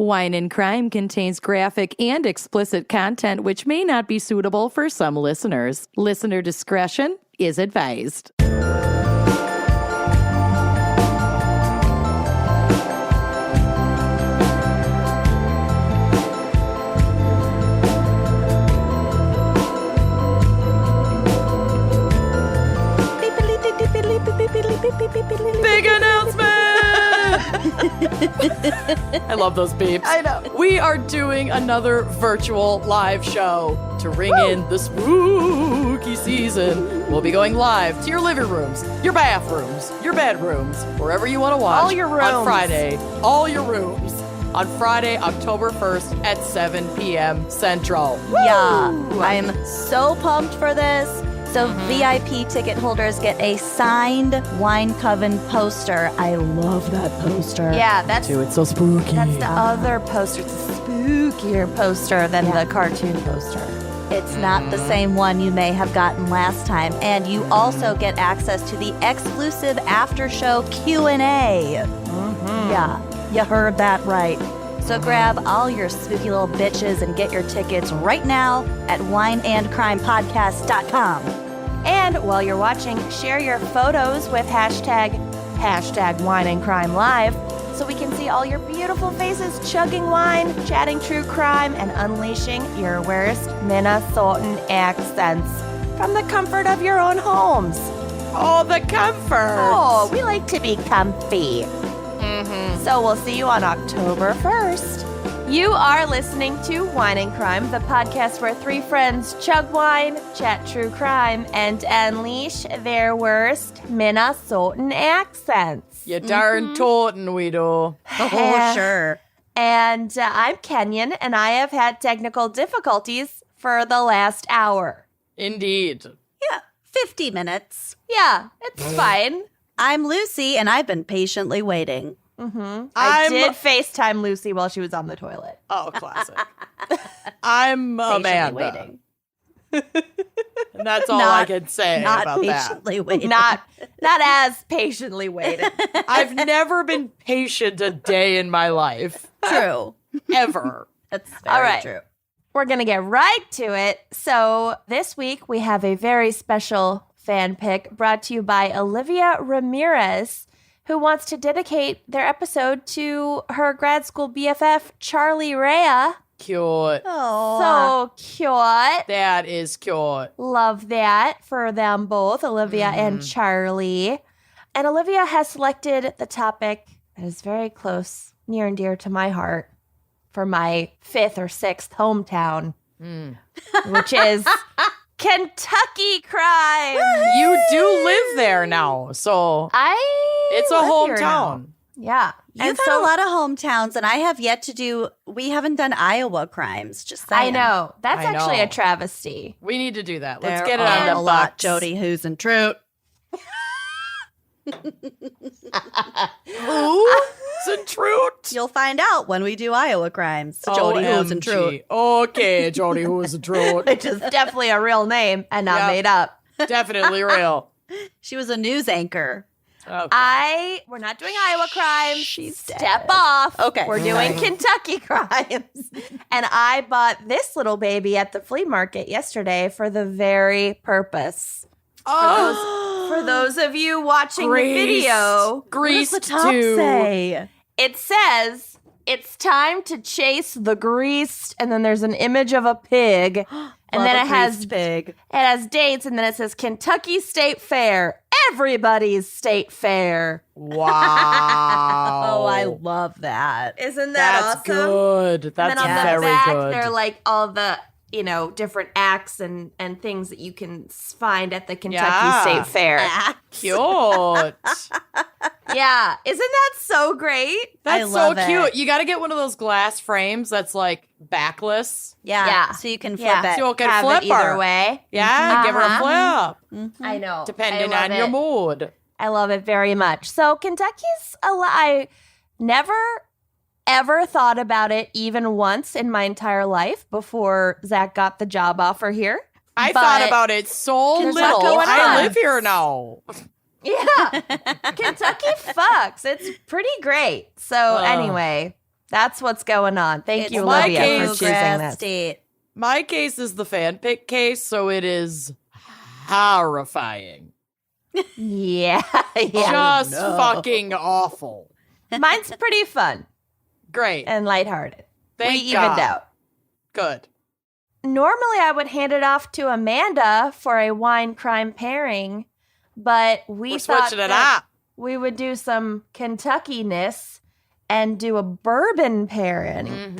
Wine and Crime contains graphic and explicit content which may not be suitable for some listeners. Listener discretion is advised. Big announcement! I love those beeps. I know. We are doing another virtual live show to ring in the spooky season. We'll be going live to your living rooms, your bathrooms, your bedrooms, wherever you want to watch. All your rooms. On Friday. All your rooms. On Friday, October 1st at 7 p.m. Central. Yeah, I am so pumped for this. So VIP ticket holders get a signed Wine Coven poster. I love that poster. Yeah, that's It's so spooky. the other poster. It's a spookier poster than the cartoon poster. It's not the same one you may have gotten last time. And you also get access to the exclusive after show Q&A. Yeah, you heard that right. So grab all your spooky little bitches and get your tickets right now at wineandcrimepodcast.com. And while you're watching, share your photos with hashtag Wine and Crime Live so we can see all your beautiful faces chugging wine, chatting true crime, and unleashing your worst Minnesotan accents from the comfort of your own homes. Oh, the comfort. Oh, we like to be comfy. So we'll see you on October 1st. You are listening to Wine and Crime, the podcast where three friends chug wine, chat true crime, and unleash their worst Minnesotan accents. You darn tootin' we do. Oh, sure. And I'm Kenyon, and I have had technical difficulties for the last hour. Indeed. Yeah, 50 minutes. Yeah, it's fine. I'm Lucy, and I've been patiently waiting. I did FaceTime Lucy while she was on the toilet. Oh, classic. I'm Amanda. Waiting. And that's all I can say Not about that. patiently waiting. Not as patiently waited. I've never been patient a day in my life. True. Ever. That's All very right. true. We're going to get right to it. So this week we have a very special fan pick brought to you by Olivia Ramirez, who wants to dedicate their episode to her grad school BFF, Charlie Rhea. Cute. Oh, So cute. That is cute. Love that for them both, Olivia and Charlie. And Olivia has selected the topic that is very close, near and dear to my heart for my 5th or 6th hometown, which is Kentucky crime. You do live there now, so it's a live here now. hometown. Yeah. You've had a lot of hometowns, and I have yet to do, we haven't done Iowa crimes, just I saying. know. That's I actually know. a travesty. We need to do that. Let's There get it are on the a lot, box. Jody, who's and Troot. Who's and Troot? You'll find out when we do Iowa crimes. Jody, who's and Troot. Okay, Jody, who's and Troot. Which is definitely a real name and not Yep. made up. Definitely real. She was a news anchor. Okay. We're not doing Iowa crimes. She's Step dead. off. Okay. We're doing Kentucky crimes. And I bought this little baby at the flea market yesterday for the very purpose. For those of you watching the video, Greased What does the top too. say? it says, "It's time to chase the greased," and then there's an image of a pig. And then Love it a has greased pig. It has dates, and then it says Kentucky State Fair. Everybody's State Fair. Wow. Oh, I love that. Isn't that That's awesome? good. And That's then on very the back, good. they're like all the, different acts and things that you can find at the Kentucky Yeah. State Fair. Cute. Yeah. Isn't that so great? That's I love so cute. it. You got to get one of those glass frames that's like backless. Yeah. So you can flip Yeah. it. So you can Have flip it either her. way. Yeah, give her a flip. I know. Depending I love on your it. mood. I love it very much. So Kentucky's I never ever thought about it even once in my entire life before Zach got the job offer here. I But thought about it so there's little. not going I on. live here now. Yeah. Kentucky fucks. It's pretty great. So anyway, That's what's going on. Thank It's you, my Olivia, case. for choosing Bluegrass this. state. My case is the fan pick case, so it is horrifying. Yeah. Just fucking awful. Mine's pretty fun Great. and lighthearted. Thank we evened God. out. Good. Normally, I would hand it off to Amanda for a wine crime pairing, but We're thought switching it that up. we would do some Kentucky-ness and do a bourbon pairing.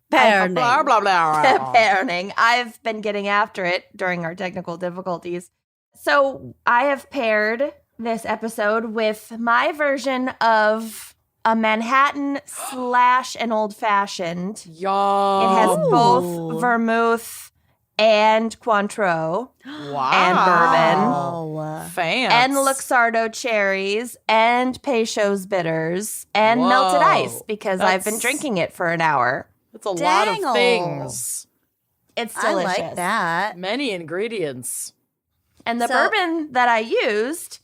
Pairing. Blah, blah, blah. Pairing. I've been getting after it during our technical difficulties. So I have paired this episode with my version of a Manhattan / an old fashioned. Yum. It has Ooh. both vermouth and Cointreau wow. and bourbon. Oh. Fans. and Luxardo cherries and Peychaud's bitters and Whoa. melted ice because I've been That's- drinking it for an hour. That's a lot of Dang-o. things. It's I delicious. like that. Many ingredients. And the So- bourbon that I used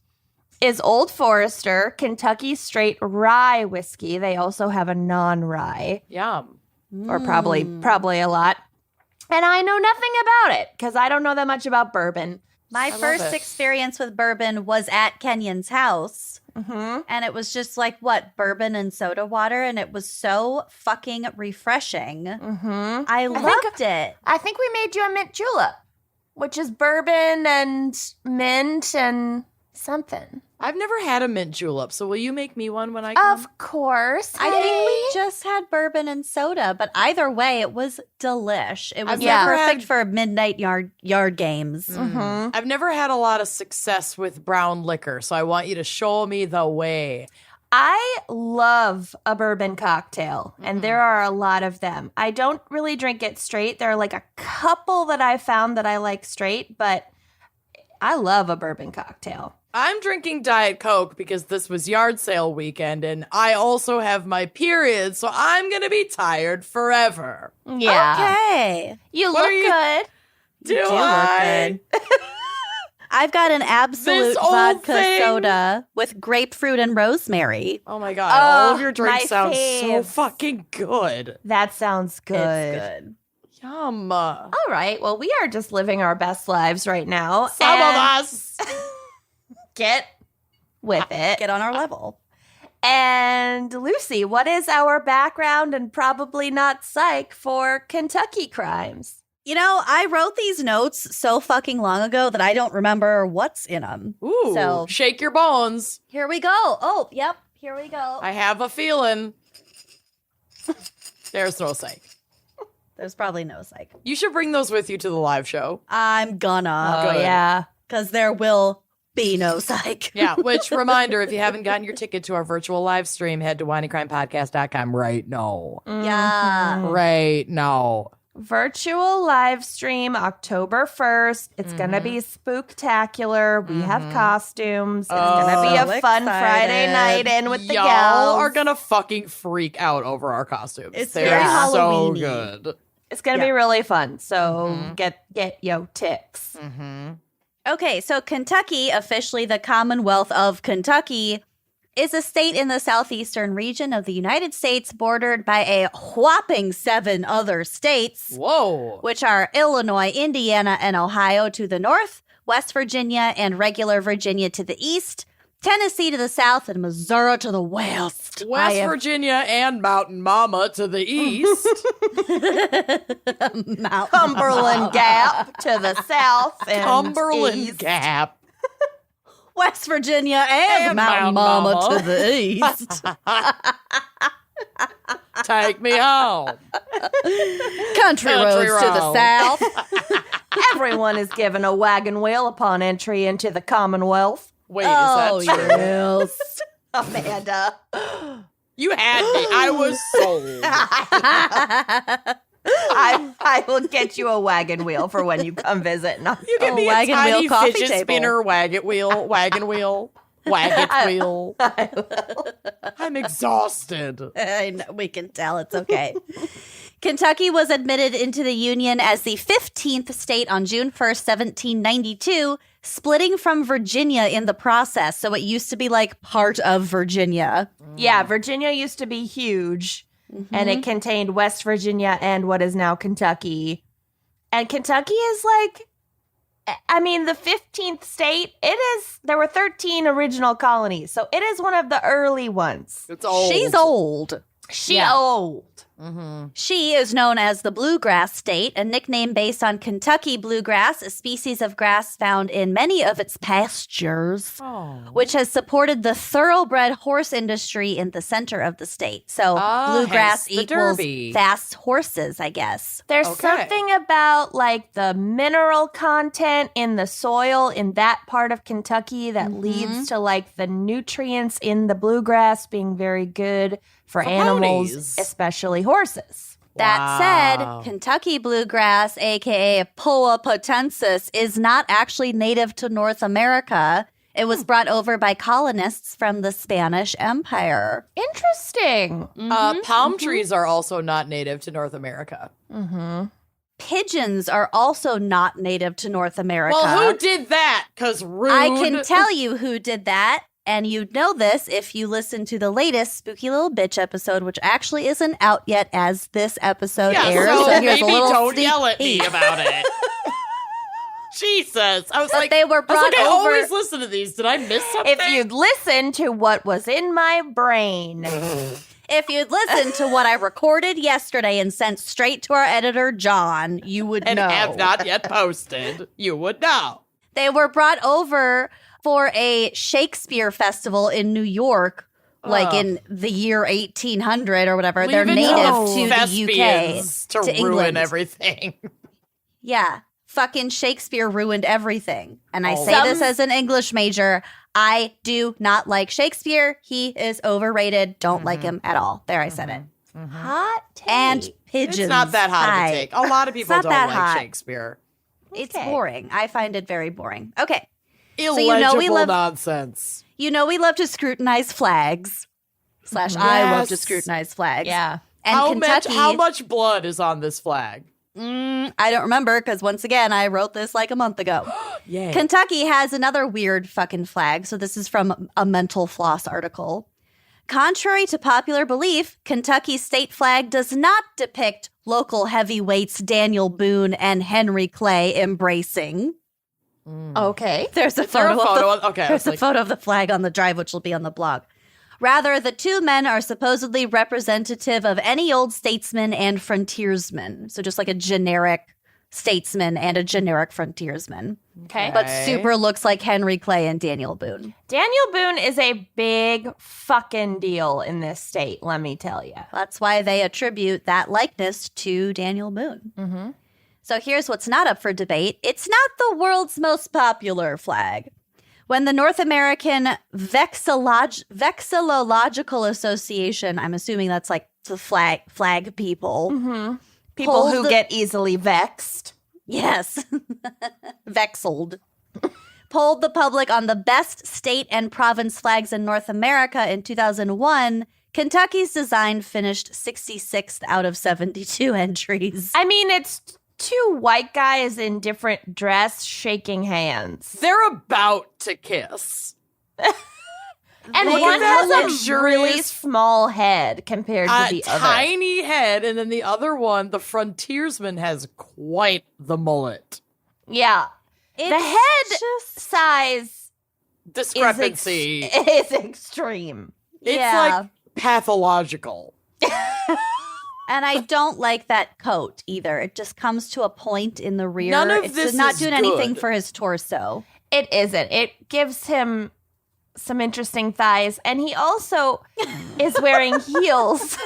is Old Forester Kentucky Straight Rye Whiskey. They also have a non-rye, Yum. or probably a lot. And I know nothing about it because I don't know that much about bourbon. My love first it. experience with bourbon was at Kenyon's house. Mm-hmm. And it was just like, bourbon and soda water. And it was so fucking refreshing. Mm-hmm. I loved it. I think we made you a mint julep, which is bourbon and mint and something. I've never had a mint julep, so will you make me one when I come? Of course. I think we just had bourbon and soda, but either way, it was delish. It was I've never perfect had- for midnight yard games. Mm-hmm. I've never had a lot of success with brown liquor, so I want you to show me the way. I love a bourbon cocktail, and there are a lot of them. I don't really drink it straight. There are like a couple that I found that I like straight, but I love a bourbon cocktail. I'm drinking Diet Coke because this was yard sale weekend, and I also have my period, so I'm gonna be tired forever. Yeah. Okay. You What look are you- good. Do look I? good. I've got an absolute This old vodka thing. soda with grapefruit and rosemary. Oh my god, all Oh, of your drinks my sound so faves. fucking good. That sounds good. It's good. Yum. All right. Well, we are just living our best lives right now. Some of and us. Get with it. Get on our level. And Lucy, what is our background and probably not psych for Kentucky crimes? You know, I wrote these notes so fucking long ago that I don't remember what's in them. Ooh, So- shake your bones. Here we go. Oh, yep. Here we go. I have a feeling. There's no psych. There's probably no psych. You should bring those with you to the live show. I'm gonna. Good. Yeah. Because there will be no psych. Yeah, which reminder, if you haven't gotten your ticket to our virtual live stream, head to winingcrimepodcast.com right now. Yeah. Right now. Virtual live stream October 1st. It's going to be spooktacular. We have costumes. It's going to be So a fun excited. Friday night in with the Y'all gals. are gonna fucking freak out over our costumes. It's They're very so Halloween-y. good. It's going to be really fun. So get yo tips. Okay, so Kentucky, officially the Commonwealth of Kentucky, is a state in the southeastern region of the United States bordered by a whopping 7 other states, Whoa. which are Illinois, Indiana, and Ohio to the north, West Virginia and regular Virginia to the east, Tennessee to the south, and Missouri to the west. West Virginia and Mountain Mama to the east. Cumberland Gap to the south and Cumberland east. Gap. West Virginia and, And Mountain Mountain Mama Mama. to the east. Take me home. Country roads to the road. south. Everyone is given a wagon wheel upon entry into the Commonwealth. Wait, Oh, is that true? yes. Amanda. You had me. I was sold. I will get you a wagon wheel for when you come visit. And You get Oh, me a wagon tiny wheel coffee fidget table. spinner, wagon wheel, wagon wheel. I'm exhausted. I know, we can tell it's okay. Kentucky was admitted into the Union as the 15th state on June 1st, 1792, splitting from Virginia in the process. So it used to be like part of Virginia. Yeah, Virginia used to be huge, and it contained West Virginia and what is now Kentucky. And Kentucky is like, I mean, the 15th state, there were 13 original colonies, so it is one of the early ones. It's old. She's old. Old. She is known as the Bluegrass State, a nickname based on Kentucky bluegrass, a species of grass found in many of its pastures, which has supported the thoroughbred horse industry in the center of the state. So bluegrass hence the equals Derby. fast horses, I guess. There's Okay. something about like the mineral content in the soil in that part of Kentucky that leads to like the nutrients in the bluegrass being very good for animals, ponies. especially horses. That Wow. said, Kentucky bluegrass, aka Poa potensis, is not actually native to North America. It was brought over by colonists from the Spanish Empire. Interesting. Palm trees are also not native to North America. Pigeons are also not native to North America. Well, who did that? Because rude. I can tell you who did that. And you'd know this if you listen to the latest Spooky Little Bitch episode, which actually isn't out yet as this episode Yeah, airs. so here's maybe a little don't sneak yell at me peek. about it. Jesus. I was But like, they were I was brought like, I over. always listen to these. Did I miss something? If you'd listen to what was in my brain. If you'd listened to what I recorded yesterday and sent straight to our editor, John, you would and know. have not yet posted, you would know. They were brought over for a Shakespeare festival in New York, like in the year 1800 or whatever. They're Leave it native to to the UK, thespians to ruin England. everything. Yeah, fucking Shakespeare ruined everything. And I Oh. say this as an English major. I do not like Shakespeare. He is overrated. Don't like him at all. There, I said it. Hot take. And pigeons. It's not that hot of Hi. a take. A lot of people not don't that like hot. Shakespeare. It's Okay. boring. I find it very boring. Okay. Illegible you know we love- nonsense. You know we love to scrutinize flags. / I love to Yes. scrutinize flags. Yeah. And Kentucky, How much blood is on this flag? I don't remember because once again, I wrote this like a month ago. Yeah. Kentucky has another weird fucking flag. So this is from a Mental Floss article. Contrary to popular belief, Kentucky's state flag does not depict local heavyweights Daniel Boone and Henry Clay embracing. Okay. There's a Is there photo, a photo of the, of- okay, I there's was a like- photo of the flag on the drive, which will be on the blog. Rather, the two men are supposedly representative of any old statesman and frontiersman. So just like a generic statesman and a generic frontiersman. Okay. But super looks like Henry Clay and Daniel Boone. Daniel Boone is a big fucking deal in this state, let me tell you. That's why they attribute that likeness to Daniel Boone. So here's what's not up for debate. It's not the world's most popular flag. When the North American Vexillological Association, I'm assuming that's like the flag people. People Hold who the- get easily vexed. Yes. Vexled. Polled the public on the best state and province flags in North America in 2001. Kentucky's design finished 66th out of 72 entries. I mean, it's two white guys in different dress shaking hands. They're about to kiss. And Look one at that has a really luxurious- small head compared to A the other. tiny head, and then the other one, the frontiersman, has quite the mullet. Yeah. It's the head just- size Discrepancy. is extreme. It's yeah. like pathological. And I don't like that coat either. It just comes to a point in the rear. None of it's this not is doing anything good. for his torso. It isn't. It gives him some interesting thighs, and he also is wearing heels.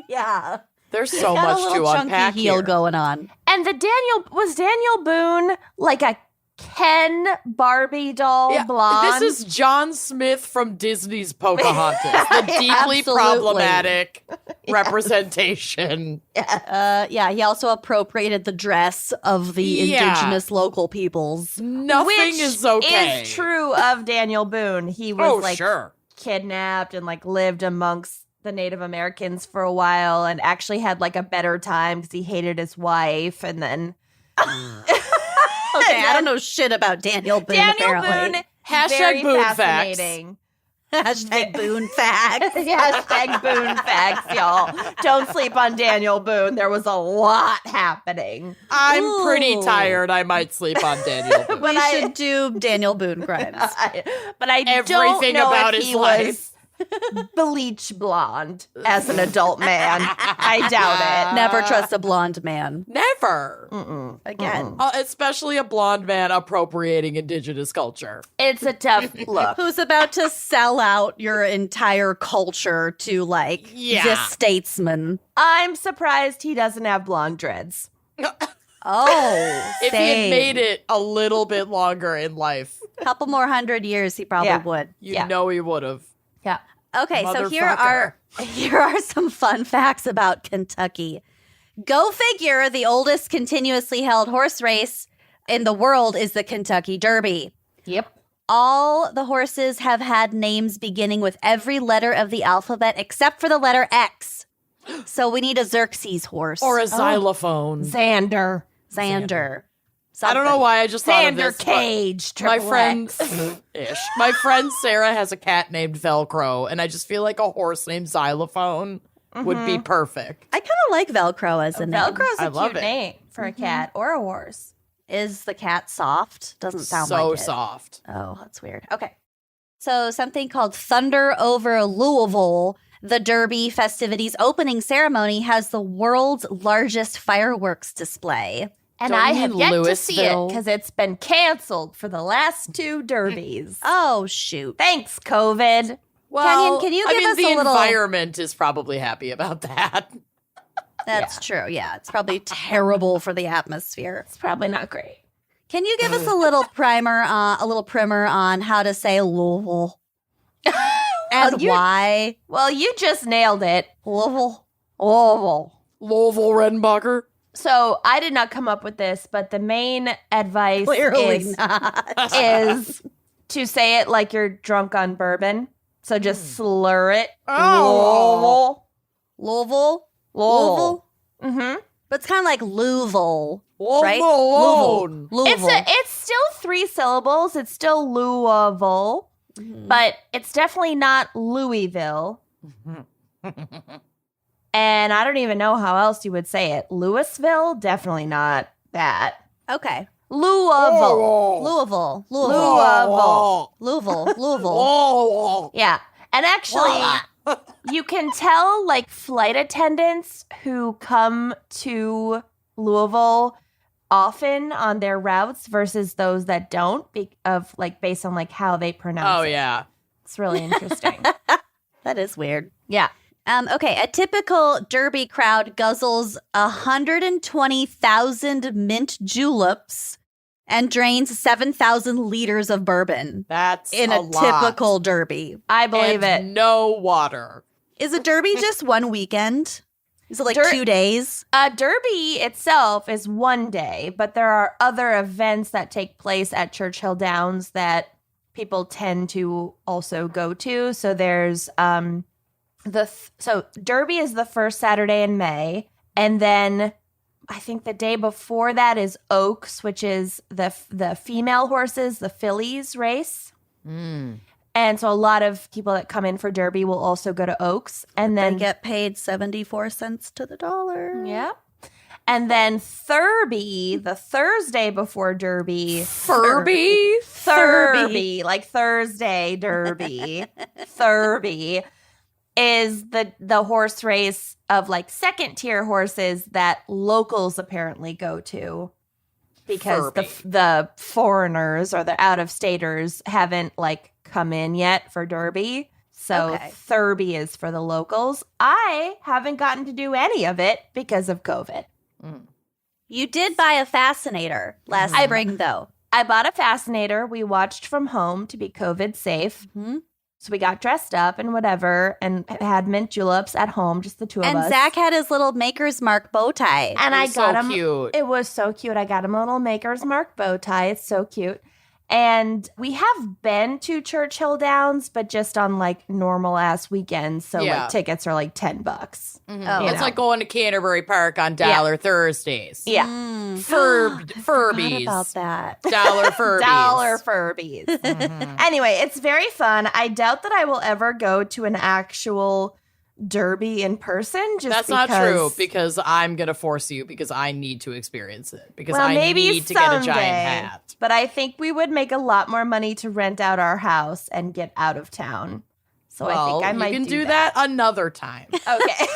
Yeah. There's so Got a much little to chunky unpack heel here. going on. And was Daniel Boone like a Ken Barbie doll Yeah, blonde? This is John Smith from Disney's Pocahontas, the deeply Absolutely. problematic representation. Yeah, he also appropriated the dress of the Yeah. indigenous local peoples. Nothing Which is okay. is true of Daniel Boone. He was Oh, like sure. kidnapped and like lived amongst the Native Americans for a while and actually had like a better time because he hated his wife and then Okay, I don't know shit about Daniel Boone, Daniel apparently. Boone, Hashtag very Boone facts. fascinating. Hashtag Boone facts. Hashtag Boone facts, y'all. Don't sleep on Daniel Boone. There was a lot happening. I'm pretty Ooh. tired. I might sleep on Daniel Boone. We should do Daniel Boone crimes. But I don't Everything know about if his he life. was bleach blonde as an adult man. I doubt Never trust a blonde man. Never. it. Again. Especially a blonde man appropriating indigenous culture. It's a tough look. Who's about to sell out your entire culture to, like, Yeah. this statesman. I'm surprised he doesn't have blonde dreads. Oh, If he had same. made it a little bit longer in life, Couple more 100 years, he probably Yeah. would. you Yeah. know he would have. Yeah. Okay, so here Motherfucker. are some fun facts about Kentucky. Go figure, the oldest continuously held horse race in the world is the Kentucky Derby. Yep. All the horses have had names beginning with every letter of the alphabet except for the letter X. So we need a Xerxes horse. Or a xylophone. Xander. Xander. I don't know why I just thought of Xander this. but Cage. My Triple friend, X. ish. My friend Sarah has a cat named Velcro, and I just feel like a horse named Xylophone would be perfect. I kind of like Velcro as a name. Velcro's I a love cute it. name for a cat or a horse. Is the cat soft? Doesn't sound So like it. soft. Oh, that's weird. Okay. So something called Thunder over Louisville, the Derby festivities opening ceremony, has the world's largest fireworks display. And Don't I you have mean yet to see it Louisville? because it's been canceled for the last two derbies. Oh, shoot. Thanks, COVID. Well, can you I give mean, us the a little- environment is probably happy about that. That's true. Yeah, it's probably terrible for the atmosphere. It's probably not great. Can you give us a little primer on how to say Louisville and why Well, you just nailed it. Louisville? Louisville. Louisville Redenbacher. So I did not come up with this, but the main advice Clearly is, not. is to say it like you're drunk on bourbon. So just slur it. Oh. Louisville? Louisville. Mm-hmm. But it's kind of like Louisville, Louisville right? alone. Louisville. It's still three syllables. It's still Louisville, but it's definitely not Louisville. And I don't even know how else you would say it. Louisville? Definitely not that. Okay. Louisville. Louisville. Louisville. Louisville. Yeah. And actually, you can tell like flight attendants who come to Louisville often on their routes versus those that don't based on like how they pronounce Oh, it. yeah. It's really interesting. That is weird. Yeah. Okay, a typical Derby crowd guzzles 120,000 mint juleps and drains 7,000 liters of bourbon That's in a lot. typical Derby. I believe And it. no water. Is a Derby just one weekend? Is it like Der- 2 days? Derby itself is one day, but there are other events that take place at Churchill Downs that people tend to also go to. So there's so Derby is the first Saturday in May, and then I think the day before that is Oaks, which is the female horses, the fillies race. And so a lot of people that come in for Derby will also go to Oaks, and They then get paid 74 cents to the dollar. yeah. And then Thurby, the Thursday before Derby. Furby? Thurby, like Thursday Derby. Thurby is the horse race of like second tier horses that locals apparently go to because the foreigners or the out of staters haven't like come in yet for Derby. So Okay. Thurby is for the locals. I haven't gotten to do any of it because of COVID. You did buy a fascinator last spring, though. I bought a fascinator. We watched from home to be COVID safe. So we got dressed up and whatever and had mint juleps at home, just the two of And us. Zach had his little Maker's Mark bow tie. and I It was got so him. cute. It was so cute. I got him a little Maker's Mark bow tie. It's so cute. And we have been to Churchill Downs, but just on like normal ass weekends. So Yeah. like tickets are like $10. Oh, It's like going to Canterbury Park on Dollar Thursdays. Yeah. Furbies. Forgot about that. Dollar Furbies. Dollar Furbies. Anyway, it's very fun. I doubt that I will ever go to an actual derby in person. Just That's not true because I'm going to force you because I need to experience it because I need to get a giant hat. But I think we would make a lot more money to rent out our house and get out of town. So I think I might you can do that another time. Okay.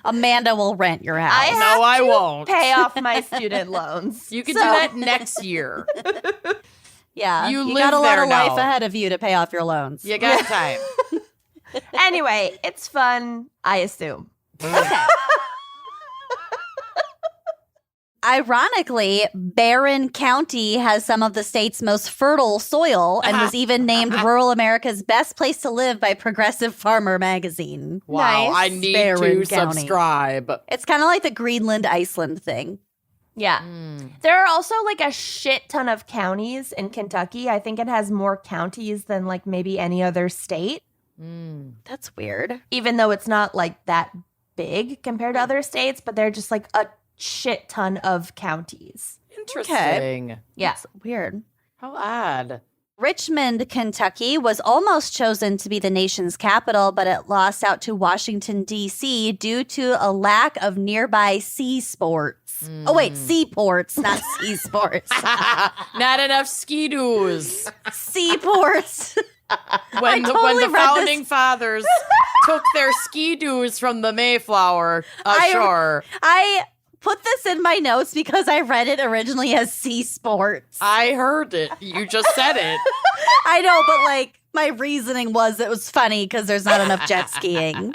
Amanda will rent your house. I won't. Pay off my student loans. You can do that next year. yeah. You live got a lot there of now. life ahead of you to pay off your loans. You got time. Anyway, it's fun, I assume. Okay. Ironically, Barron County has some of the state's most fertile soil and was even named Rural America's Best Place to Live by Progressive Farmer magazine. Wow, Nice. I need Barron to County. subscribe. It's kind of like the Greenland, Iceland thing. Yeah. There are also like a shit ton of counties in Kentucky. I think it has more counties than like maybe any other state, That's weird. even though it's not like that big compared to other states, but they're just like a shit ton of counties. Interesting. Yeah. Weird. How odd. Richmond, Kentucky was almost chosen to be the nation's capital, but it lost out to Washington, D.C. due to a lack of nearby sea sports. Oh, wait, seaports, not sea sports. Not enough ski-doos. Seaports. When totally the read founding fathers took their ski-doos from the Mayflower ashore. I put this in my notes because I read it originally as sea sports. I heard it. You just said it. I know, but like my reasoning was it was funny because there's not enough jet skiing.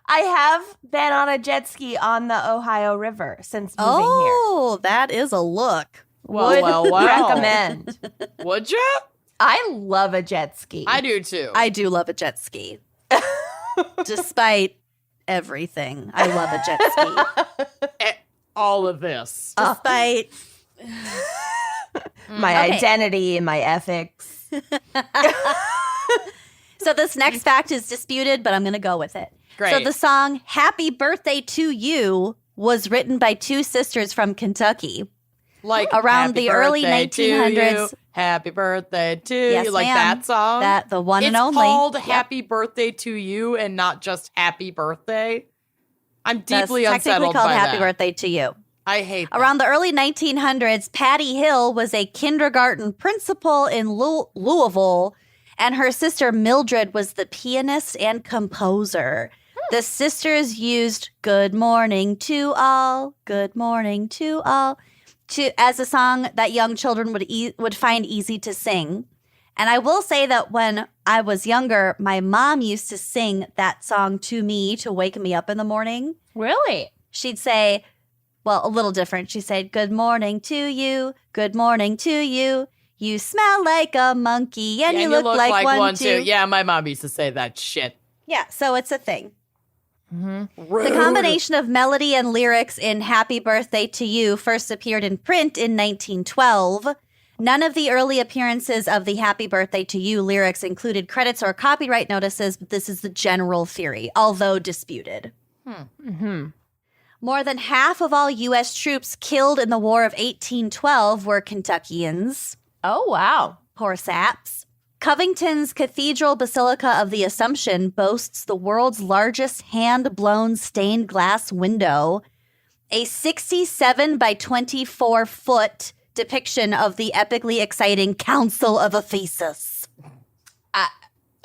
I have been on a jet ski on the Ohio River since moving here. Oh, that is a look. Well. Recommend. Would you? I love a jet ski. I do too. I do love a jet ski. Despite everything, I love a jet ski. All of this. Despite my Okay. identity and my ethics. So this next fact is disputed, but I'm going to go with it. Great. So the song Happy Birthday to You was written by two sisters from Kentucky. Like Around happy the early birthday to 1900s. you, happy birthday to Yes, you. Like ma'am. that song? That the one and It's only. called Yep. Happy Birthday to You and not just Happy Birthday. I'm That's deeply technically unsettled called by Happy that. Birthday to You. I hate that. Around the early 1900s, Patty Hill was a kindergarten principal in Louisville, and her sister Mildred was the pianist and composer. The sisters used Good Morning to All, Good Morning to All, as a song that young children would find easy to sing. And I will say that when I was younger, my mom used to sing that song to me to wake me up in the morning. Really? She'd say, well, a little different. She said, good morning to you. Good morning to you. You smell like a monkey and Yeah, you look like one too. Yeah, my mom used to say that shit. Yeah, so it's a thing. Rude. The combination of melody and lyrics in Happy Birthday to You first appeared in print in 1912. None of the early appearances of the Happy Birthday to You lyrics included credits or copyright notices, but this is the general theory, although disputed. More than half of all U.S. troops killed in the War of 1812 were Kentuckians. Oh, wow. Poor saps. Covington's Cathedral Basilica of the Assumption boasts the world's largest hand-blown stained glass window, a 67 by 24 foot depiction of the epically exciting Council of Ephesus.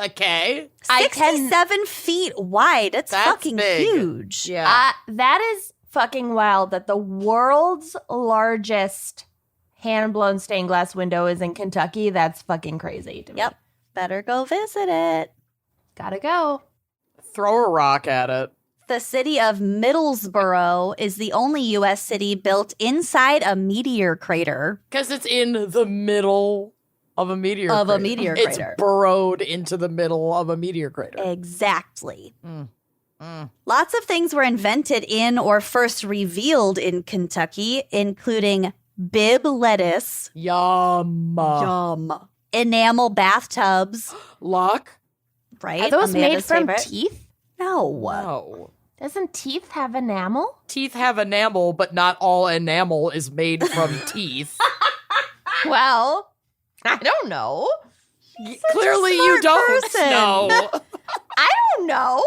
Okay. 67 feet wide. That's fucking big. huge. Yeah. That is fucking wild that the world's largest hand-blown stained glass window is in Kentucky. That's fucking crazy to me. Yep. Better go visit it. Gotta go. Throw a rock at it. The city of Middlesboro is the only U.S. city built inside a meteor crater. Because it's in the middle of a meteor Of a crater. meteor It's crater. burrowed into the middle of a meteor crater. Exactly. Lots of things were invented in or first revealed in Kentucky, including bib lettuce, Yum. enamel bathtubs, Luck? right? Are those Amanda's made from favorite. teeth? No. No. Doesn't teeth have enamel? Teeth have enamel, but not all enamel is made from teeth. Well, I don't know. Clearly you smart don't person. know. I don't know.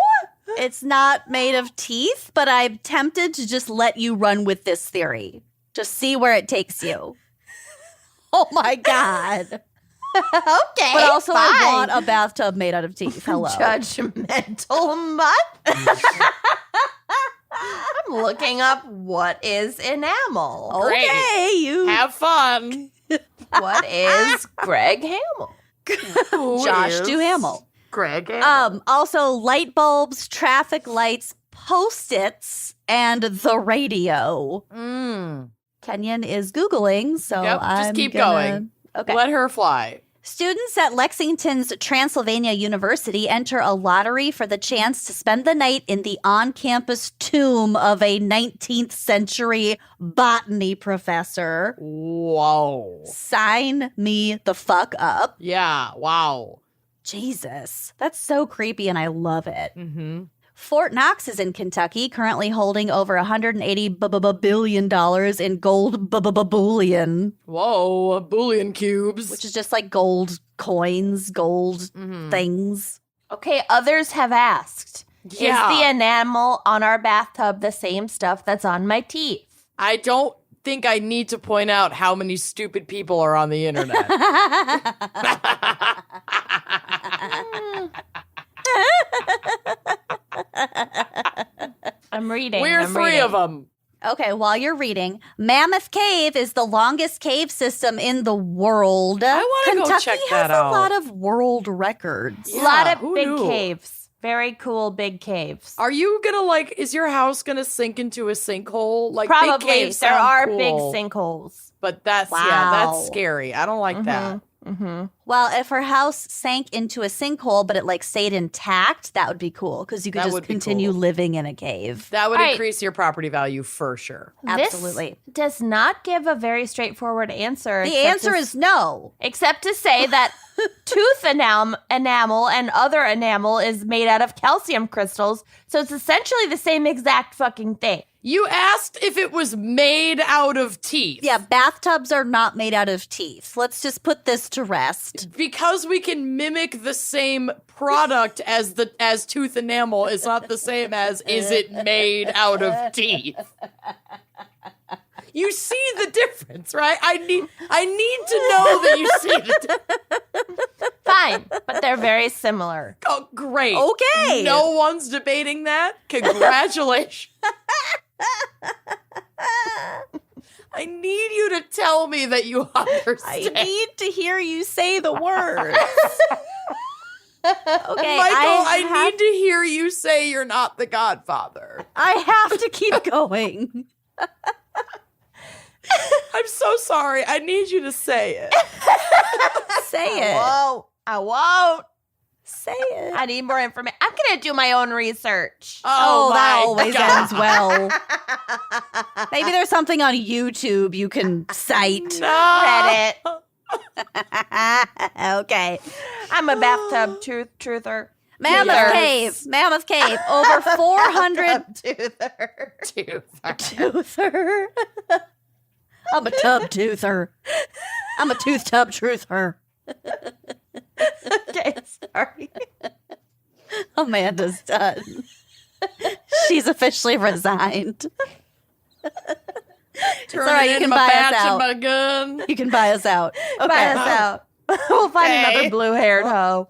It's not made of teeth, but I'm tempted to just let you run with this theory. Just see where it takes you. Oh my God. Okay. But also, I fine. want a bathtub made out of teeth. Hello. Judgmental mutt. I'm looking up what is enamel. Great. Okay, you. Have fun. What is Greg Hamill? Josh Duhamel. Greg. Also, light bulbs, traffic lights, Post-its, and the radio. Kenyon is Googling, so Yep, I'm just keep gonna- going. Okay. Let her fly. Students at Lexington's Transylvania University enter a lottery for the chance to spend the night in the on-campus tomb of a 19th century botany professor. Whoa. Sign me the fuck up. Yeah, wow. Jesus, that's so creepy and I love it. Mm-hmm. Fort Knox is in Kentucky, currently holding over $180 billion in gold bullion, Whoa, Boolean cubes. which is just like gold coins, gold things. Okay, others have asked. Yeah. Is the enamel on our bathtub the same stuff that's on my teeth? I don't think I need to point out how many stupid people are on the internet. I'm reading. We're three of them. Okay, while you're reading, Mammoth Cave is the longest cave system in the world. I wanna go Kentucky check has that a out. lot of world records. A lot of who big knew? caves. Very cool big caves. Are you gonna is your house gonna sink into a sinkhole? Like Probably. big caves There sound are cool, big sinkholes. but that's Wow. that's scary. I don't like that. Mm-hmm. Well, if her house sank into a sinkhole, but it stayed intact, that would be cool because you could That just would be continue cool. living in a cave. That would All right. increase your property value for sure. Absolutely. This does not give a very straightforward answer. The except answer to- is no. except to say that tooth enamel and other enamel is made out of calcium crystals, so it's essentially the same exact fucking thing. You asked if it was made out of teeth. Yeah, bathtubs are not made out of teeth. Let's just put this to rest. Because we can mimic the same product as tooth enamel is not the same as is it made out of teeth. You see the difference, right? I need to know that you see the difference. Fine, but they're very similar. Oh, great. Okay. No one's debating that. Congratulations. I need you to tell me that you understand. I need to hear you say the words. Okay, Michael, I need to hear you say you're not the Godfather. I have to keep going. I'm so sorry. I need you to say it. Say it. Whoa, I won't. Say it. I need more information. I'm gonna do my own research. Oh, that my always God. ends well. Maybe there's something on YouTube you can cite. No. Reddit. Okay. I'm a bathtub truther. Mammoth Yes. Cave. Mammoth Cave. Over 400 Tooth. toother. I'm a tub toother. I'm a tooth tub truther. Okay, sorry. Amanda's done. She's officially resigned. Turn all right, it you in can my buy us batch and out. my gun. You can buy us out. Okay. Buy us out. We'll find Okay. another blue-haired hoe.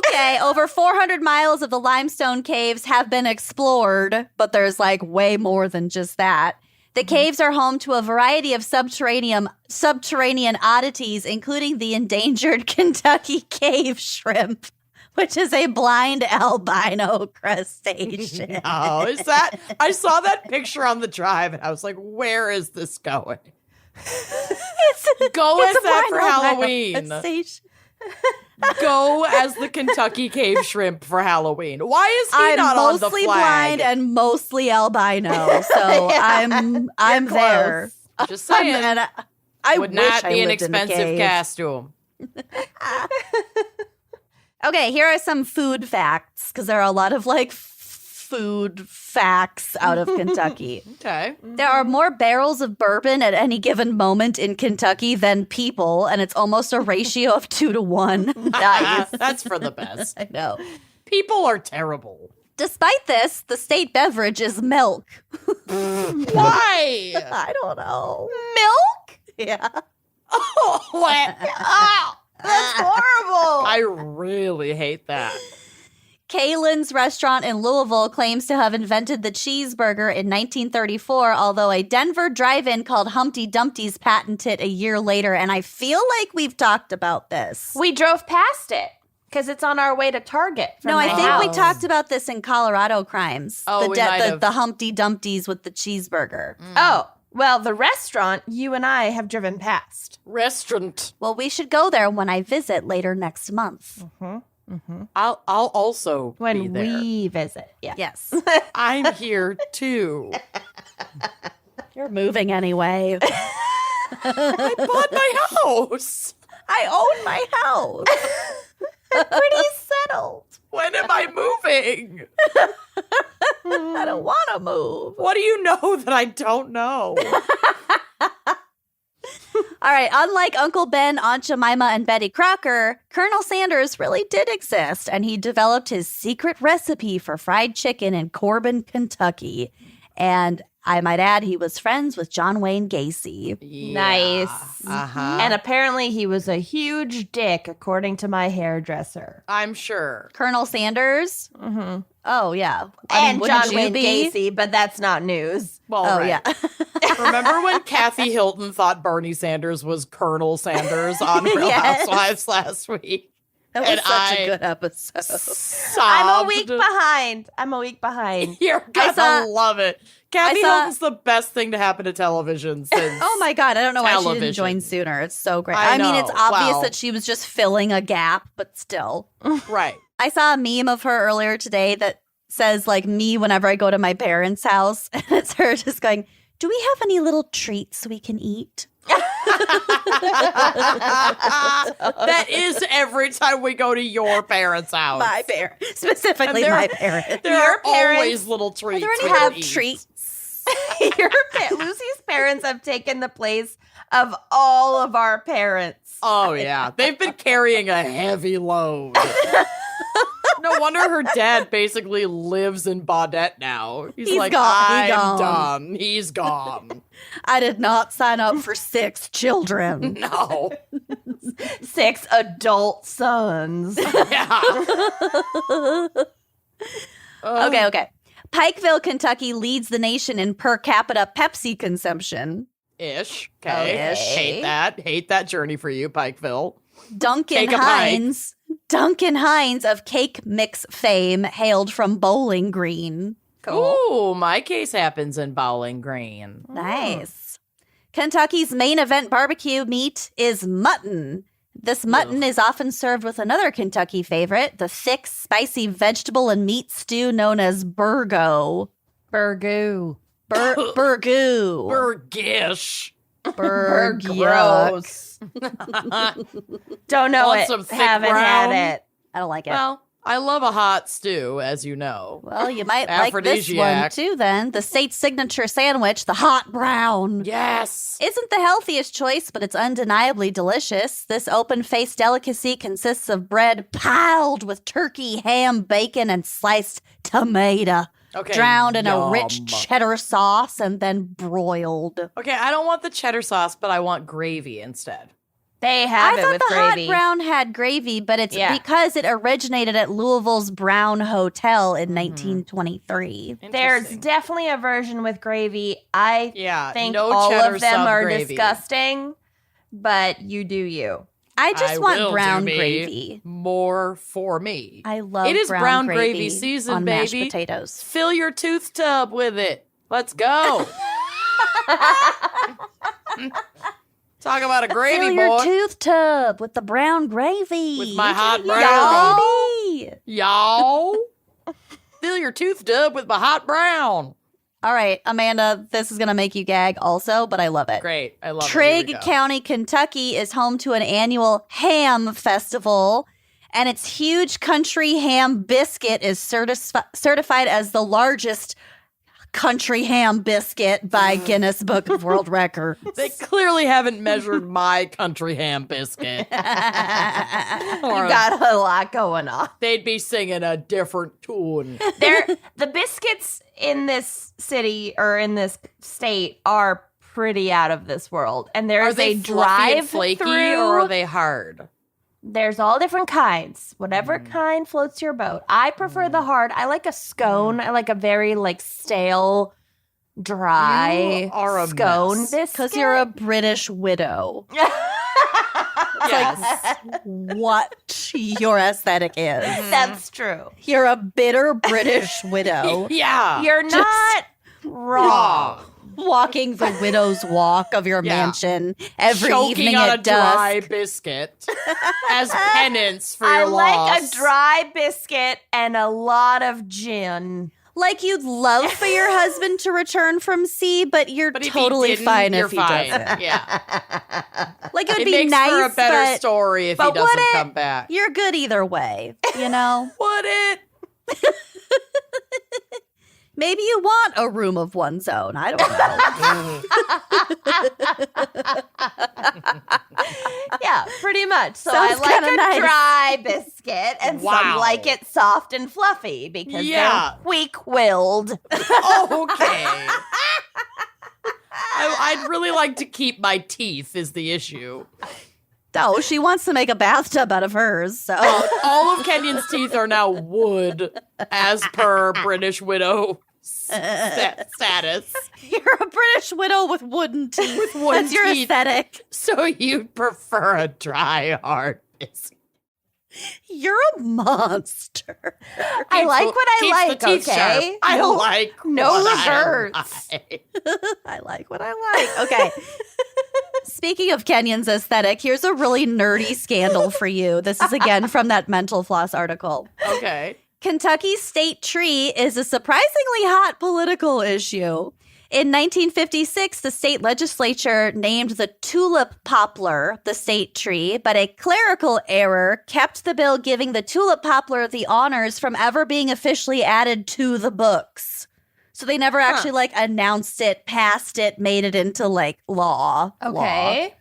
Okay, over 400 miles of the limestone caves have been explored, but there's way more than just that. The caves are home to a variety of subterranean oddities, including the endangered Kentucky cave shrimp, which is a blind albino crustacean. Oh, is that? I saw that picture on the drive and I was like, where is this going? Go It's as a that blind for albino Halloween. crustacean. go as the Kentucky cave shrimp for Halloween? Why is he I'm not on the mostly flag? blind and mostly albino, so I'm there. Just saying. And I would wish not I be an lived in a expensive cave. costume. Okay, here are some food facts because there are a lot of like food facts out of Kentucky. Okay. There are more barrels of bourbon at any given moment in Kentucky than people, and it's almost a ratio of 2 to 1. Nice. That's for the best. I know. People are terrible. Despite this, the state beverage is milk. Why? I don't know. Milk? Yeah. Oh, what? That's horrible. I really hate that. Kaylin's restaurant in Louisville claims to have invented the cheeseburger in 1934, although a Denver drive-in called Humpty Dumpty's patented it a year later, and I feel like we've talked about this. We drove past it because it's on our way to Target. From No, I my think house. we talked about this in Colorado Crimes. Oh, we might have. The Humpty Dumpty's with the cheeseburger. Oh, well, the restaurant you and I have driven past. Restaurant. Well, we should go there when I visit later next month. I'll also be When there. we visit. Yeah. Yes. I'm here too. You're moving anyway. I bought my house. I own my house. I'm pretty settled. When am I moving? I don't want to move. What do you know that I don't know? All right, unlike Uncle Ben, Aunt Jemima, and Betty Crocker, Colonel Sanders really did exist, and he developed his secret recipe for fried chicken in Corbin, Kentucky. And I might add, he was friends with John Wayne Gacy. Nice. Uh-huh. And apparently he was a huge dick, according to my hairdresser. I'm sure. Colonel Sanders? Mm-hmm. Oh, yeah. I mean, And wouldn't John you Wayne be? Gacy, but that's not news. Well, Oh, right. yeah. Remember when Kathy Hilton thought Bernie Sanders was Colonel Sanders on Real Yes. Housewives last week? That was And such I a good episode. Sobbed. I'm a week behind. You're gonna saw- love it. Kathy saw- Hilton's the best thing to happen to television since. Oh my God, I don't know why she Television. didn't join sooner. It's so great. I I mean, it's know. obvious Wow. that she was just filling a gap, but still. Right. I saw a meme of her earlier today that says, like, me whenever I go to my parents' house. And it's her just going, do we have any little treats we can eat? That is every time we go to your parents' house. My parents. Specifically And there- my parents. There Your are parents- always little treats. There we have can eat. treats. Lucy's parents have taken the place of all of our parents. Oh, yeah. They've been carrying a heavy load. No wonder her dad basically lives in Baudette now. He's like, gone. He I'm gone. done. He's gone. I did not sign up for 6 children. No. 6 adult sons. Yeah. Okay. Pikeville, Kentucky leads the nation in per capita Pepsi consumption. Ish. Okay. Ish. Hate that journey for you, Pikeville. Duncan Take a Hines of cake mix fame hailed from Bowling Green. Ooh, my case happens in Bowling Green. Nice. Kentucky's main event barbecue meat is mutton. This mutton is often served with another Kentucky favorite, the thick, spicy vegetable and meat stew known as burgo. Burgoo. Burgoo. Burgish. Gross. Don't know Want it. some thick Haven't brown? had it. I don't like it. Well, I love a hot stew, as you know. Well, you might like this one Aphrodisiac. too then. The state's signature sandwich, the hot brown. Yes. Isn't the healthiest choice, but it's undeniably delicious. This open-faced delicacy consists of bread piled with turkey, ham, bacon, and sliced tomato. Okay, Drowned in a yum. rich cheddar sauce and then broiled. Okay, I don't want the cheddar sauce, but I want gravy instead. They have I it thought with the gravy. hot brown had gravy, but it's Yeah. because it originated at Louisville's Brown Hotel in 1923. There's Interesting. definitely a version with gravy. I Yeah, think no all cheddar of them sub are gravy. disgusting, but you do you. I just will want brown do me gravy. More for me. I love It is brown gravy season, on mashed baby. potatoes. Fill your tooth tub with it. Let's go. Talk about a Fill gravy your boy. tooth tub with the brown gravy. With my hot brown. Yeah, baby. Y'all. Fill your tooth tub with my hot brown. All right, Amanda, this is going to make you gag also, but I love it. Great. I love it. Trigg Here we go. County, Kentucky is home to an annual ham festival, and its huge country ham biscuit is certified as the largest country ham biscuit by Guinness Book of World Records. They clearly haven't measured my country ham biscuit. You got a lot going on. They'd be singing a different tune. The biscuits in this city or in this state are pretty out of this world. And Are there's they a fluffy and drive flaky through. or are they hard? There's all different kinds. Whatever kind floats your boat. I prefer the hard. I like a scone. I like a very stale, dry You are a scone mess. biscuit. Because you're a British widow. Yes. What your aesthetic is. That's true. You're a bitter British widow Yeah. You're not wrong. walking the widow's walk of your Yeah. mansion every Choking evening on a at dusk. dry biscuit as penance for I your like loss. a dry biscuit and a lot of gin. Like you'd love for your husband to return from sea, but you're But if he totally didn't, fine you're if he fine. doesn't. Yeah. Like it would It be makes nice, for a better but story if he but would doesn't it? come back. you're good either way, you know? Would it? Maybe you want a room of one's own. I don't know. Yeah, pretty much. So Sounds I like kinda a nice. dry biscuit, and some Wow. like it soft and fluffy because Yeah. they're weak-willed. Okay. I'd really like to keep my teeth is the issue. Oh, she wants to make a bathtub out of hers, so. All of Kenyon's teeth are now wood as per British widow status. You're a British widow with wooden teeth. With wooden That's your teeth. aesthetic. So you'd prefer a dry, hard biscuit. You're a monster. I like what I Keeps like, the teeth okay? sharp. I No- like no what I reverse. like. I like what I like. Okay. Speaking of Kenyon's aesthetic, here's a really nerdy scandal for you. This is again from that Mental Floss article. Okay. Kentucky's state tree is a surprisingly hot political issue. In 1956, the state legislature named the tulip poplar the state tree, but a clerical error kept the bill giving the tulip poplar the honors from ever being officially added to the books. So they never actually announced it, passed it, made it into law. Okay.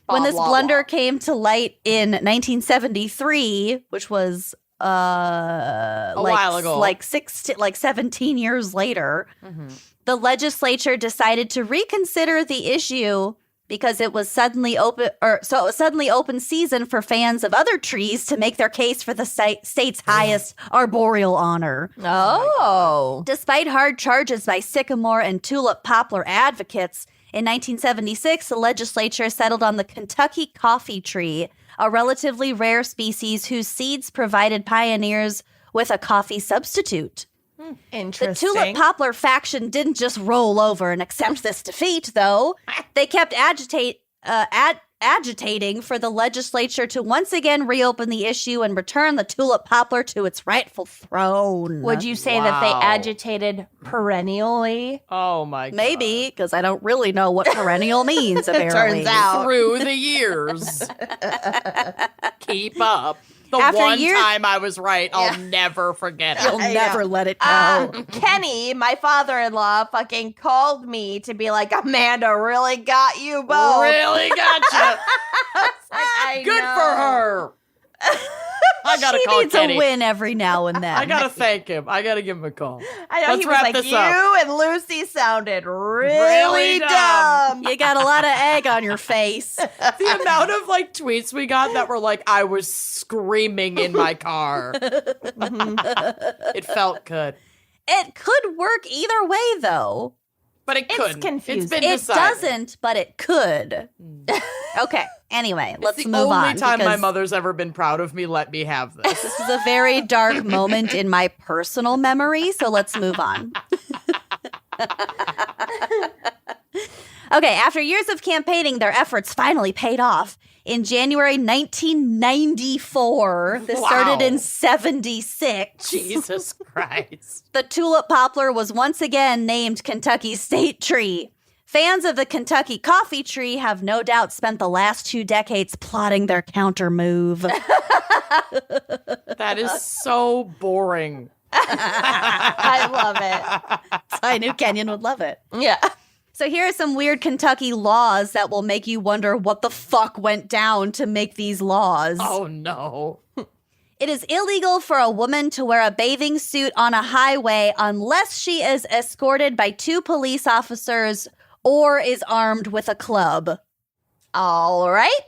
When Blah, this blah, blunder blah. came to light in 1973, which was while ago. 17 years later, the legislature decided to reconsider the issue because it was suddenly open season for fans of other trees to make their case for the state's highest arboreal honor. Oh. Despite hard charges by sycamore and tulip poplar advocates, in 1976, the legislature settled on the Kentucky coffee tree, a relatively rare species whose seeds provided pioneers with a coffee substitute. The Interesting. tulip poplar faction didn't just roll over and accept this defeat, though. They kept agitating for the legislature to once again reopen the issue and return the tulip poplar to its rightful throne. Would you say that they Wow. agitated perennially? Oh my god. Maybe, because I don't really know what perennial means, apparently. Turns out. Through the years. Keep up. The After one years- time I was right, I'll never forget it. You'll never let it go. Kenny, my father-in-law, fucking called me to be like, Amanda really got you both. Really gotcha. I Good know. for her. I gotta She call needs Kenny. a win every now and then. I gotta thank him. I gotta give him a call. I know Let's he was wrap like, this you up. and Lucy sounded really Really dumb. dumb. You got a lot of egg on your face. The amount of tweets we got that were like, I was screaming in my car. It felt good. It could work either way, though. But it couldn't. confusing. It's been It decided. doesn't, but it could. Okay. Anyway, let's It's the move only on. time my because mother's ever been proud of me. Let me have this. This is a very dark moment in my personal memory, so let's move on. Okay, after years of campaigning, their efforts finally paid off. In January 1994, this started in 76. Jesus Christ. The tulip poplar was once again named Kentucky's state tree. Fans of the Kentucky coffee tree have no doubt spent the last 2 decades plotting their counter move. That is so boring. I love it. So I knew Kenyon would love it. Yeah. So here are some weird Kentucky laws that will make you wonder what the fuck went down to make these laws. Oh, no. It is illegal for a woman to wear a bathing suit on a highway unless she is escorted by 2 police officers or is armed with a club. All right.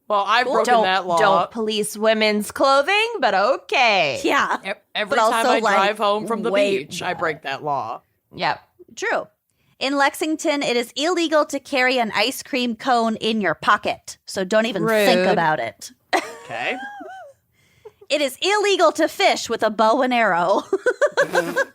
Well, I've broken that law. Don't police women's clothing, but okay. Yeah. Every But time also, I like, drive home from the way beach, I break that law. Yep. True. In Lexington, it is illegal to carry an ice cream cone in your pocket, so don't even think Rude. about it. Okay. It is illegal to fish with a bow and arrow.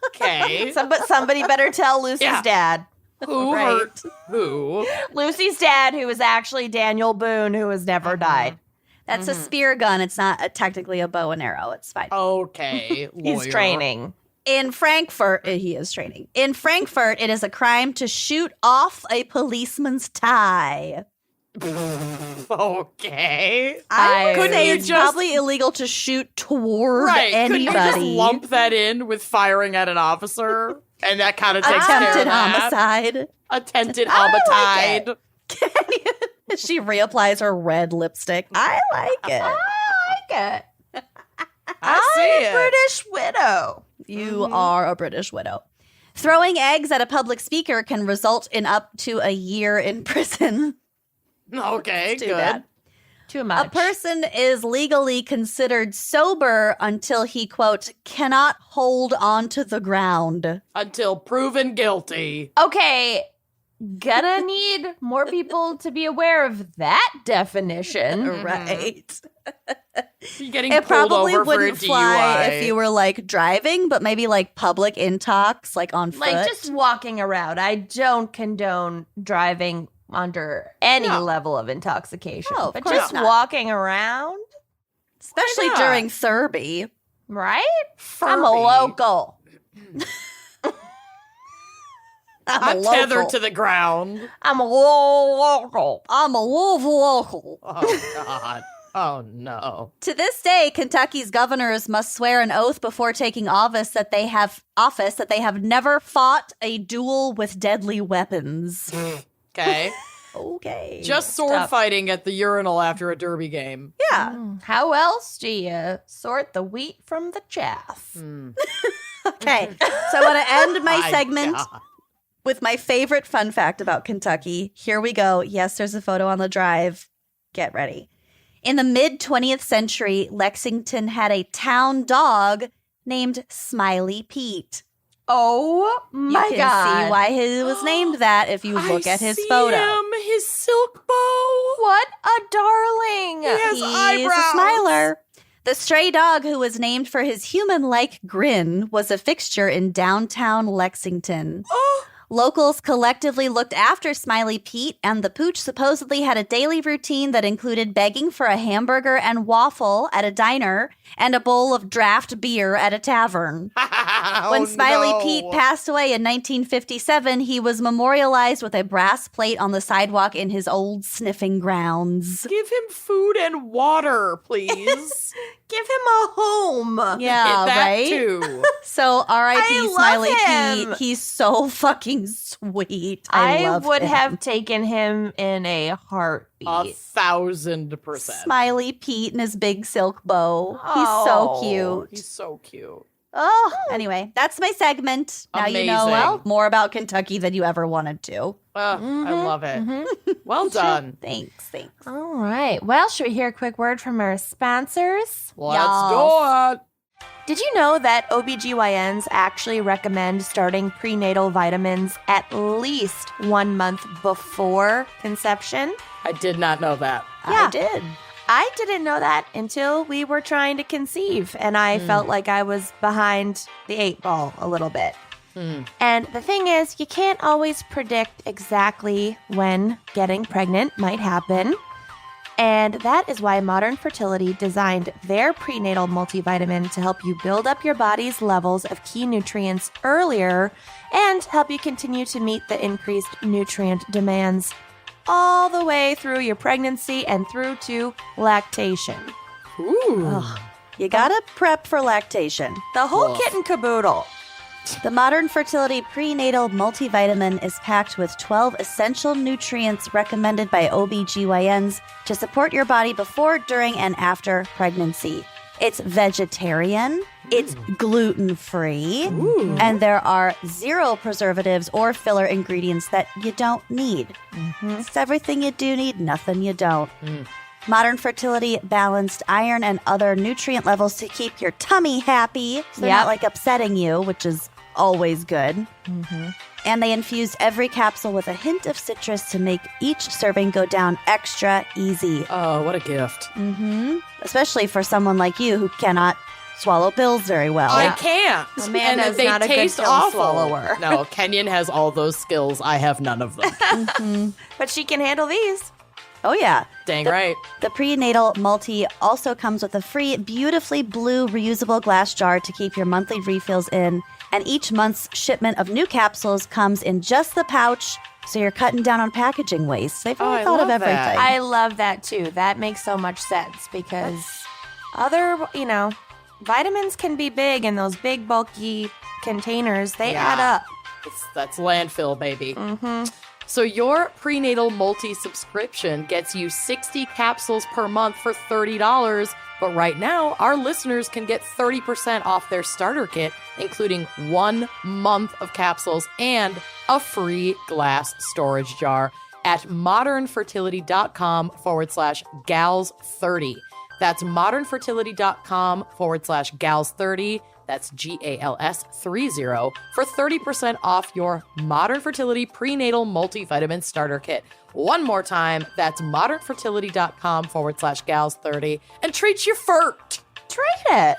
Okay. Somebody better tell Lucy's Yeah. dad. Who Right. hurt who? Lucy's dad, who was actually Daniel Boone, who has never died. That's a spear gun. It's not technically a bow and arrow. It's fine. Okay, lawyer. He's training. In Frankfurt, he is training. In Frankfurt, it is a crime to shoot off a policeman's tie. Okay. I would Couldn't say you it's just- probably illegal to shoot toward Right. anybody. Couldn't you just lump that in with firing at an officer? And that kind of takes care of Attempted that. homicide. Attempted I like homicide. She reapplies her red lipstick. I like it. I like it. I see it. British widow. You are a British widow. Throwing eggs at a public speaker can result in up to a year in prison. Okay, Too good. bad. Too much. A person is legally considered sober until he, quote, cannot hold onto the ground. Until proven guilty. Okay, gonna need more people to be aware of that definition. Right. You're getting It pulled probably over for a wouldn't DUI. fly if you were like driving, but maybe like public intox, like on foot. Like just walking around. I don't condone driving under any No. level of intoxication. No, of but course just not. walking around, especially not? during Thurby. right? I'm a Furby. local. I'm tethered to the ground. I'm a local. I'm a local. Oh, God. Oh, no. To this day, Kentucky's governors must swear an oath before taking office that they have never fought a duel with deadly weapons. Okay. Okay. Just sword Stop. fighting at the urinal after a derby game. yeah. How else do you sort the wheat from the chaff? Okay. So I want to end my My segment God. with my favorite fun fact about Kentucky. Here we go. Yes, there's a photo on the drive. Get ready. In the mid-20th century, Lexington had a town dog named Smiley Pete. Oh my You can God. see why he was named that if you look at his see photo. him, his silk bow. What a darling. Yes. He's eyebrows. a smiler. The stray dog, who was named for his human-like grin, was a fixture in downtown Lexington. Oh, Locals collectively looked after Smiley Pete, and the pooch supposedly had a daily routine that included begging for a hamburger and waffle at a diner and a bowl of draft beer at a tavern. When Smiley Pete passed away in 1957, he was memorialized with a brass plate on the sidewalk in his old sniffing grounds. Give him food and water, please. Give him a home. Yeah, that right? too. So R.I.P. I love Smiley him. Pete. He's so fucking sweet. I love would him. have taken him in a heartbeat. 1,000%. Smiley Pete and his big silk bow. He's Oh. so cute. He's so cute. Oh, anyway, that's my segment. Now you know Amazing. more about Kentucky than you ever wanted to. I love it. Mm-hmm. Well done. Thanks. All right. Well, should we hear a quick word from our sponsors? Let's do it. Did you know that OBGYNs actually recommend starting prenatal vitamins at least 1 month before conception? I did not know that. Yeah. I did. I didn't know that until we were trying to conceive, and I felt like I was behind the 8 ball a little bit. And the thing is, you can't always predict exactly when getting pregnant might happen. And that is why Modern Fertility designed their prenatal multivitamin to help you build up your body's levels of key nutrients earlier and help you continue to meet the increased nutrient demands all the way through your pregnancy and through to lactation. Ooh. You gotta prep for lactation. The whole Woof. kit and caboodle. The Modern Fertility Prenatal Multivitamin is packed with 12 essential nutrients recommended by OBGYNs to support your body before, during, and after pregnancy. It's vegetarian, it's gluten-free, and there are 0 preservatives or filler ingredients that you don't need. It's everything you do need, nothing you don't. Modern Fertility balanced iron and other nutrient levels to keep your tummy happy. So they're not like upsetting you, which is always good. And they infuse every capsule with a hint of citrus to make each serving go down extra easy. Oh, what a gift. Especially for someone like you who cannot swallow pills very well. I can't. Amanda's and they not a good taste pill awful. swallower. No, Kenyon has all those skills. I have none of them. But she can handle these. Oh, yeah. Dang right. The prenatal multi also comes with a free, beautifully blue reusable glass jar to keep your monthly refills in. And each month's shipment of new capsules comes in just the pouch, so you're cutting down on packaging waste. They've really I thought of love everything. that. I love that too. That makes so much sense because other, vitamins can be big in those big, bulky containers. They add up. That's landfill, baby. So your prenatal multi-subscription gets you 60 capsules per month for $30. But right now, our listeners can get 30% off their starter kit, including 1 month of capsules and a free glass storage jar at modernfertility.com/gals30. That's modernfertility.com/gals30. That's GALS30 for 30% off your Modern Fertility Prenatal Multivitamin Starter Kit. One more time, that's modernfertility.com/gals30 and treat your furt. Treat it.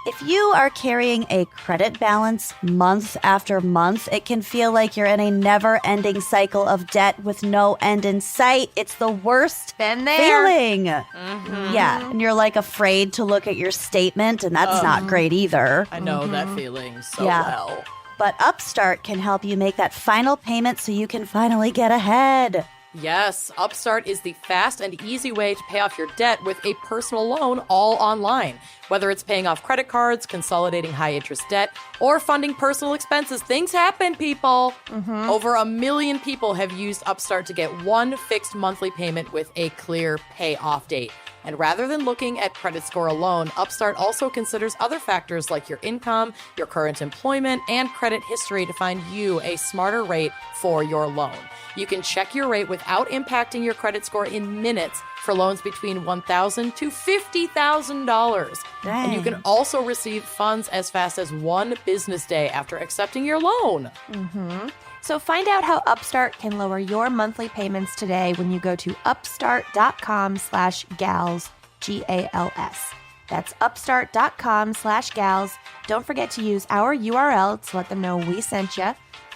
If you are carrying a credit balance month after month, it can feel like you're in a never-ending cycle of debt with no end in sight. It's the worst Been there. feeling. Yeah, and you're like afraid to look at your statement, and that's not great either. I know that feeling so Yeah. well. But Upstart can help you make that final payment so you can finally get ahead. Yes, Upstart is the fast and easy way to pay off your debt with a personal loan all online. Whether it's paying off credit cards, consolidating high-interest debt, or funding personal expenses, things happen, people. Over 1 million people have used Upstart to get one fixed monthly payment with a clear payoff date. And rather than looking at credit score alone, Upstart also considers other factors like your income, your current employment, and credit history to find you a smarter rate for your loan. You can check your rate without impacting your credit score in minutes for loans between $1,000 to $50,000. And you can also receive funds as fast as 1 business day after accepting your loan. So find out how Upstart can lower your monthly payments today when you go to upstart.com/gals, GALS. That's upstart.com/gals. Don't forget to use our URL to let them know we sent you.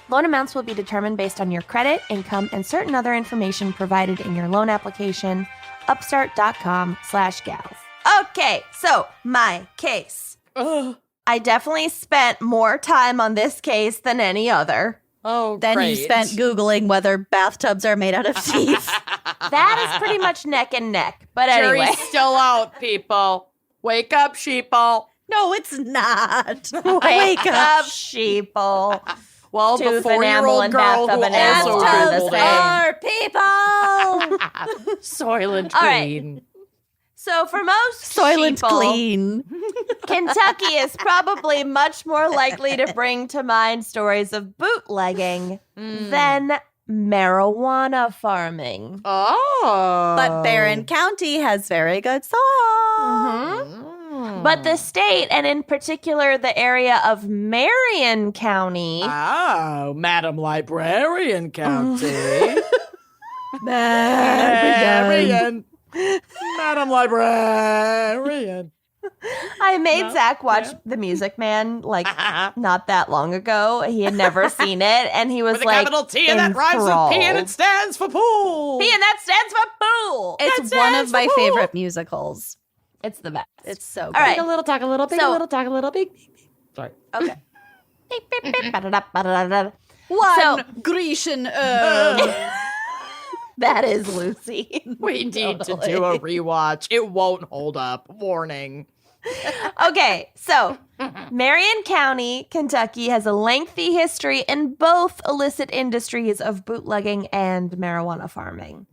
Loan amounts will be determined based on your credit, income, and certain other information provided in your loan application. Upstart.com/gals. Okay, so my case. I definitely spent more time on this case than any other. Oh, Then great. you spent Googling whether bathtubs are made out of teeth. That is pretty much neck and neck. But anyway. Jury's still out, people. Wake up, sheeple. No, it's not. Wake up, sheeple. Well, the Tooth enamel 4-year-old and girl who bathtub enamel also are the Googled same. it. Are people. Soylent All right. Green. So for most Soylent sheeple, clean. Kentucky is probably much more likely to bring to mind stories of bootlegging than marijuana farming. Oh. But Barron County has very good soil. But the state, and in particular the area of Marion County, Oh, Madam Librarian County. Marion. Madam Librarian. I made Zach watch The Music Man like not that long ago. He had never seen it, and he was With a like, capital T and that rhymes with P and it stands for pool. P and that stands for pool. It's one of my favorite musicals. It's the best. It's so good. All right. A little, talk a little, big, So- a little, talk a little, big. Sorry. Okay. Beep, beep, beep, ba-da-da-ba-da-da-da. One So- Grecian That is Lucy. We need to do a rewatch. It won't hold up. Warning. Okay, so Marion County, Kentucky has a lengthy history in both illicit industries of bootlegging and marijuana farming.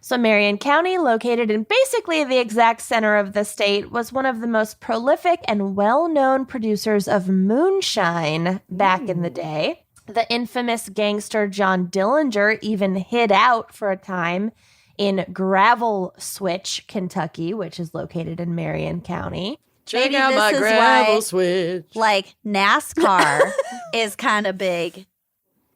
So Marion County, located in basically the exact center of the state, was one of the most prolific and well-known producers of moonshine back in the day. The infamous gangster John Dillinger even hid out for a time in Gravel Switch, Kentucky, which is located in Marion County. Check Maybe out this my is gravel why- switch. like NASCAR is kind of big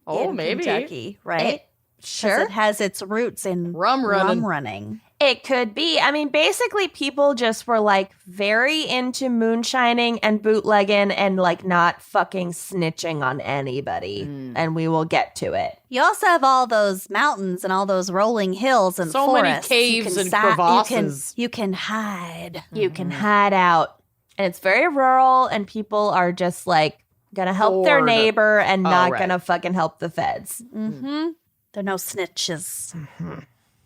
Oh, in maybe. Kentucky, right? 'Cause Sure. it has its roots in Rum running. running. It could be. I mean, basically, people just were like very into moonshining and bootlegging and like not fucking snitching on anybody. And we will get to it. You also have all those mountains and all those rolling hills and So many forests. caves and You can, crevasses. you can hide. You can hide out. And it's very rural, and people are just like gonna help their Bored. neiber and not right. gonna fucking help the feds. Mm-hmm. There are no snitches.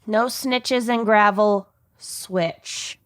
No snitches in Gravel Switch.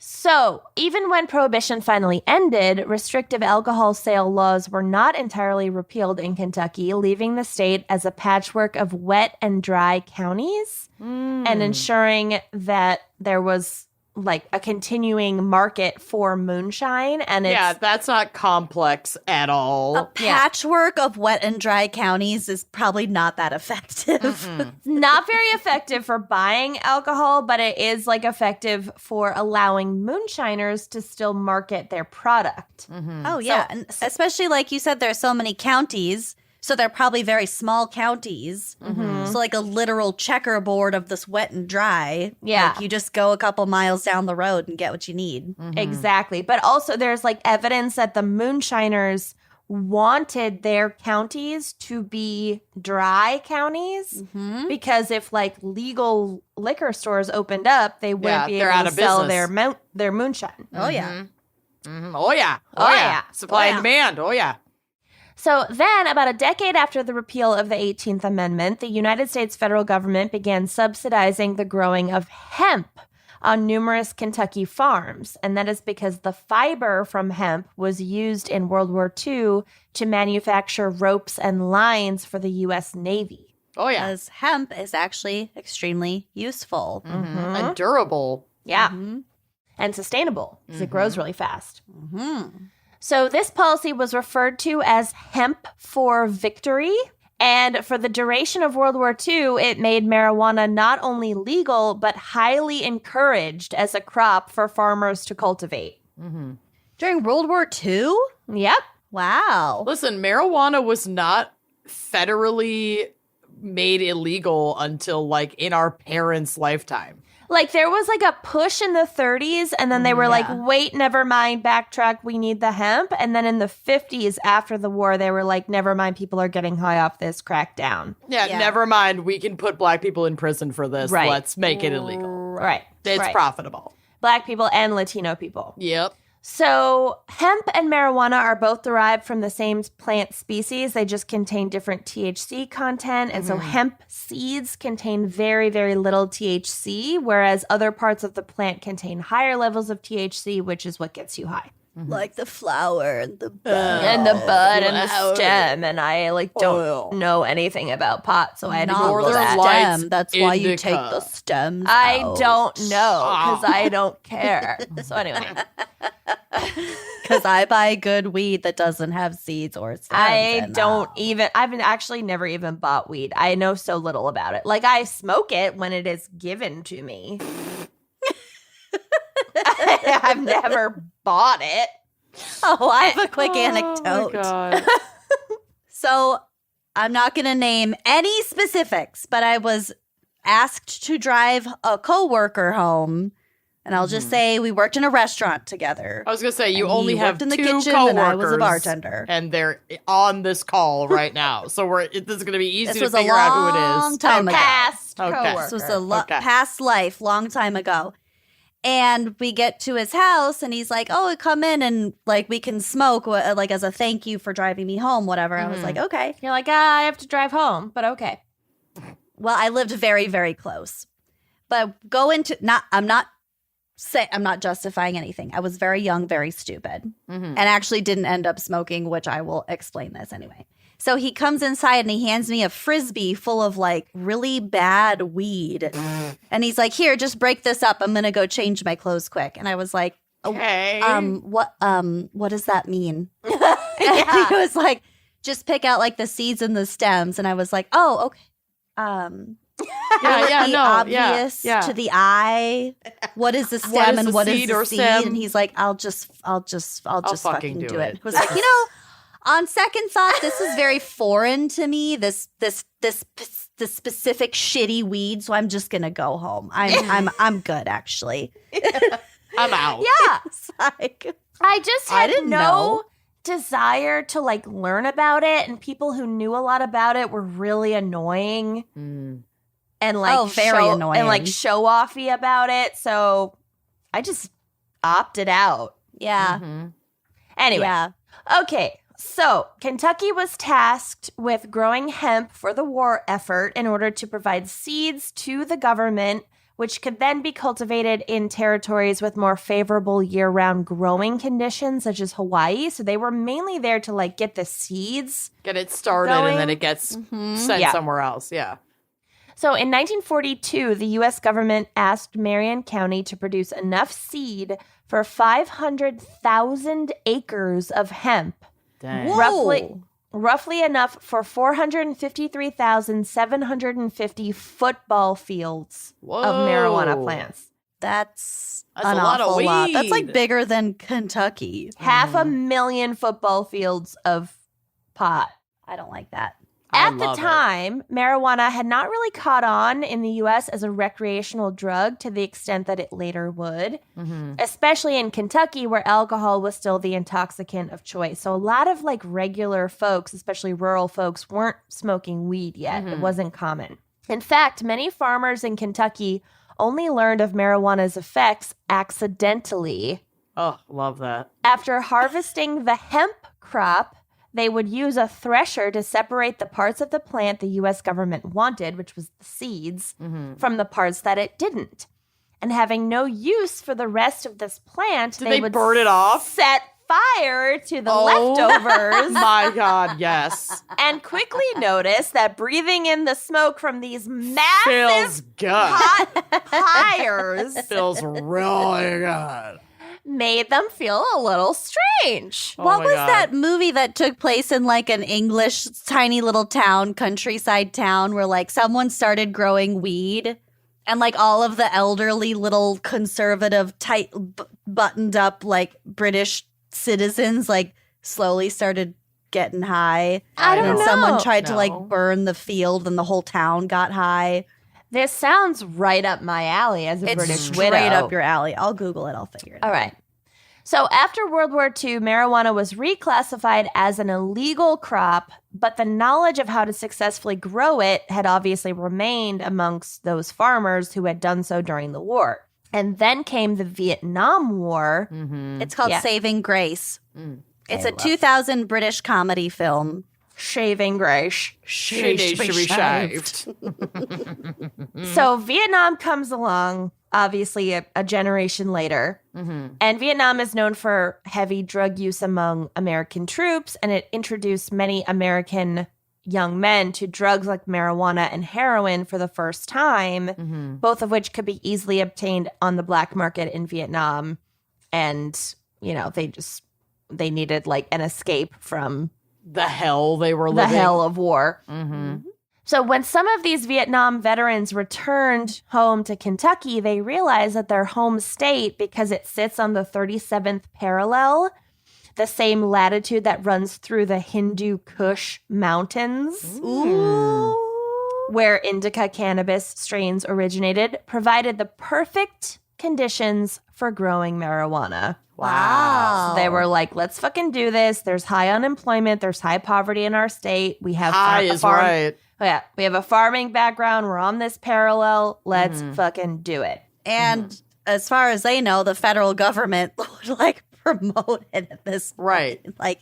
So, even when Prohibition finally ended, restrictive alcohol sale laws were not entirely repealed in Kentucky, leaving the state as a patchwork of wet and dry counties and ensuring that there was like a continuing market for moonshine. And it's Yeah, that's not complex at all. A patchwork of wet and dry counties is probably not that effective. not very effective for buying alcohol, but it is like effective for allowing moonshiners to still market their product. Oh, yeah. And especially like you said, there's so many counties. So they're probably very small counties. So like a literal checkerboard of this wet and dry. Yeah. Like you just go a couple miles down the road and get what you need. Exactly. But also there's like evidence that the moonshiners wanted their counties to be dry counties because if like legal liquor stores opened up, they wouldn't be they're able out to of sell business. their moonshine. Oh, yeah. Oh, yeah. Oh, yeah. Supply Oh, and demand. Oh, yeah. So then, about a decade after the repeal of the 18th Amendment, the United States federal government began subsidizing the growing of hemp on numerous Kentucky farms. And that is because the fiber from hemp was used in World War II to manufacture ropes and lines for the U.S. Navy. Oh, yeah. Because hemp is actually extremely useful. And durable. Yeah. And sustainable because it grows really fast. So this policy was referred to as hemp for victory. And for the duration of World War II, it made marijuana not only legal, but highly encouraged as a crop for farmers to cultivate. During World War II? Yep. Wow. Listen, marijuana was not federally made illegal until like in our parents' lifetime. Like there was like a push in the 30s, and then they were like, wait, never mind, backtrack, we need the hemp. And then in the 50s, after the war, they were like, never mind, people are getting high off this, crack down. Yeah, Yeah. never mind. We can put black people in prison for this. Right. Let's make it illegal. Right. It's right. profitable. Black people and Latino people. Yep. So, hemp and marijuana are both derived from the same plant species. They just contain different THC content. And so, hemp seeds contain very, very little THC, whereas other parts of the plant contain higher levels of THC, which is what gets you high. Like the flower and the bud. And the bud and the flower. stem. And I like don't know anything about pot, so I had to Not Google the Northern that. Lights stem. That's why you indica. take the stems I out. don't know because I don't care. So, anyway. Because I buy good weed that doesn't have seeds or stems. I've actually never even bought weed. I know so little about it. Like, I smoke it when it is given to me. I've never bought it. Oh, I have a quick Oh, anecdote. my God. So I'm not going to name any specifics, but I was asked to drive a coworker home And I'll just say we worked in a restaurant together. I was going to say, you And only he have worked in the 2 kitchen coworkers. and I was a bartender. And they're on this call right now. So this is going to be easy This to was a figure out who long it is. time ago. Past Okay. coworker. This was a Okay. past life, long time ago. And we get to his house and he's like, oh, come in and like we can smoke like as a thank you for driving me home, whatever. I was like, okay. You're like, I have to drive home, but okay. Well, I lived very, very close. But I'm not justifying anything. I was very young, very stupid, and actually didn't end up smoking, which I will explain this anyway. So he comes inside and he hands me a Frisbee full of like really bad weed. And he's like, here, just break this up. I'm going to go change my clothes quick. And I was like, Okay. what does that mean? And he was like, just pick out like the seeds and the stems. And I was like, oh, okay. Obvious to the eye. What is the stem and what is the seed? And he's like, I'll just fucking do it. It was like, on second thought, this is very foreign to me. This specific shitty weed. So I'm just gonna go home. I'm good actually. I'm out. Yeah. It's like, I just had didn't no know. desire to like learn about it, and people who knew a lot about it were really annoying and like very annoying and like show offy about it. So I just opted out. yeah. Anyway, Yeah. okay. So Kentucky was tasked with growing hemp for the war effort in order to provide seeds to the government, which could then be cultivated in territories with more favorable year-round growing conditions, such as Hawaii. So they were mainly there to like get the seeds. Get it started Going. and then it gets sent Yeah. somewhere else. Yeah. So in 1942, the U.S. government asked Marion County to produce enough seed for 500,000 acres of hemp, Dang. Whoa. roughly enough for 453,750 football fields of marijuana plants. That's That's an a lot of awful lot. That's weed. like bigger than Kentucky. 500,000 football fields of pot. I don't like that. At the love it. time, marijuana had not really caught on in the U.S. as a recreational drug to the extent that it later would, especially in Kentucky, where alcohol was still the intoxicant of choice. So a lot of like regular folks, especially rural folks, weren't smoking weed yet. It wasn't common. In fact, many farmers in Kentucky only learned of marijuana's effects accidentally. Oh, love that. After harvesting the hemp crop, they would use a thresher to separate the parts of the plant the U.S. government wanted, which was the seeds, from the parts that it didn't. And having no use for the rest of this plant, Did they would burn it off? set fire to the leftovers My God, yes. and quickly notice that breathing in the smoke from these Feels massive good. hot pyres Feels really good. made them feel a little strange. Oh What my was God. that movie that took place in like an English tiny little town, countryside town, where like someone started growing weed and like all of the elderly little conservative, tight, buttoned up like British citizens like slowly started getting high? I don't and know. then someone tried to No. like burn the field and the whole town got high. This sounds right up my alley as a It's British straight widow. up your alley. I'll Google it. I'll figure it out. All right. So after World War II, marijuana was reclassified as an illegal crop, but the knowledge of how to successfully grow it had obviously remained amongst those farmers who had done so during the war. And then came the Vietnam War. It's called Yeah. Saving Grace. It's a love 2000 British comedy film. Shaving grace. She needs to be shaved. So Vietnam comes along, obviously a generation later. And Vietnam is known for heavy drug use among American troops, and it introduced many American young men to drugs like marijuana and heroin for the first time, both of which could be easily obtained on the black market in Vietnam. And, you know, they needed like an escape from The hell they were the living. hell of war. So when some of these Vietnam veterans returned home to Kentucky, they realized that their home state, because it sits on the 37th parallel, the same latitude that runs through the Hindu Kush Mountains, where indica cannabis strains originated, provided the perfect conditions for growing marijuana. Wow. So they were like, let's fucking do this. There's high unemployment. There's high poverty in our state. We have High is right. Oh, yeah. We have a farming background. We're on this parallel. Let's fucking do it. And as far as they know, the federal government would like promote it at this point. Right. Like,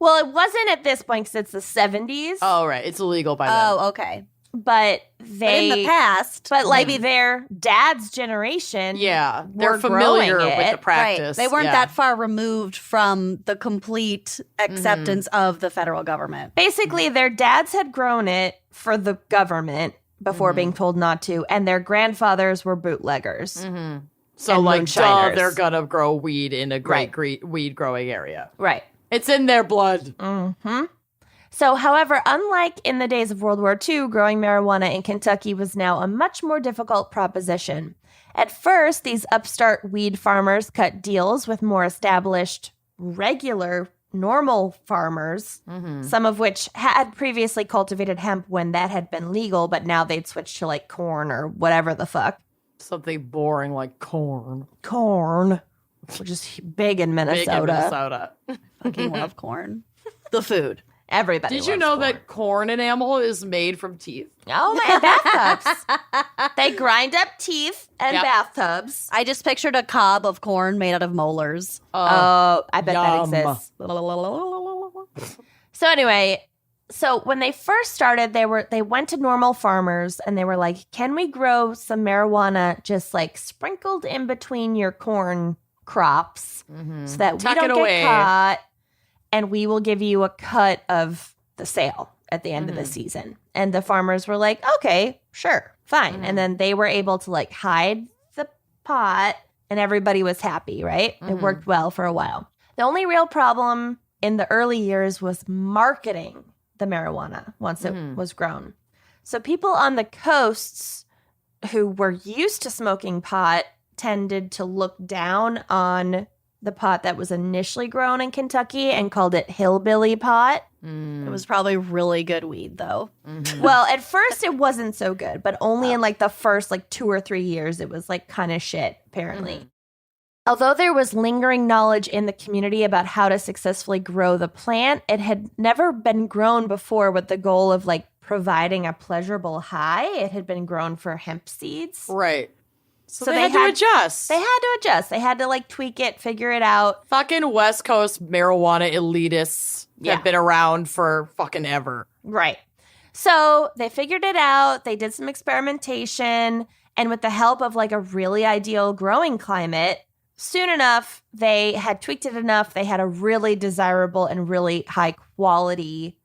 Well, it wasn't at this point because it's the 70s. Oh, right. It's illegal by then. oh, okay. But But they. in the past, But like their dad's generation. Yeah. They're were familiar growing with it. the practice. Right. They weren't Yeah. that far removed from the complete acceptance of the federal government. Basically, their dads had grown it for the government before being told not to, and their grandfathers were bootleggers. So, and like, moonshiners. they're going to grow weed in a great weed growing area. Right. It's in their blood. So, however, unlike in the days of World War II, growing marijuana in Kentucky was now a much more difficult proposition. At first, these upstart weed farmers cut deals with more established, regular, normal farmers, some of which had previously cultivated hemp when that had been legal, but now they'd switched to like corn or whatever the fuck. Something boring like corn. Corn, which is big in Minnesota. Big in Minnesota. Fucking love corn. The food. Everybody Did you loves know corn. that corn enamel is made from teeth? Oh, man, bathtubs. They grind up teeth and Yep. bathtubs. I just pictured a cob of corn made out of molars. Oh, I bet yum. that exists. So anyway, so when they first started, they went to normal farmers and they were like, "Can we grow some marijuana just like sprinkled in between your corn crops so that Tuck we don't it get away." caught, and we will give you a cut of the sale at the end of the season?" And the farmers were like, "Okay, sure, fine." And then they were able to like hide the pot, and everybody was happy, right? It worked well for a while. The only real problem in the early years was marketing the marijuana once it was grown. So people on the coasts who were used to smoking pot tended to look down on the pot that was initially grown in Kentucky and called it hillbilly pot. It was probably really good weed, though. Well, at first it wasn't so good, but only in like the first like 2 or 3 years it was like kind of shit, apparently. Although there was lingering knowledge in the community about how to successfully grow the plant, it had never been grown before with the goal of like providing a pleasurable high. It had been grown for hemp seeds. Right. So, So they they had to had- adjust. They had to adjust. They had to like tweak it, figure it out. Fucking West Coast marijuana elitists Yeah. have been around for fucking ever. Right. So they figured it out. They did some experimentation. And with the help of like a really ideal growing climate, soon enough, they had tweaked it enough. They had a really desirable and really high quality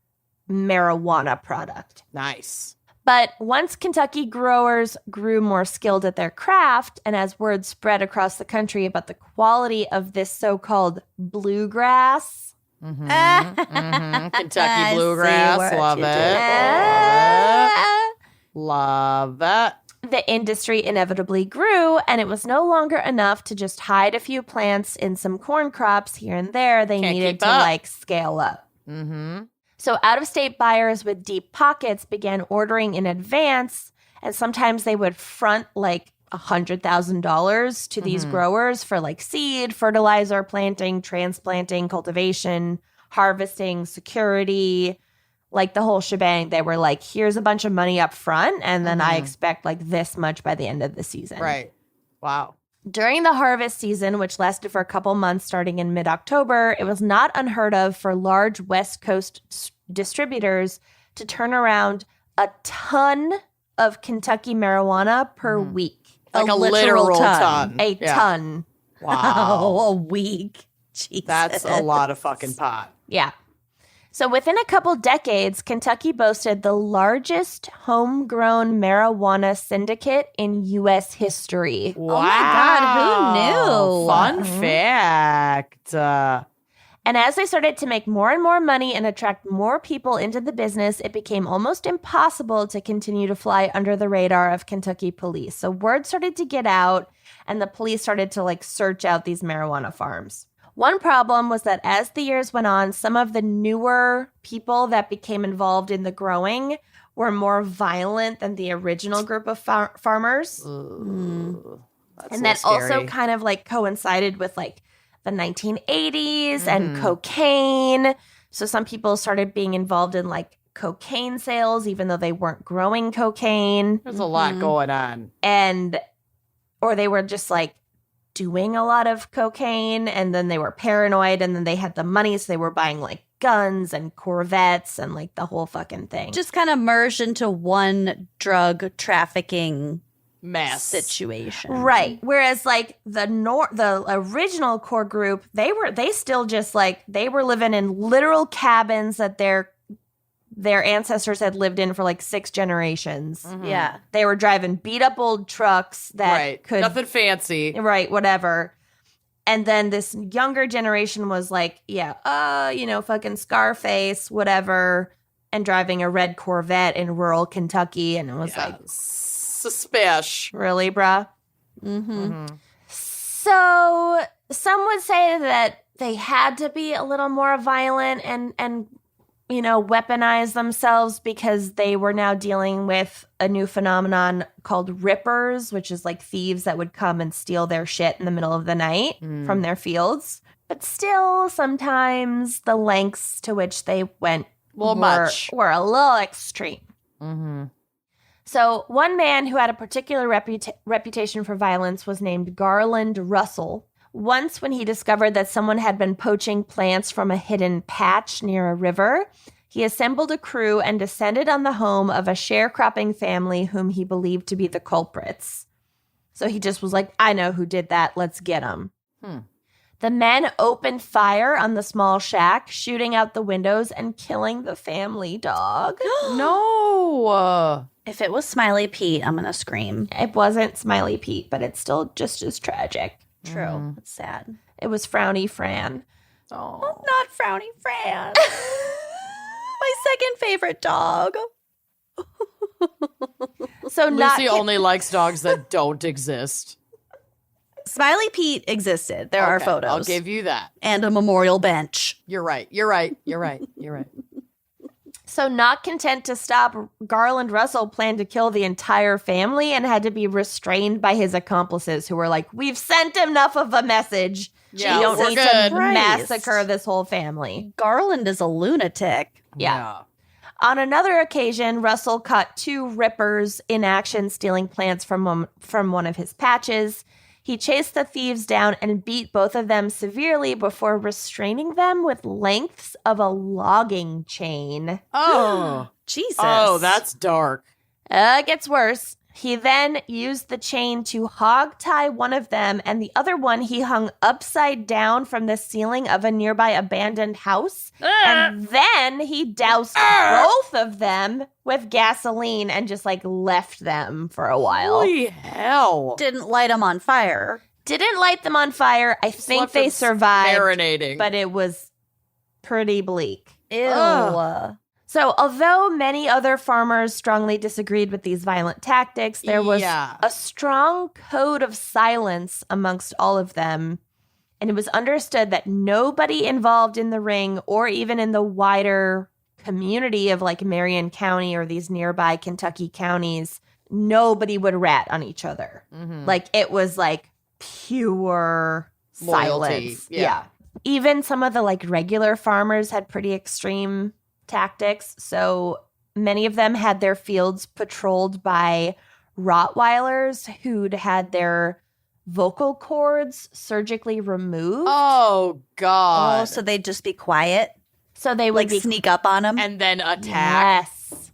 marijuana product. Nice. But once Kentucky growers grew more skilled at their craft, and as word spread across the country about the quality of this so-called bluegrass, Kentucky I see bluegrass. what Love you it. did. Love it. the industry inevitably grew, and it was no longer enough to just hide a few plants in some corn crops here and there. They Can't needed keep to up. like scale up. So out-of-state buyers with deep pockets began ordering in advance, and sometimes they would front like $100,000 to these growers for like seed, fertilizer, planting, transplanting, cultivation, harvesting, security, like the whole shebang. They were like, here's a bunch of money up front, and then I expect like this much by the end of the season. Right. Wow. During the harvest season, which lasted for a couple months starting in mid-October, it was not unheard of for large West Coast distributors to turn around a ton of Kentucky marijuana per week. Like a literal literal ton. ton. A Yeah. ton. Wow. Oh, a week. Jesus. That's a lot of fucking pot. Yeah. So within a couple decades, Kentucky boasted the largest homegrown marijuana syndicate in U.S. history. Wow. my God, who knew? Fun fact. And as they started to make more and more money and attract more people into the business, it became almost impossible to continue to fly under the radar of Kentucky police. So word started to get out, and the police started to like search out these marijuana farms. One problem was that as the years went on, some of the newer people that became involved in the growing were more violent than the original group of farmers. That's and a that little also scary. kind of like coincided with like the 1980s and cocaine. So some people started being involved in like cocaine sales, even though they weren't growing cocaine. There's a lot going on. Or they were just like doing a lot of cocaine, and then they were paranoid, and then they had the money, so they were buying like guns and Corvettes and like the whole fucking thing. Just kind of merged into one drug trafficking Mess. situation. Right. Whereas like the original core group, they were living in literal cabins that their ancestors had lived in for like 6 generations. Yeah. They were driving beat up old trucks that could Nothing fancy. right, whatever. And then this younger generation was like, fucking Scarface, whatever, and driving a red Corvette in rural Kentucky, and it was like, suspicious. really, bruh? So some would say that they had to be a little more violent and weaponize themselves because they were now dealing with a new phenomenon called rippers, which is like thieves that would come and steal their shit in the middle of the night from their fields. But still, sometimes the lengths to which they went were a little extreme. So one man who had a particular reputation for violence was named Garland Russell. Once, when he discovered that someone had been poaching plants from a hidden patch near a river, he assembled a crew and descended on the home of a sharecropping family whom he believed to be the culprits. So he just was like, I know who did that. Let's get him. The men opened fire on the small shack, shooting out the windows and killing the family dog. No. If it was Smiley Pete, I'm going to scream. It wasn't Smiley Pete, but it's still just as tragic. True. It's sad. It was Frowny Fran. Oh. Not Frowny Fran. My second favorite dog. So Lucy only likes dogs that don't exist. Smiley Pete existed. There are photos. I'll give you that. And a memorial bench. You're right. So not content to stop, Garland Russell planned to kill the entire family and had to be restrained by his accomplices who were like, we've sent enough of a message. Yeah, we don't we're need good. to massacre this whole family. Garland is a lunatic. Yeah. On another occasion, Russell caught 2 rippers in action stealing plants from one of his patches. He chased the thieves down and beat both of them severely before restraining them with lengths of a logging chain. Oh. Jesus. Oh, that's dark. It gets worse. He then used the chain to hog tie one of them, and the other one he hung upside down from the ceiling of a nearby abandoned house. And then he doused both of them with gasoline and just like left them for a while. Holy hell. Didn't light him on fire. Didn't light them on fire. I think left they them survived, marinating. but it was pretty bleak. Ew. Ugh. So, although many other farmers strongly disagreed with these violent tactics, there was a strong code of silence amongst all of them. And it was understood that nobody involved in the ring or even in the wider community of like Marion County or these nearby Kentucky counties, nobody would rat on each other. Like it was like pure Loyalty. silence. Yeah. Even some of the like regular farmers had pretty extreme tactics. So many of them had their fields patrolled by Rottweilers who'd had their vocal cords surgically removed. Oh, God. Oh, so they'd just be quiet? So they would Like sneak up on him? And then attack. Yes.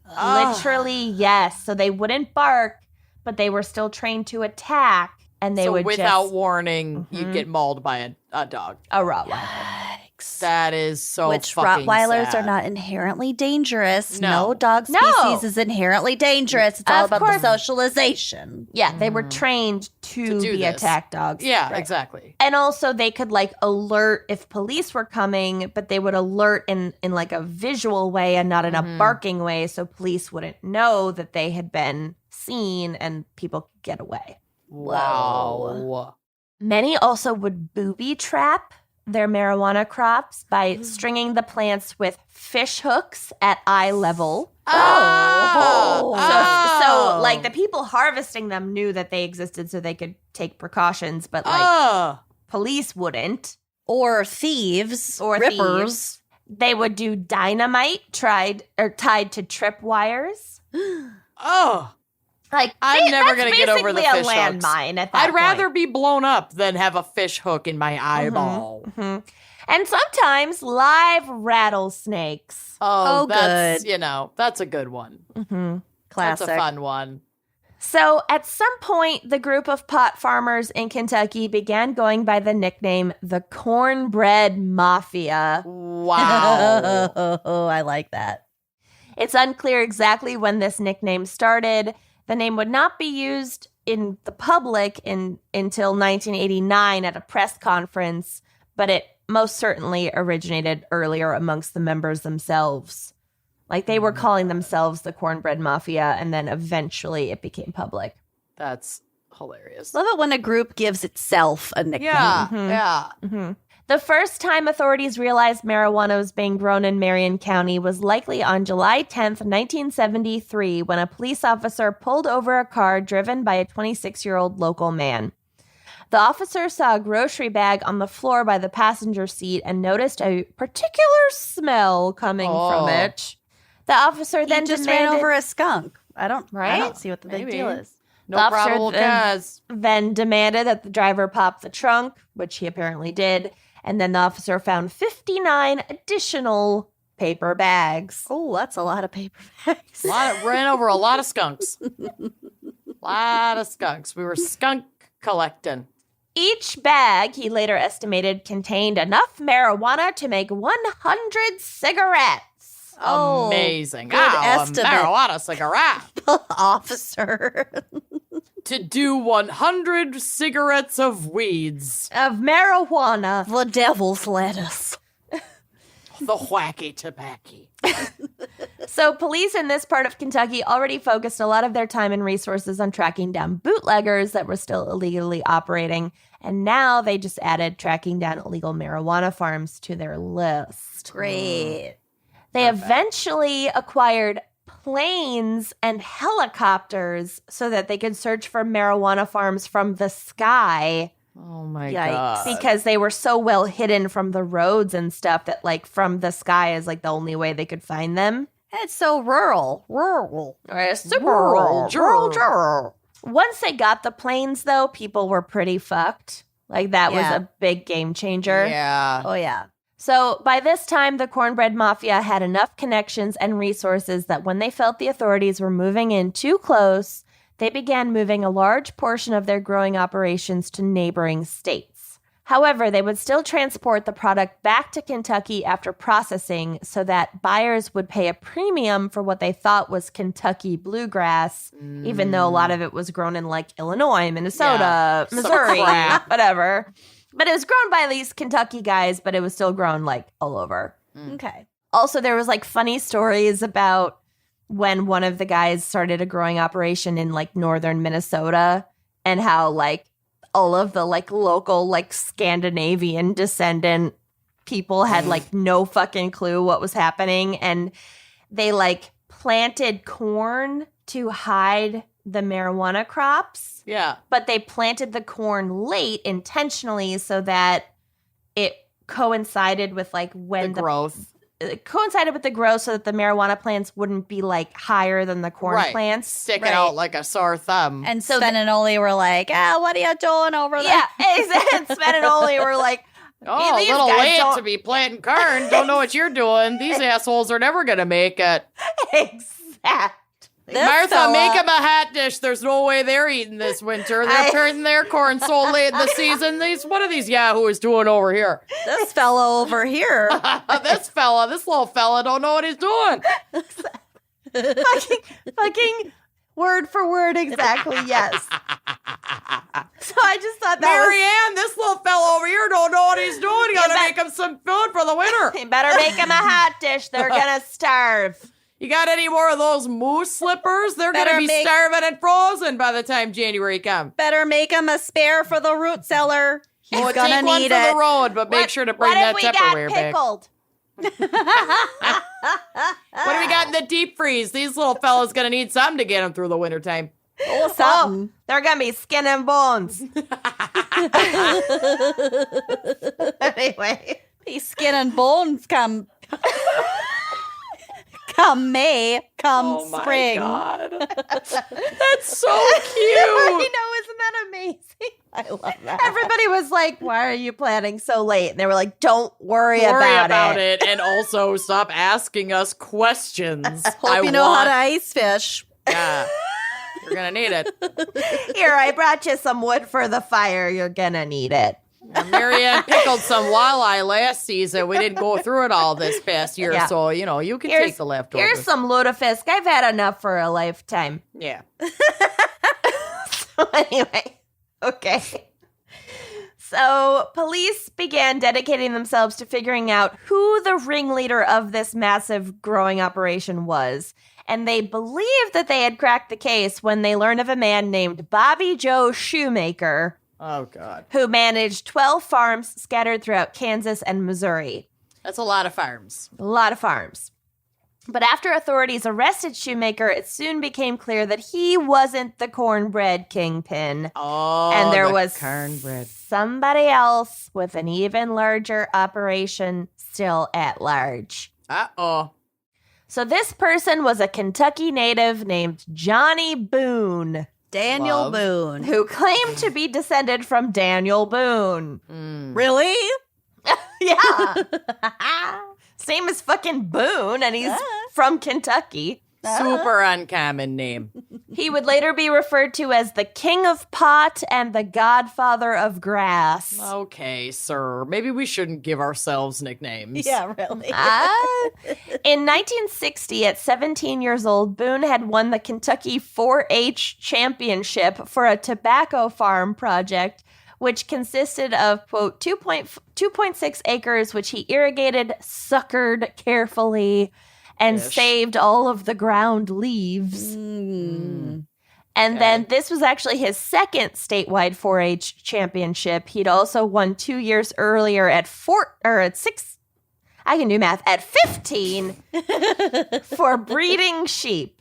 Literally, yes. So they wouldn't bark, but they were still trained to attack. And they so would without just, warning, you'd get mauled by a dog. a Rottweiler. Yikes. That is so Which fucking Rottweilers sad. are not inherently dangerous. No. No dog No. species is inherently dangerous. It's all Of about course. the socialization. Yeah, they were trained to do be this. attack dogs. Yeah, Right. exactly. And also they could like alert if police were coming, but they would alert in like a visual way and not in a barking way, so police wouldn't know that they had been seen and people could get away. Wow. Many also would booby trap their marijuana crops by stringing the plants with fish hooks at eye level. So like the people harvesting them knew that they existed so they could take precautions, but like police wouldn't. Or thieves. Or rippers. thieves. They would do dynamite tied to trip wires. Like I'm never going to get over the basically fish a hooks. landmine at that I'd point. rather be blown up than have a fish hook in my eyeball. And sometimes live rattlesnakes. Oh, that's, good. That's a good one. Classic. That's a fun one. So at some point, the group of pot farmers in Kentucky began going by the nickname the Cornbread Mafia. Wow. Oh, I like that. It's unclear exactly when this nickname started. The name would not be used in the public until 1989 at a press conference, but it most certainly originated earlier amongst the members themselves. Like they were calling themselves the Cornbread Mafia, and then eventually it became public. That's hilarious. Love it when a group gives itself a nickname. Yeah. The first time authorities realized marijuana was being grown in Marion County was likely on July 10th, 1973, when a police officer pulled over a car driven by a 26-year-old local man. The officer saw a grocery bag on the floor by the passenger seat and noticed a particular smell coming from it. The officer then just demanded, ran over a skunk. I don't Right? see what the big Maybe. deal is. No The officer probable cause. then demanded that the driver pop the trunk, which he apparently did, and then the officer found 59 additional paper bags. Oh, that's a lot of paper bags. Ran over a lot of skunks. We were skunk collecting. Each bag, he later estimated, contained enough marijuana to make 100 cigarettes. Oh, Amazing. good A estimate. marijuana cigarette. Officer. To do 100 cigarettes of weeds. Of marijuana. The devil's lettuce. The wacky tobacco. So police in this part of Kentucky already focused a lot of their time and resources on tracking down bootleggers that were still illegally operating. And now they just added tracking down illegal marijuana farms to their list. Great. They eventually acquired planes and helicopters so that they could search for marijuana farms from the sky Oh my Yikes. God. because they were so well hidden from the roads and stuff that like from the sky is like the only way they could find them. It's so rural. Rural. Super Rural. Once they got the planes, though, people were pretty fucked. Like that was Yeah. a big game changer. Yeah. Oh, yeah. So by this time, the Cornbread Mafia had enough connections and resources that when they felt the authorities were moving in too close, they began moving a large portion of their growing operations to neighboring states. However, they would still transport the product back to Kentucky after processing so that buyers would pay a premium for what they thought was Kentucky bluegrass, even though a lot of it was grown in like Illinois, Minnesota, Some Missouri, crap. whatever. But it was grown by these Kentucky guys, but it was still grown like all over. Okay. Also, there was like funny stories about when one of the guys started a growing operation in like northern Minnesota and how like all of the like local like Scandinavian descendant people had like no fucking clue what was happening, and they like planted corn to hide the marijuana crops, Yeah. but they planted the corn late intentionally so that it coincided with like when The growth. it coincided with the growth so that the marijuana plants wouldn't be like higher than the corn Right. plants. Sticking Right. out like a sore thumb. And Sven and Oli were like, what are you doing over there? Yeah, exactly. Sven and Oli were like, Oh, a these little guys late don't- to be planting corn. Don't know what you're doing. These assholes are never going to make it. exact. This Martha, fella- make them a hot dish. There's no way they're eating this winter. They're planting their corn so late in the season. What are these yahoos doing over here? This fellow over here. This little fella don't know what he's doing. fucking word for word, exactly, yes. So I just thought that Marianne, this little fella over here don't know what he's doing. You gotta bet- make him some food for the winter. was, you better make them a hot dish. They're going to starve. You got any more of those moose slippers? They're Better gonna be make- starving and frozen by the time January comes. Better make him a spare for the root cellar. He's Oh, gonna take one need for it. the road, but make sure to bring that what if we Tupperware got back. pickled? What do we got in the deep freeze? These little fellas gonna need something to get them through the wintertime. Oh, something. They're gonna be skin and bones. Anyway, These skin and bones come May, come spring. God. That's so cute. I know, isn't that amazing? I love that. Everybody was like, "Why are you planning so late?" And they were like, "Don't worry about it, and also stop asking us questions. Hope you know how to ice fish. Yeah, you're gonna need it. Here, I brought you some wood for the fire. You're gonna need it." Marianne pickled some walleye last season. We didn't go through it all this past year, Yeah. so you can take the leftovers. Here's some lutefisk. I've had enough for a lifetime. Yeah. So anyway, okay. So police began dedicating themselves to figuring out who the ringleader of this massive growing operation was. And they believed that they had cracked the case when they learned of a man named Bobby Joe Shoemaker, Oh, God. who managed 12 farms scattered throughout Kansas and Missouri. That's a lot of farms. A lot of farms. But after authorities arrested Shoemaker, it soon became clear that he wasn't the cornbread kingpin. Oh, And there the was cornbread. somebody else with an even larger operation still at large. Uh-oh. So this person was a Kentucky native named Johnny Boone, Daniel Love. Boone. who claimed to be descended from Daniel Boone. Really? Yeah. Same as fucking Boone, and he's from Kentucky. Super uncommon name. He would later be referred to as the King of Pot and the Godfather of Grass. Okay, sir. Maybe we shouldn't give ourselves nicknames. Yeah, really. In 1960, at 17 years old, Boone had won the Kentucky 4-H championship for a tobacco farm project, which consisted of, quote, 2.6 acres, which he irrigated, suckered carefully, and Ish. saved all of the ground leaves. And then this was actually his second statewide 4-H championship. He'd also won 2 years earlier at 15 for breeding sheep.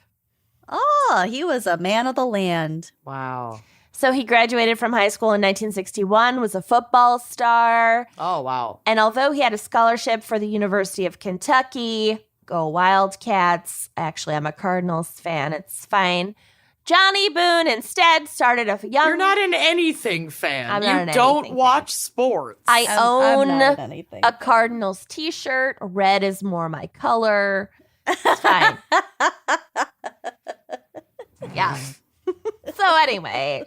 Oh, he was a man of the land. Wow. So he graduated from high school in 1961, was a football star. Oh, wow. And although he had a scholarship for the University of Kentucky, go Wildcats. Actually, I'm a Cardinals fan. It's fine. Johnny Boone instead started a young... You're not an anything fan. I'm not an don't anything watch sports. I I'm own not in anything. a Cardinals t-shirt. Red is more my color. It's fine. Yeah. So anyway,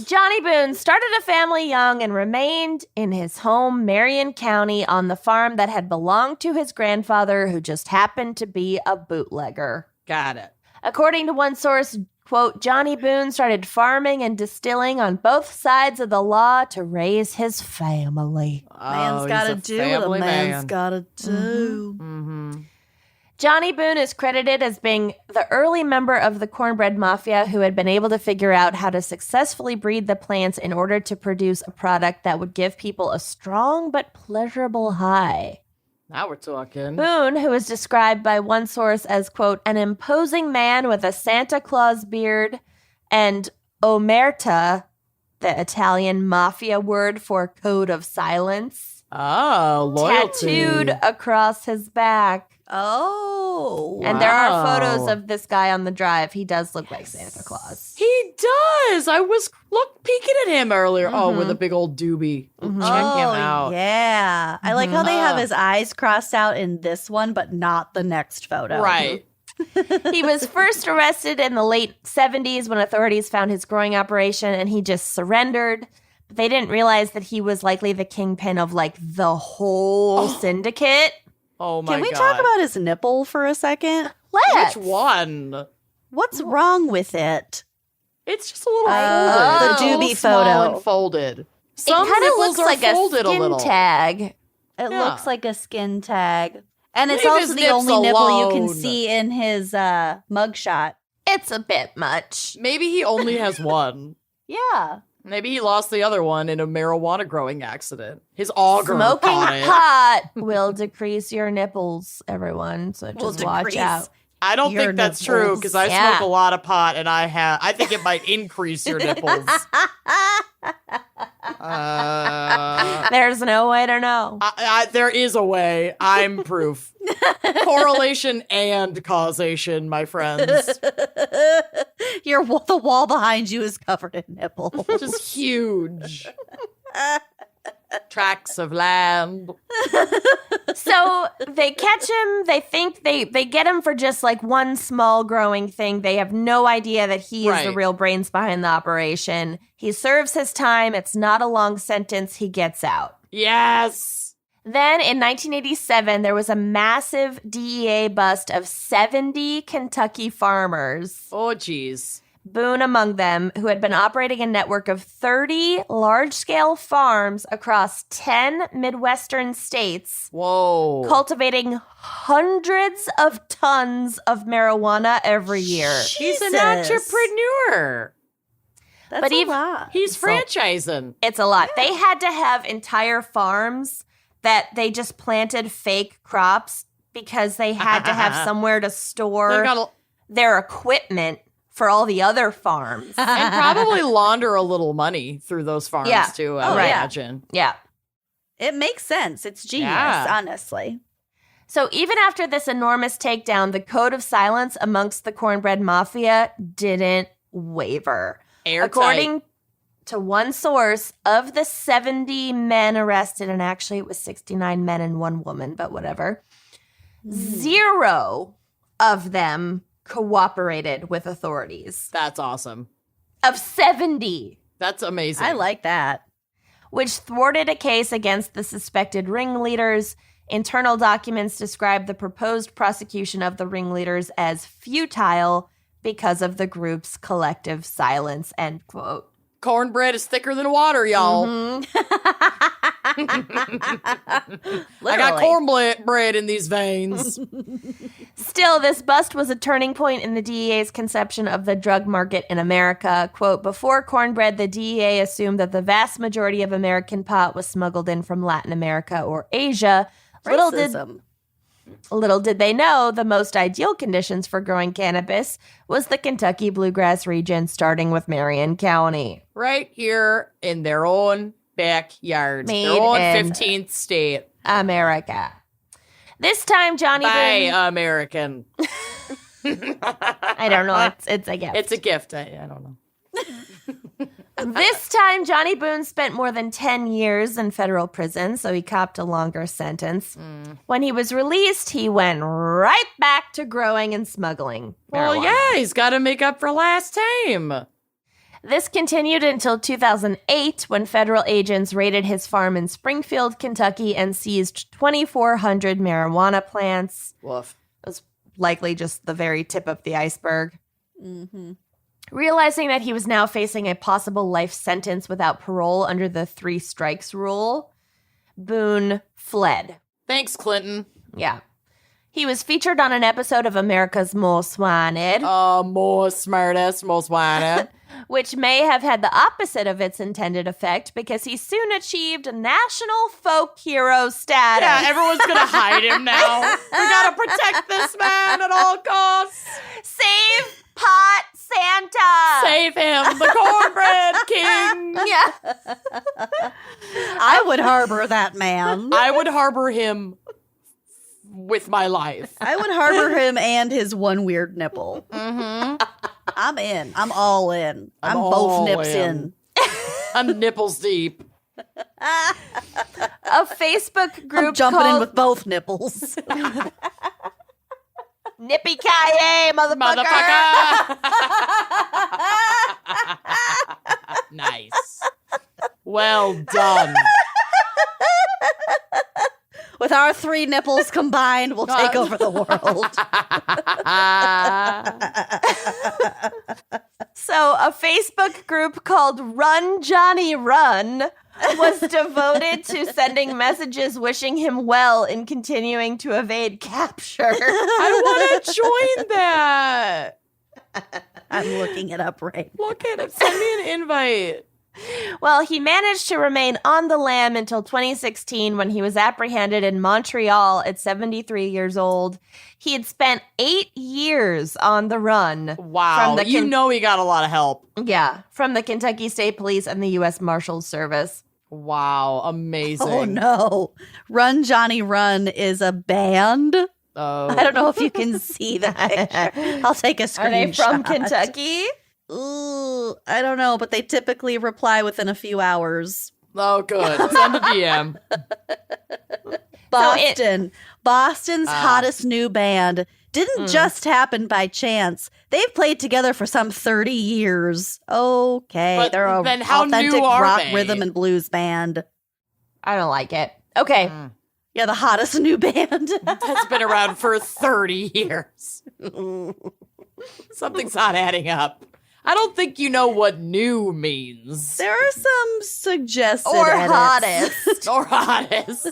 Johnny Boone started a family young and remained in his home, Marion County, on the farm that had belonged to his grandfather, who just happened to be a bootlegger. Got it. According to one source, quote, Johnny Boone started farming and distilling on both sides of the law to raise his family. Man's Oh, got to he's a do what a family man's man. got to do. Mm-hmm. Johnny Boone is credited as being the early member of the cornbread mafia who had been able to figure out how to successfully breed the plants in order to produce a product that would give people a strong but pleasurable high. Now we're talking. Boone, who is described by one source as, quote, an imposing man with a Santa Claus beard and omerta, the Italian mafia word for code of silence, Oh, loyalty. tattooed across his back. Oh. And there are Wow. photos of this guy on the drive. He does look like Santa Claus. He does. I was peeking at him earlier. Oh, with a big old doobie. Check him out. Yeah. I like how they have his eyes crossed out in this one, but not the next photo. Right. He was first arrested in the late 70s when authorities found his growing operation, and he just surrendered. But they didn't realize that he was likely the kingpin of like the whole syndicate. Oh my god. Can we talk about his nipple for a second? Let's. which one? What's wrong with it? It's just a little Oh. folded. The A little doobie small photo. and folded. It Some kind of nipples looks are like a folded skin little. tag. It Yeah. looks like a skin tag. And it's Leave also his the nips only nipple you can alone. see in his mugshot. It's a bit much. Maybe he only has one. Yeah. Maybe he lost the other one in a marijuana growing accident. His auger Smoking caught it. pot will decrease your nipples, everyone. So Will just watch decrease. out. I don't Your think that's true nipples. because I Yeah. smoke a lot of pot and I think it might increase your nipples. There's no way to know. There is a way. I'm proof. Correlation and causation, my friends. The wall behind you is covered in nipples. Just huge. Tracts of land. So they catch him. They think they get him for just like one small growing thing. They have no idea that he is the Right. real brains behind the operation. He serves his time. It's not a long sentence. He gets out. Yes. Then in 1987, there was a massive DEA bust of 70 Kentucky farmers, Oh, geez. Boone among them, who had been operating a network of 30 large-scale farms across 10 Midwestern states, Whoa. cultivating hundreds of tons of marijuana every year. He's an Jesus. entrepreneur. That's But a even- lot. He's franchising. It's a lot. They had to have entire farms that they just planted fake crops because they had to have somewhere to They store got their equipment for all the other farms. and probably launder a little money through those farms Yeah. too, I Oh, would yeah. imagine. Yeah. It makes sense. It's genius, Yeah. honestly. So even after this enormous takedown, the code of silence amongst the cornbread mafia didn't waver. Airtight. According to one source, of the 70 men arrested, and actually it was 69 men and 1 woman, but whatever, 0 of them cooperated with authorities. That's awesome. Of 70, That's amazing. I like that. which thwarted a case against the suspected ringleaders. Internal documents describe the proposed prosecution of the ringleaders as futile because of the group's collective silence, end quote. Cornbread is thicker than water, y'all. Mhm. I got cornbread in these veins. Still, this bust was a turning point in the DEA's conception of the drug market in America. Quote, before cornbread, the DEA assumed that the vast majority of American pot was smuggled in from Latin America or Asia. Racism. Little did they know the most ideal conditions for growing cannabis was the Kentucky bluegrass region, starting with Marion County. Right here in their own backyard. Made their own in 15th state. America. This time, Johnny By Boone... American. I don't know. It's a gift. It's a gift. I don't know. This time, Johnny Boone spent more than 10 years in federal prison, so he copped a longer sentence. When he was released, he went right back to growing and smuggling Well, marijuana. yeah, he's got to make up for last time. This continued until 2008, when federal agents raided his farm in Springfield, Kentucky, and seized 2,400 marijuana plants. Woof. It was likely just the very tip of the iceberg. Mm-hmm. Realizing that he was now facing a possible life sentence without parole under the 3 strikes rule, Boone fled. Thanks, Clinton. Yeah. He was featured on an episode of America's Most Wanted, More smartass, most wanted. which may have had the opposite of its intended effect because he soon achieved national folk hero status. Yeah, everyone's going to hide him now. We got to protect this man at all costs. Save Pot Santa! Save him, the cornbread king. Yeah. I would harbor that man. I would harbor him with my life. I would harbor him and his one weird nipple. Mm-hmm. I'm in. I'm all in. I'm all both nips in. in. I'm nipples deep. A Facebook group I'm jumping called in with both nipples. Nippy Kaye, motherfucker. Nice. Well done. With our 3 nipples combined, we'll take over the world. So, a Facebook group called Run Johnny Run was devoted to sending messages wishing him well in continuing to evade capture. I want to join that. I'm looking it up right. Look at it. Send me an invite. Well, he managed to remain on the lam until 2016 when he was apprehended in Montreal at 73 years old. He had spent 8 years on the run. Wow. You know he got a lot of help. Yeah, from the Kentucky State Police and the U.S. Marshals Service. Wow. Amazing. Oh, no. Run, Johnny, Run is a band. Oh. I don't know if you can see the picture. I'll take a screenshot. Are they from Kentucky? Ooh, I don't know, but they typically reply within a few hours. Oh, good. Send a DM. Boston's hottest new band didn't just happen by chance. They've played together for some 30 years. Okay, But they're a then how authentic new are rock, they? rhythm, and blues band. I don't like it. Okay. Yeah, the hottest new band. That's been around for 30 years. Something's not adding up. I don't think you know what new means. There are some suggested Or edits. hottest. Or hottest.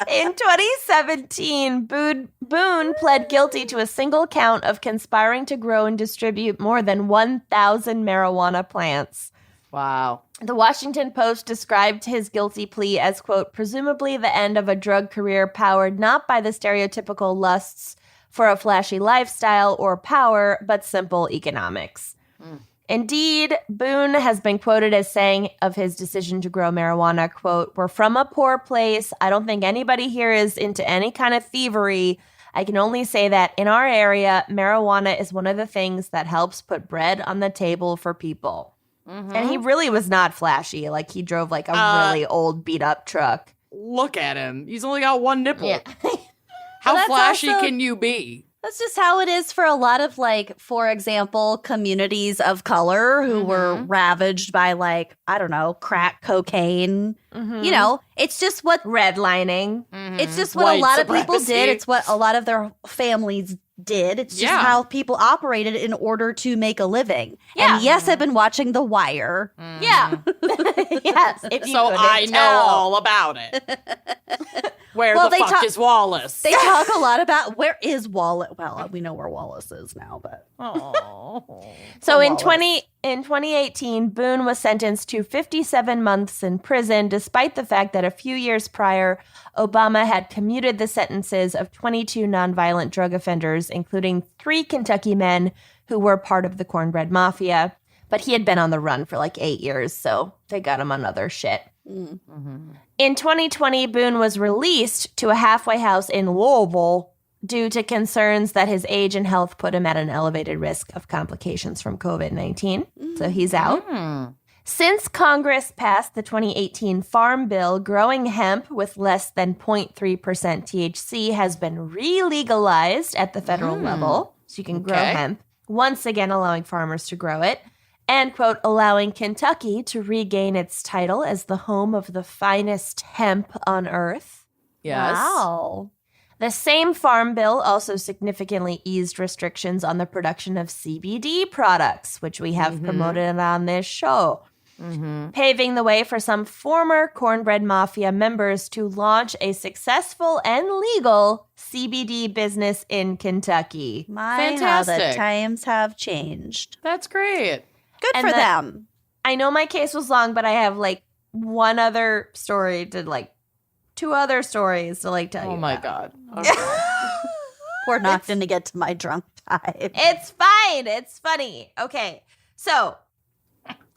In 2017, Boone pled guilty to a single count of conspiring to grow and distribute more than 1,000 marijuana plants. Wow. The Washington Post described his guilty plea as, quote, presumably the end of a drug career powered not by the stereotypical lusts for a flashy lifestyle or power, but simple economics. Indeed, Boone has been quoted as saying of his decision to grow marijuana, quote, we're from a poor place. I don't think anybody here is into any kind of thievery. I can only say that in our area, marijuana is one of the things that helps put bread on the table for people. And he really was not flashy. Like, he drove like a really old beat up truck. Look at him. He's only got one nipple. Yeah. How that's flashy also- can you be? That's just how it is for a lot of, like, for example, communities of color who were ravaged by, like, I don't know, crack cocaine. You know, it's just what Redlining. it's just what White a lot of people supremacy. did. It's what a lot of their families did. It's just Yeah. how people operated in order to make a living. Yeah. And yes, I've been watching The Wire. Yeah. Yes. If you So couldn't I know tell. all about it. Where Well, the they fuck talk- is Wallace? They talk a lot about where is Wallace. Well, we know where Wallace is now, but So in 2018, Boone was sentenced to 57 months in prison, despite the fact that a few years prior, Obama had commuted the sentences of 22 nonviolent drug offenders, including 3 Kentucky men who were part of the Cornbread Mafia. But he had been on the run for like 8 years, so they got him on other shit. In 2020, Boone was released to a halfway house in Louisville due to concerns that his age and health put him at an elevated risk of complications from COVID-19. So he's out. Since Congress passed the 2018 Farm Bill, growing hemp with less than 0.3% THC has been re-legalized at the federal level. So you can grow Okay. hemp, once again allowing farmers to grow it. And, quote, allowing Kentucky to regain its title as the home of the finest hemp on earth. Yes. wow. The same farm bill also significantly eased restrictions on the production of CBD products, which we have promoted on this show, paving the way for some former Cornbread Mafia members to launch a successful and legal CBD business in Kentucky. My, how the Fantastic. times have changed. That's great. Good And for the- them. I know my case was long, but I have like one other story to like 2 other stories to like tell you. Oh my about. God. Okay. We're not going to get to my drunk time. It's fine. It's funny. Okay. So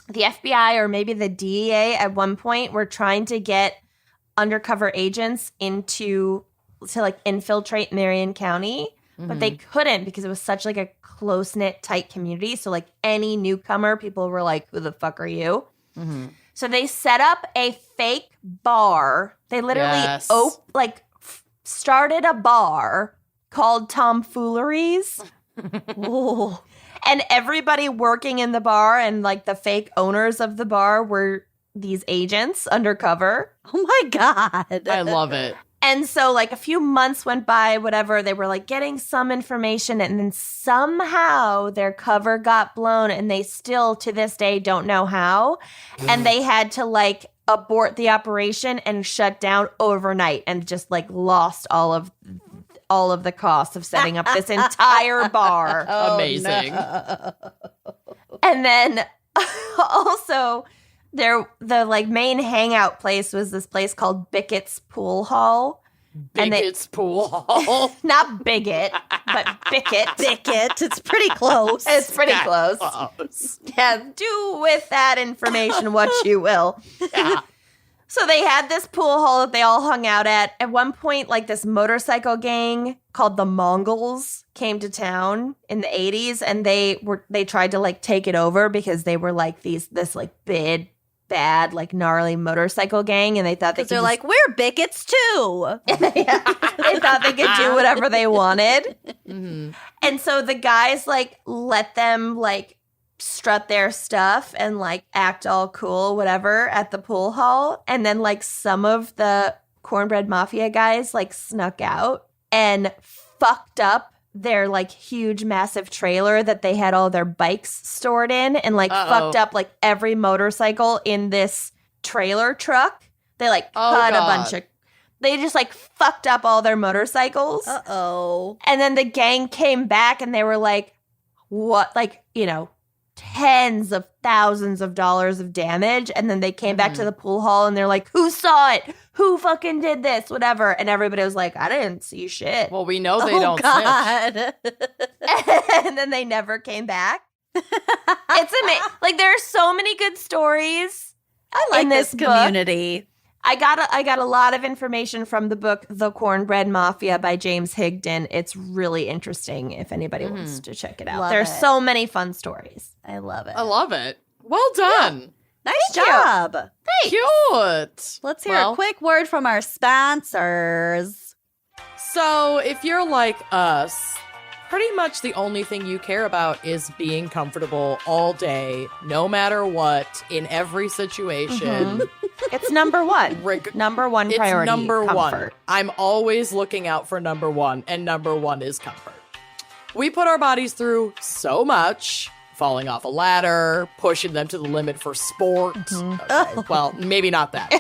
the FBI or maybe the DEA at one point were trying to get undercover agents to like infiltrate Marion County, but they couldn't because it was such like a close-knit, tight community. So like any newcomer, people were like, who the fuck are you? So they set up a fake bar. They literally Yes. started a bar called Tomfooleries. Ooh. And everybody working in the bar and like the fake owners of the bar were these agents undercover. Oh my God. I love it. And so like a few months went by, whatever, they were like getting some information and then somehow their cover got blown and they still to this day don't know how. And they had to like abort the operation and shut down overnight and just like lost all of all of the costs of setting up this entire bar. Amazing. And then also the like main hangout place was this place called Bickett's Pool Hall. Bickett's Pool Hall. Not Bigot, but Bickett. Bicket. It's pretty close. It's pretty close. Close. Yeah, do with that information what you will. Yeah. So they had this pool hall that they all hung out at. At one point, like this motorcycle gang called the Mongols came to town in the 80s, and they tried to like take it over because they were like this like bad, like gnarly motorcycle gang, and they thought They're like, we're Bickets too. they thought they could do whatever they wanted. Mm-hmm. And so the guys like let them like strut their stuff and like act all cool, whatever, at the pool hall. And then like some of the Cornbread Mafia guys like snuck out and fucked up their like huge massive trailer that they had all their bikes stored in, and like fucked up like every motorcycle in this trailer truck. They like cut a bunch of, they just like fucked up all their motorcycles. And then the gang came back and they were like, what, like, you know, tens of thousands of dollars of damage. And then they came back to the pool hall and they're like, who saw it? Who fucking did this? Whatever. And everybody was like, I didn't see shit. Well, we know they don't snitch. And then they never came back. It's amazing. Like, there are so many good stories. I like in this book. community. I got a lot of information from the book The Cornbread Mafia by James Higdon. It's really interesting if anybody wants to check it out. Love There's it. so many fun stories. I love it. I love it. Well done. Nice Thank you. job. Cute. Let's hear Well, a quick word from our sponsors. So, if you're like us, pretty much the only thing you care about is being comfortable all day, no matter what, in every situation. It's number one. Number one It's priority. number comfort. one. I'm always looking out for number one, and number one is comfort. We put our bodies through so much. Falling off a ladder, pushing them to the limit for sport. Okay, well, maybe not that.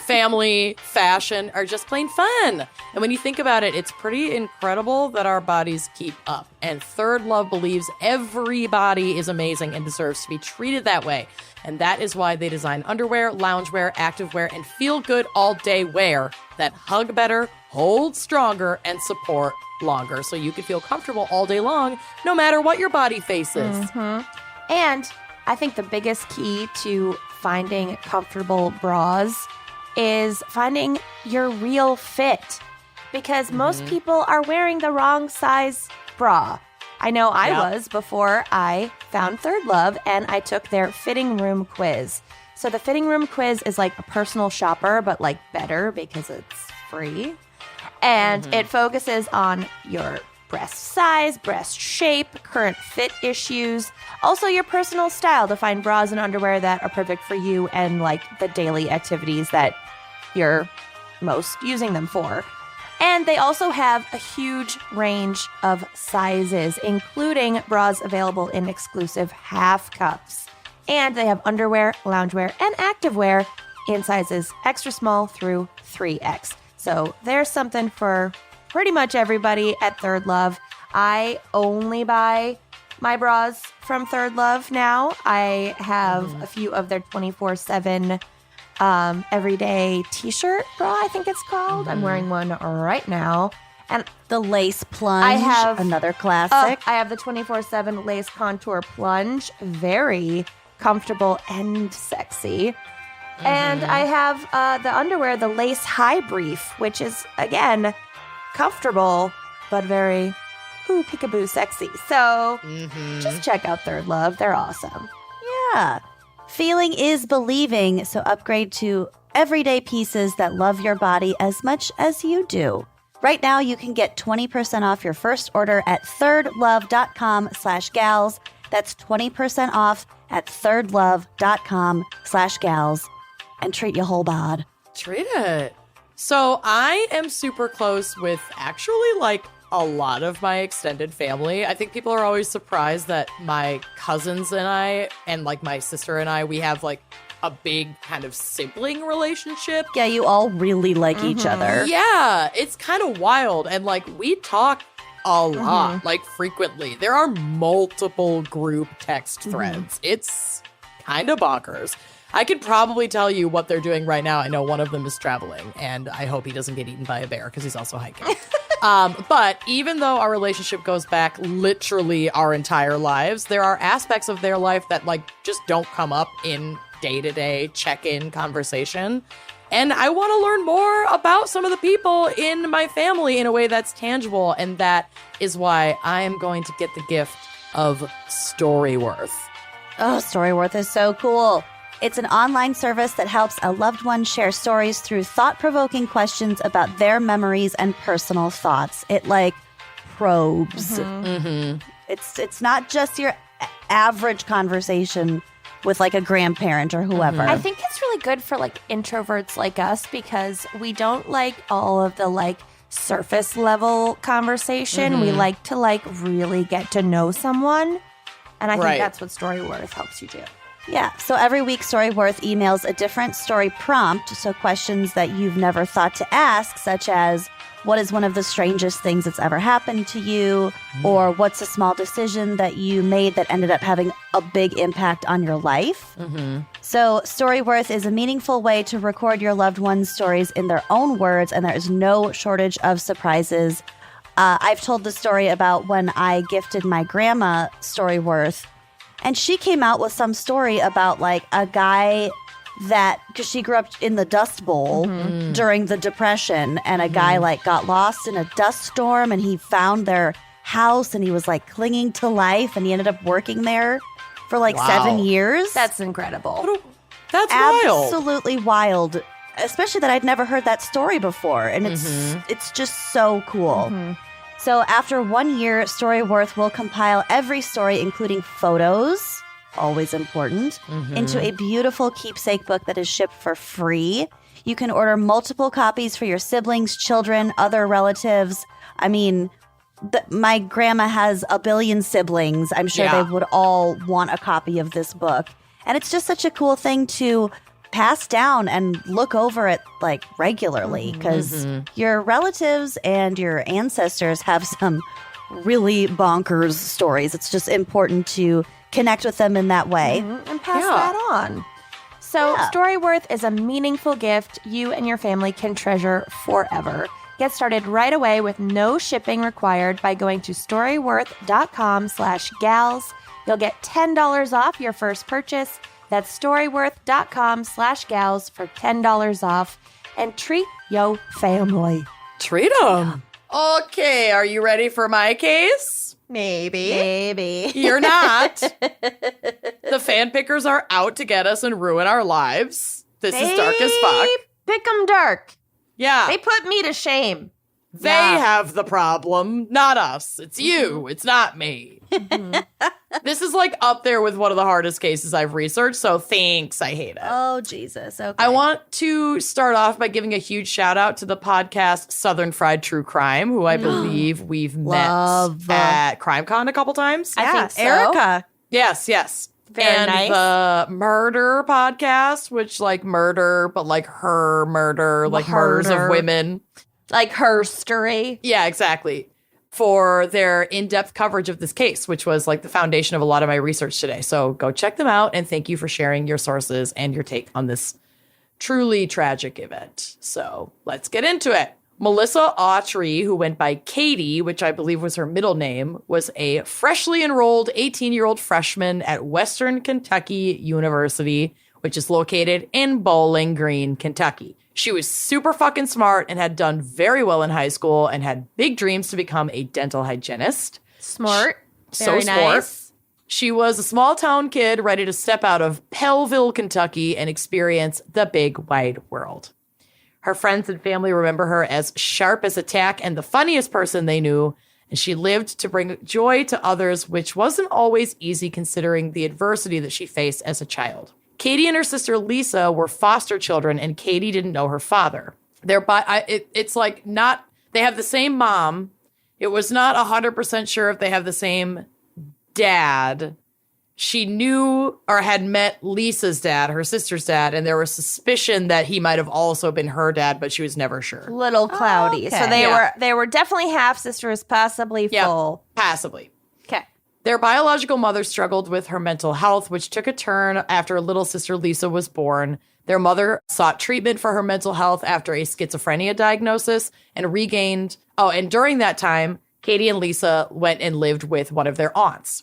Family, fashion are just plain fun. And when you think about it, it's pretty incredible that our bodies keep up. And Third Love believes every body is amazing and deserves to be treated that way. And that is why they design underwear, loungewear, activewear, and feel-good all-day wear that hug better, hold stronger, and support longer, so you can feel comfortable all day long, no matter what your body faces. And I think the biggest key to finding comfortable bras is finding your real fit, because most people are wearing the wrong size bra. I know I was before I found Third Love, and I took their fitting room quiz. So the fitting room quiz is like a personal shopper, but like better because it's free. And it focuses on your breast size, breast shape, current fit issues, also your personal style to find bras and underwear that are perfect for you and like the daily activities that you're most using them for. And they also have a huge range of sizes, including bras available in exclusive half cups. And they have underwear, loungewear, and activewear in sizes extra small through 3X. So there's something for pretty much everybody at Third Love. I only buy my bras from Third Love now. I have a few of their 24/7 everyday t-shirt bra, I think it's called. I'm wearing one right now. And The lace plunge. I have another classic. I have the 24/7 lace contour plunge. Very comfortable and sexy. And I have the underwear, the lace high brief, which is, again, comfortable, but very peekaboo sexy. So just check out Third Love. They're awesome. Yeah. Feeling is believing, so upgrade to everyday pieces that love your body as much as you do. Right now, you can get 20% off your first order at thirdlove.com/gals. That's 20% off at thirdlove.com/gals. And treat your whole bod. Treat it. So I am super close with actually like a lot of my extended family. I think people are always surprised that my cousins and I, and like my sister and I, we have like a big kind of sibling relationship. Yeah, you all really like each other. Yeah, it's kind of wild. And like we talk a lot, like frequently. There are multiple group text threads. It's kind of bonkers. I could probably tell you what they're doing right now. I know one of them is traveling, and I hope he doesn't get eaten by a bear because he's also hiking. But even though our relationship goes back literally our entire lives, there are aspects of their life that like just don't come up in day-to-day check-in conversation. And I want to learn more about some of the people in my family in a way that's tangible. And that is why I am going to get the gift of Storyworth. Oh, Storyworth is so cool. It's an online service that helps a loved one share stories through thought-provoking questions about their memories and personal thoughts. It like probes. It's not just your average conversation with like a grandparent or whoever. I think it's really good for like introverts like us because we don't like all of the like surface level conversation. We like to like really get to know someone. And I think that's what Storyworth helps you do. Yeah, so every week Storyworth emails a different story prompt, so questions that you've never thought to ask, such as, what is one of the strangest things that's ever happened to you? Or what's a small decision that you made that ended up having a big impact on your life? So Storyworth is a meaningful way to record your loved one's stories in their own words, and there is no shortage of surprises. I've told the story about when I gifted my grandma Storyworth, and she came out with some story about like a guy that, because she grew up in the Dust Bowl during the Depression, and a guy like got lost in a dust storm, and he found their house, and he was like clinging to life, and he ended up working there for like 7 years. That's incredible. That's wild. Absolutely wild, especially that I'd never heard that story before, and it's just so cool. So after 1 year, Storyworth will compile every story, including photos, always important, into a beautiful keepsake book that is shipped for free. You can order multiple copies for your siblings, children, other relatives. I mean, my grandma has a billion siblings. I'm sure they would all want a copy of this book. And it's just such a cool thing to pass down and look over it like regularly, because your relatives and your ancestors have some really bonkers stories. It's just important to connect with them in that way. And pass that on. So Storyworth is a meaningful gift you and your family can treasure forever. Get started right away with no shipping required by going to storyworth.com/gals. You'll get $10 off your first purchase. That's storyworth.com/gals for $10 off. And treat yo family. Treat them. Okay, are you ready for my case? Maybe. You're not. The fan pickers are out to get us and ruin our lives. This is dark as fuck. Pick 'em dark. Yeah. They put me to shame. They have the problem, not us. It's you. It's not me. This is like up there with one of the hardest cases I've researched, so thanks. I hate it. Oh, Jesus. Okay. I want to start off by giving a huge shout out to the podcast Southern Fried True Crime, who I believe we've met at CrimeCon a couple times. I think so. Erica. Yes. Very nice. The Murder podcast, which like murder, but like her murder, like murders of women. Like her story. Yeah, exactly. For their in-depth coverage of this case, which was like the foundation of a lot of my research today. So go check them out, and thank you for sharing your sources and your take on this truly tragic event. So let's get into it. Melissa Autry, who went by Katie, which I believe was her middle name, was a freshly enrolled 18-year-old freshman at Western Kentucky University, which is located in Bowling Green, Kentucky. She was super fucking smart and had done very well in high school and had big dreams to become a dental hygienist. Smart. So smart. She was a small town kid ready to step out of Pellville, Kentucky and experience the big wide world. Her friends and family remember her as sharp as a tack and the funniest person they knew, and she lived to bring joy to others, which wasn't always easy considering the adversity that she faced as a child. Katie and her sister Lisa were foster children, and Katie didn't know her father. It's like not, they have the same mom. It was not 100% sure if they have the same dad. she knew or had met Lisa's dad, her sister's dad, and there was suspicion that he might have also been her dad, but she was never sure. Little cloudy. So okay. they were definitely half sisters, possibly full. Passively. Okay. Their biological mother struggled with her mental health, which took a turn after little sister Lisa was born. Their mother sought treatment for her mental health after a schizophrenia diagnosis and regained. Oh, and during that time, Katie and Lisa went and lived with one of their aunts.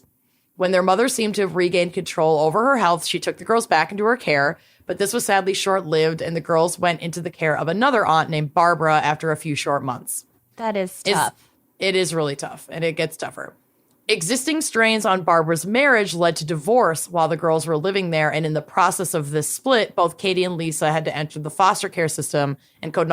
When their mother seemed to have regained control over her health, she took the girls back into her care, but this was sadly short-lived, and the girls went into the care of another aunt named Barbara after a few short months. That is tough. It is really tough, and it gets tougher. Existing strains on Barbara's marriage led to divorce while the girls were living there, and in the process of this split, both Katie and Lisa had to enter the foster care system and could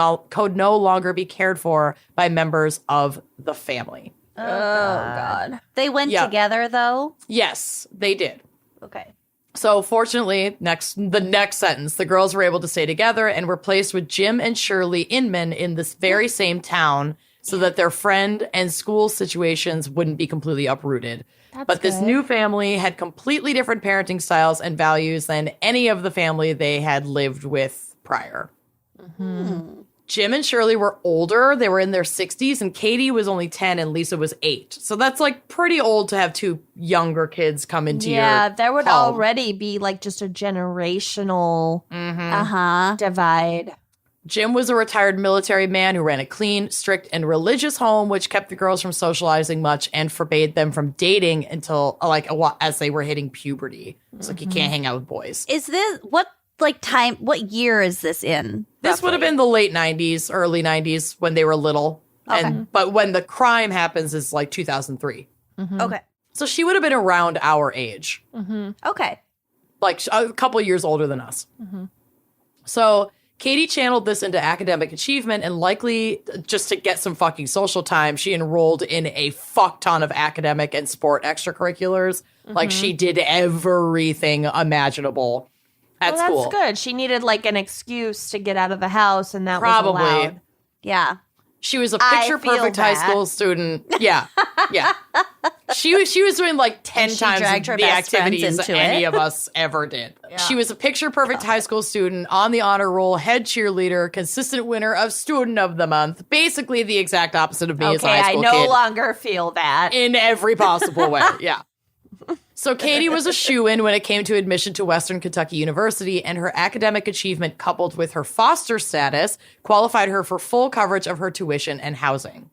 no longer be cared for by members of the family. Oh, God. They went together, though? Yes, they did. Okay. So fortunately, the next sentence, the girls were able to stay together and were placed with Jim and Shirley Inman in this very same town so that their friend and school situations wouldn't be completely uprooted. But this new family had completely different parenting styles and values than any of the family they had lived with prior. Mm-hmm. Jim and Shirley were older. They were in their 60s, and Katie was only 10 and Lisa was 8. So that's like pretty old to have two younger kids come into your there would home. already be like just a generational Uh-huh. divide. Jim was a retired military man who ran a clean, strict, and religious home, which kept the girls from socializing much and forbade them from dating until as they were hitting puberty. It's like you can't hang out with boys. Is this what year is this in? This would have been the late 90s, early 90s when they were little. Okay. But when the crime happens is like 2003. Okay. So she would have been around our age, Okay. like a couple years older than us. So Katie channeled this into academic achievement, and likely just to get some fucking social time, she enrolled in a fuck ton of academic and sport extracurriculars. Like she did everything imaginable at school. That's good. She needed like an excuse to get out of the house, and that Probably. was allowed. Yeah. She was a I picture perfect feel high that. school student. Yeah. Yeah. She was doing like 10 she times dragged her the best friends activities into any it. of us ever did. She was a picture perfect high school student, on the honor roll, head cheerleader, consistent winner of student of the month. Basically the exact opposite of me as a Okay, high I school no kid. longer feel that. In every possible way. Yeah. So Katie was a shoo-in when it came to admission to Western Kentucky University, and her academic achievement coupled with her foster status qualified her for full coverage of her tuition and housing.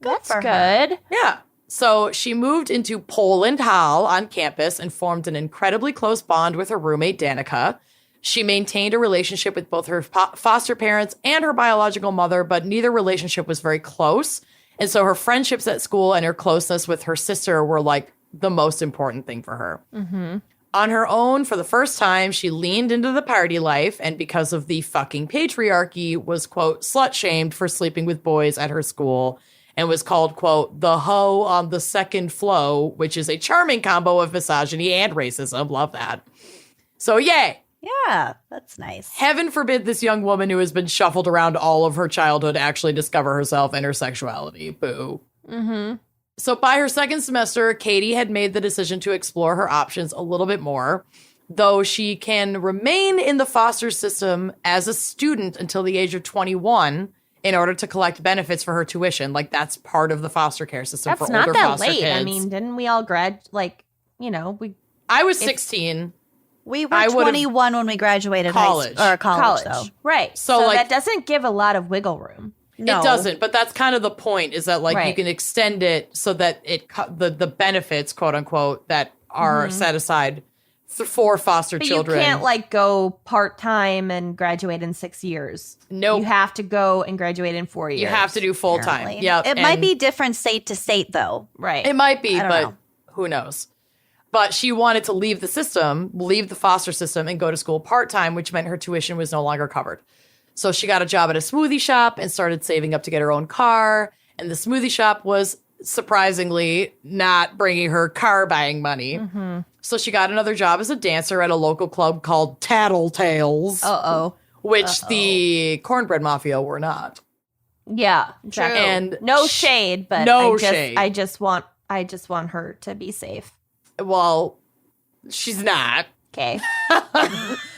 That's for good. Yeah. So she moved into Poland Hall on campus and formed an incredibly close bond with her roommate, Danica. She maintained a relationship with both her foster parents and her biological mother, but neither relationship was very close. And so her friendships at school and her closeness with her sister were like the most important thing for her. On her own, for the first time, she leaned into the party life, and because of the fucking patriarchy, was, quote, slut-shamed for sleeping with boys at her school, and was called, quote, the hoe on the second flow, which is a charming combo of misogyny and racism. Love that. So, yay. Yeah, that's nice. Heaven forbid this young woman who has been shuffled around all of her childhood actually discover herself and her sexuality. Boo. So by her second semester, Katie had made the decision to explore her options a little bit more, though she can remain in the foster system as a student until the age of 21 in order to collect benefits for her tuition. Like, that's part of the foster care system That's for not older that foster late. kids. I mean, didn't we all I was 16. We were I would've- 21 when we graduated College. college though. Right. So, So like- that doesn't give a lot of wiggle room. No. It doesn't, but that's kind of the point, is that like you Right. can extend it so that the benefits, quote unquote, that are set aside for foster But children. you can't like go part-time and graduate in 6 years. Nope. You have to go and graduate in 4 years. You have to do full time. Apparently. Yeah, It might be different state to state though. Right. It might be, I don't but know. who knows? But she wanted to leave the foster system, and go to school part time, which meant her tuition was no longer covered. So she got a job at a smoothie shop and started saving up to get her own car. And the smoothie shop was surprisingly not bringing her car buying money. So she got another job as a dancer at a local club called Tattletales, Uh-oh. which the Cornbread Mafia were not. Yeah. Exactly. And no shade, but no I just, shade. I just want her to be safe. Well, She's not. Okay.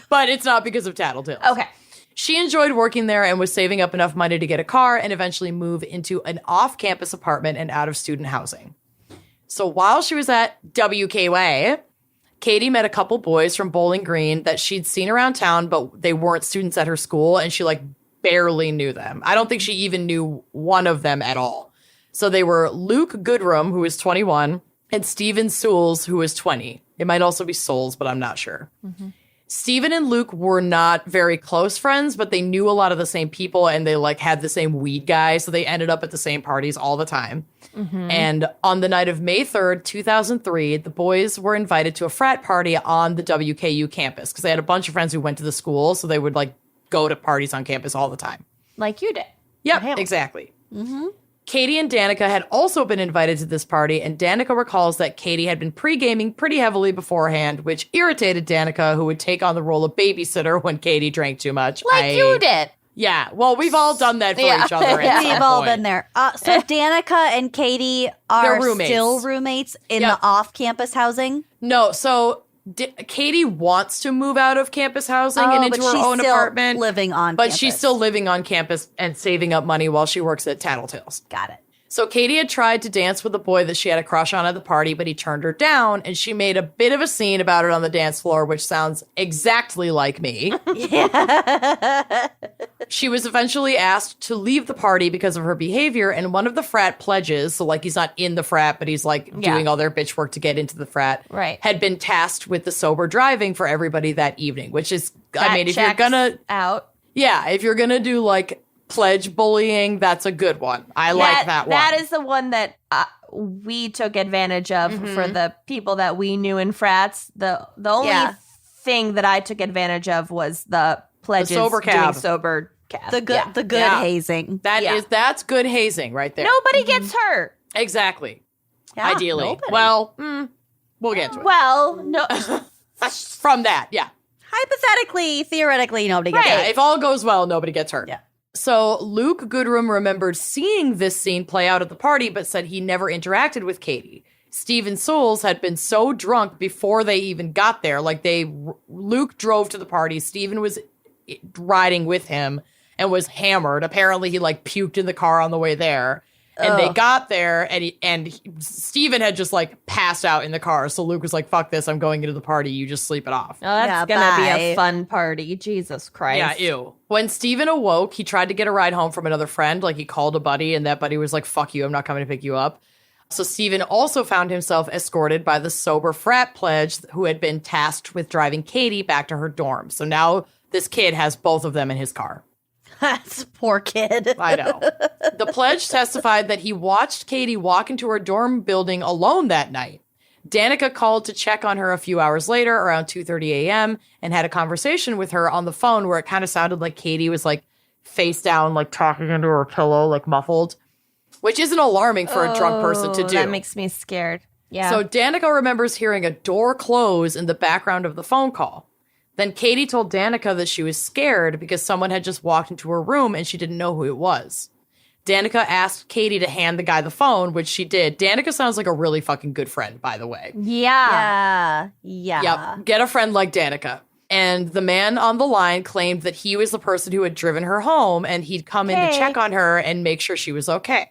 But it's not because of Tattletales. Okay. She enjoyed working there and was saving up enough money to get a car and eventually move into an off-campus apartment and out of student housing. So while she was at WKY, Katie met a couple boys from Bowling Green that she'd seen around town, but they weren't students at her school, and she, like, barely knew them. I don't think she even knew one of them at all. So they were Luke Goodrum, who was 21, and Steven Souls, who was 20. It might also be Souls, but I'm not sure. Steven and Luke were not very close friends, but they knew a lot of the same people, and they, like, had the same weed guy, so they ended up at the same parties all the time. And on the night of May 3rd, 2003, the boys were invited to a frat party on the WKU campus, because they had a bunch of friends who went to the school, so they would, like, go to parties on campus all the time. Like you did. Yep, exactly. Katie and Danica had also been invited to this party, and Danica recalls that Katie had been pre-gaming pretty heavily beforehand, which irritated Danica, who would take on the role of babysitter when Katie drank too much. Like you did. Yeah, well, we've all done that for each other. At some We've all point. been there. So Danica and Katie are They're roommates. still roommates in Yep. the off-campus housing? No, so Katie wants to move out of campus housing and into but her she's own still apartment. living on But campus. she's still living on campus and saving up money while she works at Tattletales. Got it. So Katie had tried to dance with a boy that she had a crush on at the party, but he turned her down, and she made a bit of a scene about it on the dance floor, which sounds exactly like me. She was eventually asked to leave the party because of her behavior, and one of the frat pledges, so like he's not in the frat, but he's like doing all their bitch work to get into the frat, Right. had been tasked with the sober driving for everybody that evening, which is, I That mean, if you're checks gonna, out. yeah, if you're gonna do like pledge bullying, that's a good one. I like that one. That is the one that we took advantage of for the people that we knew in frats. The only Yeah. thing that I took advantage of was the pledges sober doing cab. sober cab. The good, Yeah. the good Yeah. hazing. That's good hazing right there. Nobody gets hurt. Exactly. Yeah, Ideally. nobody. Well, we'll get to it. Well, no. From that, yeah. Hypothetically, theoretically, nobody gets Yeah, it. if all goes well, nobody gets hurt. Yeah. So Luke Goodrum remembered seeing this scene play out at the party, but said he never interacted with Katie. Steven Souls had been so drunk before they even got there. Like Luke drove to the party. Steven was riding with him and was hammered. Apparently he like puked in the car on the way there. And they got there, and Steven had just like passed out in the car. So Luke was like, "Fuck this! I'm going into the party. You just sleep it off." Oh, that's Yeah, gonna be bye. a fun party. Jesus Christ. Yeah, ew. When Steven awoke, he tried to get a ride home from another friend. Like he called a buddy, and that buddy was like, "Fuck you! I'm not coming to pick you up." So Steven also found himself escorted by the sober frat pledge who had been tasked with driving Katie back to her dorm. So now this kid has both of them in his car. That's a poor kid. I know. The pledge testified that he watched Katie walk into her dorm building alone that night. Danica called to check on her a few hours later, around 2:30 a.m., and had a conversation with her on the phone where it kind of sounded like Katie was like face down, like talking into her pillow, like muffled, which isn't alarming for a drunk person to do. That makes me scared. Yeah. So Danica remembers hearing a door close in the background of the phone call. Then Katie told Danica that she was scared because someone had just walked into her room and she didn't know who it was. Danica asked Katie to hand the guy the phone, which she did. Danica sounds like a really fucking good friend, by the way. yeah. Yeah. Yep. Get a friend like Danica. And the man on the line claimed that he was the person who had driven her home and he'd come in to Okay. check on her and make sure she was okay.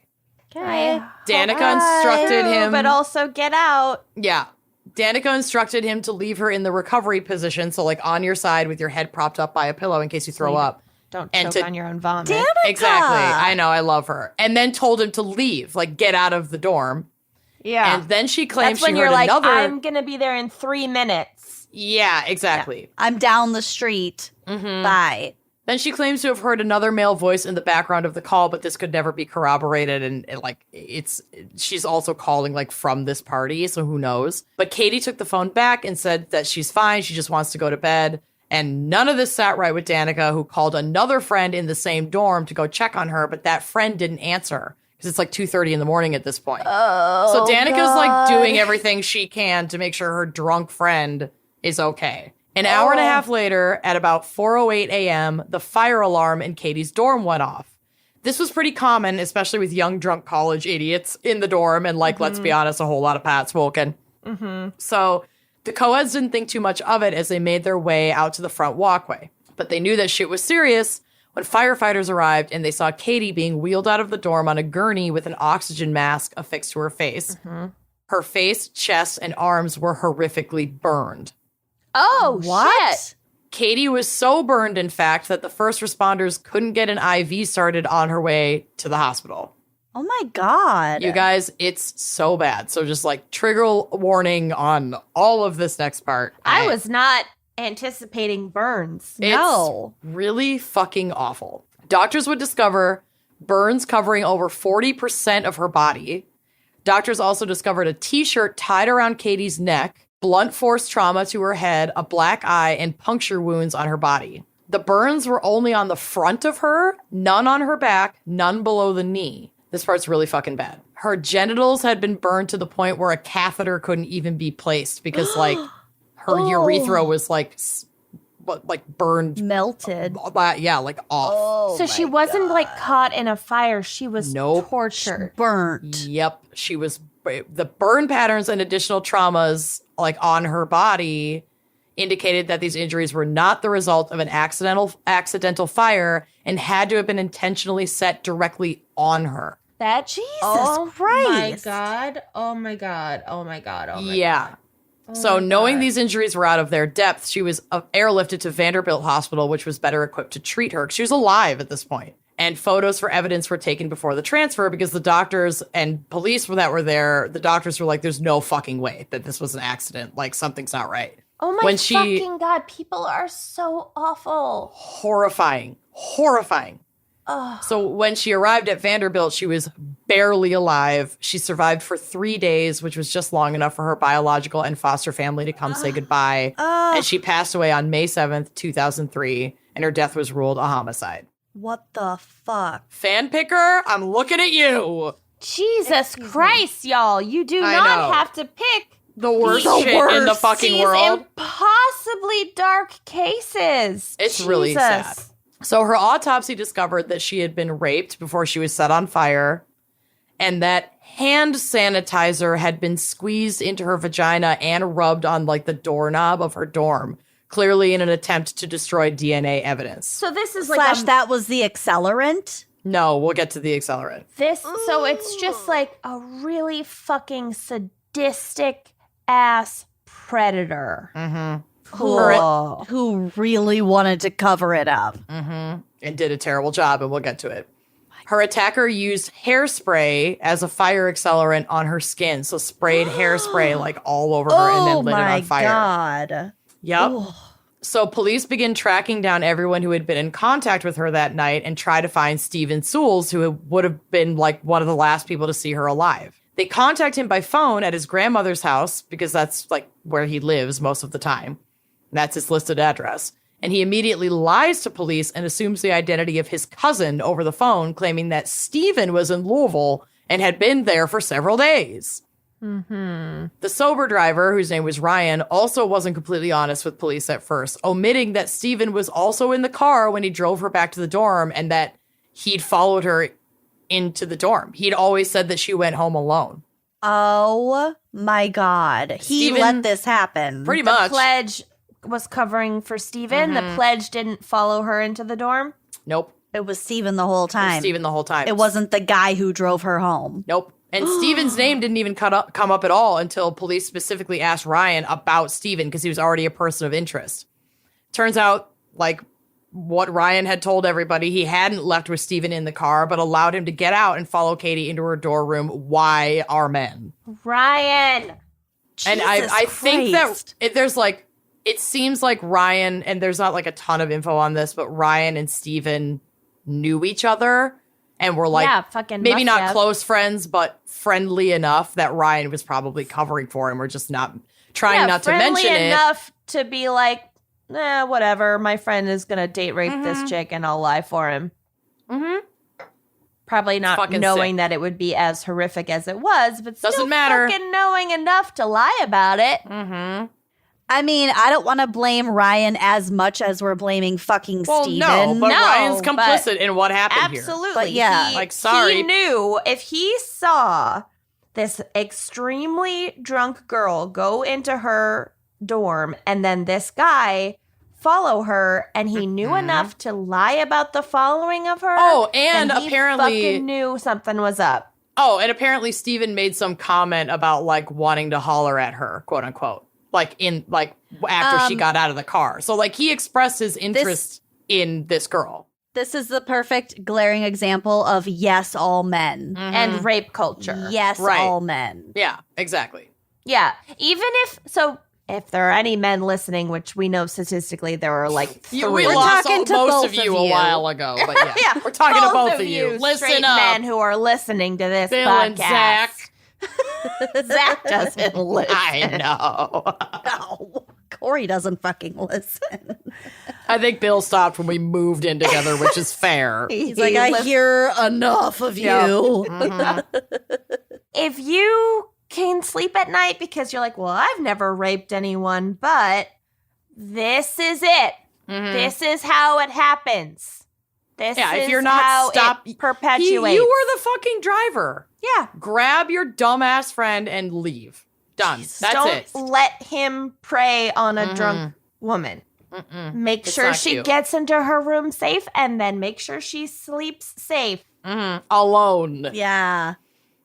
Okay. Danica instructed him. But also get out. Yeah. Danica instructed him to leave her in the recovery position, so like on your side with your head propped up by a pillow in case you throw up. Don't And choke to- on your own vomit. Danica! Exactly. I know. I love her. And then told him to leave, like get out of the dorm. Yeah. And then she claims That's when she you're heard like, another. I'm going to be there in 3 minutes. Yeah, exactly. I'm down the street. Bye. Then she claims to have heard another male voice in the background of the call, but this could never be corroborated. And she's also calling like from this party, so who knows? But Katie took the phone back and said that she's fine. She just wants to go to bed. And none of this sat right with Danica, who called another friend in the same dorm to go check on her, but that friend didn't answer because it's like 2:30 in the morning at this point. So Danica's like doing everything she can to make sure her drunk friend is okay. An hour and a half later, at about 4:08 a.m., the fire alarm in Katie's dorm went off. This was pretty common, especially with young drunk college idiots in the dorm and, like, let's be honest, a whole lot of pot smoking. So The co-eds didn't think too much of it as they made their way out to the front walkway. But they knew that shit was serious when firefighters arrived and they saw Katie being wheeled out of the dorm on a gurney with an oxygen mask affixed to her face. Her face, chest, and arms were horrifically burned. Oh, What? shit. Katie was so burned, in fact, that the first responders couldn't get an IV started on her way to the hospital. Oh my God. You guys, it's so bad. So just like trigger warning on all of this next part. I was not anticipating burns. No. It's really fucking awful. Doctors would discover burns covering over 40% of her body. Doctors also discovered a t-shirt tied around Katie's neck, blunt force trauma to her head, a black eye, and puncture wounds on her body. The burns were only on the front of her, none on her back, none below the knee. This part's really fucking bad. Her genitals had been burned to the point where a catheter couldn't even be placed because, like, her urethra was, like burned. Melted. Yeah, like off. So she wasn't like caught in a fire. She was Nope. tortured. Burnt. Yep. She was, the burn patterns and additional traumas, like, on her body indicated that these injuries were not the result of an accidental fire and had to have been intentionally set directly on her. That Jesus Christ. my God. Oh my God. Oh my God. Oh my Yeah. God. So knowing these injuries were out of their depth, she was airlifted to Vanderbilt Hospital, which was better equipped to treat her. She was alive at this point. And photos for evidence were taken before the transfer because the doctors and police that were there, the doctors were like, there's no fucking way that this was an accident. Like, something's not right. Oh my When she- fucking God. People are so awful. Horrifying. So when she arrived at Vanderbilt, she was barely alive. She survived for 3 days, which was just long enough for her biological and foster family to come say goodbye. And she passed away on May 7th, 2003, and her death was ruled a homicide. What the fuck? Fan picker, I'm looking at you. Jesus Christ, y'all. You do I not know. have to pick The worst The shit in the worst. fucking these world. impossibly dark cases. It's really Jesus. sad. So her autopsy discovered that she had been raped before she was set on fire, and that hand sanitizer had been squeezed into her vagina and rubbed on, like, the doorknob of her dorm, clearly in an attempt to destroy DNA evidence. So this is like Slash, that was the accelerant? No, we'll get to the accelerant. so it's just like a really fucking sadistic ass predator. Who really wanted to cover it up. And did a terrible job, and we'll get to it. Her attacker used hairspray as a fire accelerant on her skin, so sprayed hairspray, like, all over her and then lit it on fire. God. Yep. So police begin tracking down everyone who had been in contact with her that night and try to find Stephen Sewells, who would have been, like, one of the last people to see her alive. They contact him by phone at his grandmother's house because that's, like, where he lives most of the time. That's his listed address. And he immediately lies to police and assumes the identity of his cousin over the phone, claiming that Stephen was in Louisville and had been there for several days. The sober driver, whose name was Ryan, also wasn't completely honest with police at first, omitting that Stephen was also in the car when he drove her back to the dorm and that he'd followed her into the dorm. He'd always said that she went home alone. Oh my God. He Steven- let this happen. Pretty The much. pledge was covering for Steven. The pledge didn't follow her into the dorm. Nope. It was Steven the whole time. Stephen the whole time. It wasn't the guy who drove her home. Nope. And Steven's name didn't even come up at all until police specifically asked Ryan about Steven because he was already a person of interest. Turns out, like what Ryan had told everybody, he hadn't left with Steven in the car, but allowed him to get out and follow Katie into her dorm room. Why are men? Ryan. And I think that Christ. there's like, it seems like Ryan, and there's not like a ton of info on this, but Ryan and Steven knew each other and were like, Yeah, fucking maybe must not have. close friends, but friendly enough that Ryan was probably covering for him or just not trying not to friendly mention it. enough to be like, whatever. My friend is gonna date rape this chick, and I'll lie for him. Probably not fucking knowing sick. that it would be as horrific as it was, but still Doesn't matter. fucking knowing enough to lie about it. I mean, I don't want to blame Ryan as much as we're blaming fucking Well, Steven. no, but No, Ryan's but complicit in what happened here. Absolutely. But yeah, He- like, sorry. He knew if he saw this extremely drunk girl go into her dorm, and then this guy follow her, and he knew enough to lie about the following of her. Oh, and he apparently fucking knew something was up. Oh, and apparently Steven made some comment about like wanting to holler at her, quote unquote, after she got out of the car. So like he expressed his interest in this girl. This is the perfect glaring example of yes, all men. And rape culture. Yes, all men. Yeah, exactly. Yeah. Even if there are any men listening, which we know statistically there are like 3. We We're lost talking to most both of you of a you. while ago, but yeah, we're talking to both of you. Listen straight up, men who are listening to this Bill podcast. and Zach. Zach doesn't listen. I know. No, Corey doesn't fucking listen. I think Bill stopped when we moved in together, which is fair. He's like, I hear enough of you. If you can sleep at night because you're like, well, I've never raped anyone, but this is it. This is how it happens. This is if you're not how it perpetuates. You were the fucking driver. Yeah. Grab your dumbass friend and leave. Done. That's Don't it. let him prey on a drunk woman. Make sure not she cute. gets into her room safe, and then make sure she sleeps safe. Alone. Yeah.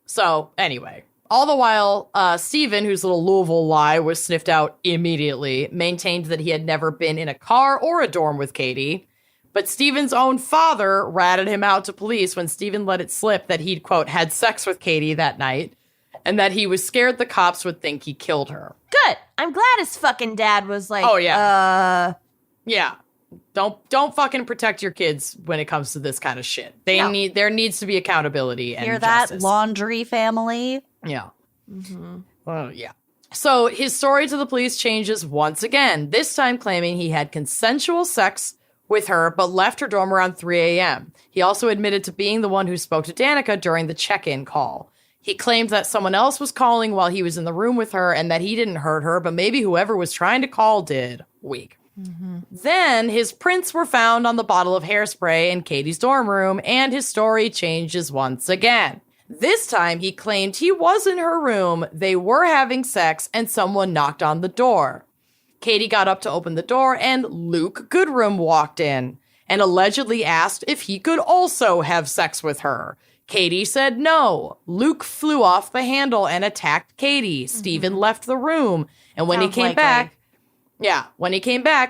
So, anyway. All the while, Steven, whose little Louisville lie was sniffed out immediately, maintained that he had never been in a car or a dorm with Katie. But Steven's own father ratted him out to police when Steven let it slip that he'd, quote, had sex with Katie that night, and that he was scared the cops would think he killed her. Good. I'm glad his fucking dad was like, Oh, yeah. Yeah. Don't fucking protect your kids when it comes to this kind of shit. There needs to be accountability and Hear justice. that, laundry family? Yeah. Well, yeah. So his story to the police changes once again, this time claiming he had consensual sex with her, but left her dorm around 3 a.m. He also admitted to being the one who spoke to Danica during the check-in call. He claimed that someone else was calling while he was in the room with her and that he didn't hurt her, but maybe whoever was trying to call did. Weak. Then his prints were found on the bottle of hairspray in Katie's dorm room, and his story changes once again. This time, he claimed he was in her room, they were having sex, and someone knocked on the door. Katie got up to open the door, and Luke Goodrum walked in and allegedly asked if he could also have sex with her. Katie said no. Luke flew off the handle and attacked Katie. Steven left the room, and when he came back,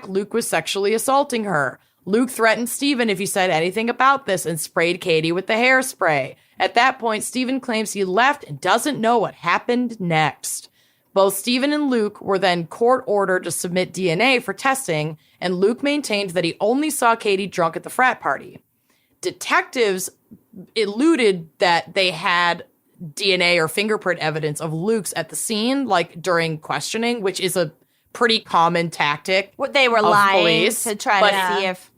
Luke was sexually assaulting her. Luke threatened Steven if he said anything about this and sprayed Katie with the hairspray. At that point, Steven claims he left and doesn't know what happened next. Both Steven and Luke were then court-ordered to submit DNA for testing, and Luke maintained that he only saw Katie drunk at the frat party. Detectives eluded that they had DNA or fingerprint evidence of Luke's at the scene, like during questioning, which is a pretty common tactic. They were of lying police, to try but to see if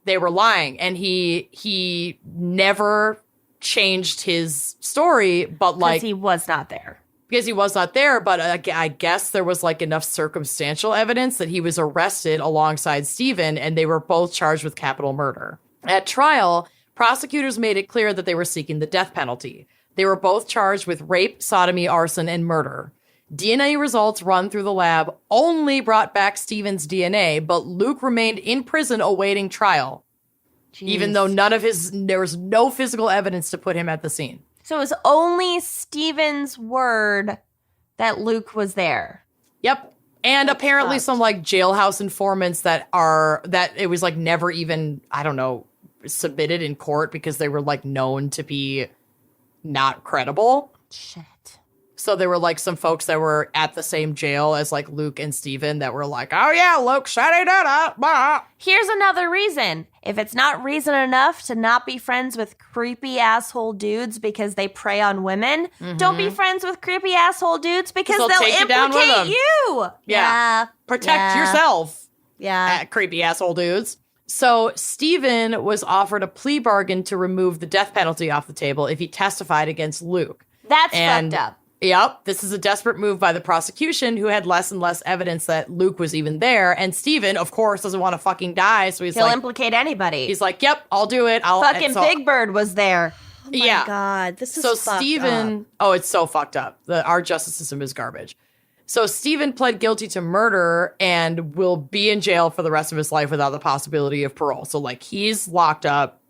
they were lying, and he never changed his story, but like he was not there. Because he was not there, but I guess there was like enough circumstantial evidence that he was arrested alongside Steven, and they were both charged with capital murder. At trial, prosecutors made it clear that they were seeking the death penalty. They were both charged with rape, sodomy, arson, and murder. DNA results run through the lab only brought back Steven's DNA, but Luke remained in prison awaiting trial, even though there was no physical evidence to put him at the scene. So it was only Steven's word that Luke was there. Yep. And That's apparently fucked. some like jailhouse informants that it was like never even, I don't know, submitted in court because they were like known to be not credible. Shit. So there were like some folks that were at the same jail as like Luke and Steven that were like, oh yeah, Luke said he did it. Bah. Here's another reason. If it's not reason enough to not be friends with creepy asshole dudes because they prey on women, don't be friends with creepy asshole dudes because They'll take you down with implicate them. you. Yeah. Protect yourself, Yeah. creepy asshole dudes. So Steven was offered a plea bargain to remove the death penalty off the table if he testified against Luke. That's And- fucked up. Yep, this is a desperate move by the prosecution, who had less and less evidence that Luke was even there. And Steven, of course, doesn't want to fucking die, so He'll implicate anybody. he's like, yep, I'll do it. Fucking Big Bird was there. yeah. God, this is So fucked Steven, up. oh, it's so fucked up. Our justice system is garbage. So Steven pled guilty to murder and will be in jail for the rest of his life without the possibility of parole. So, like, he's locked up.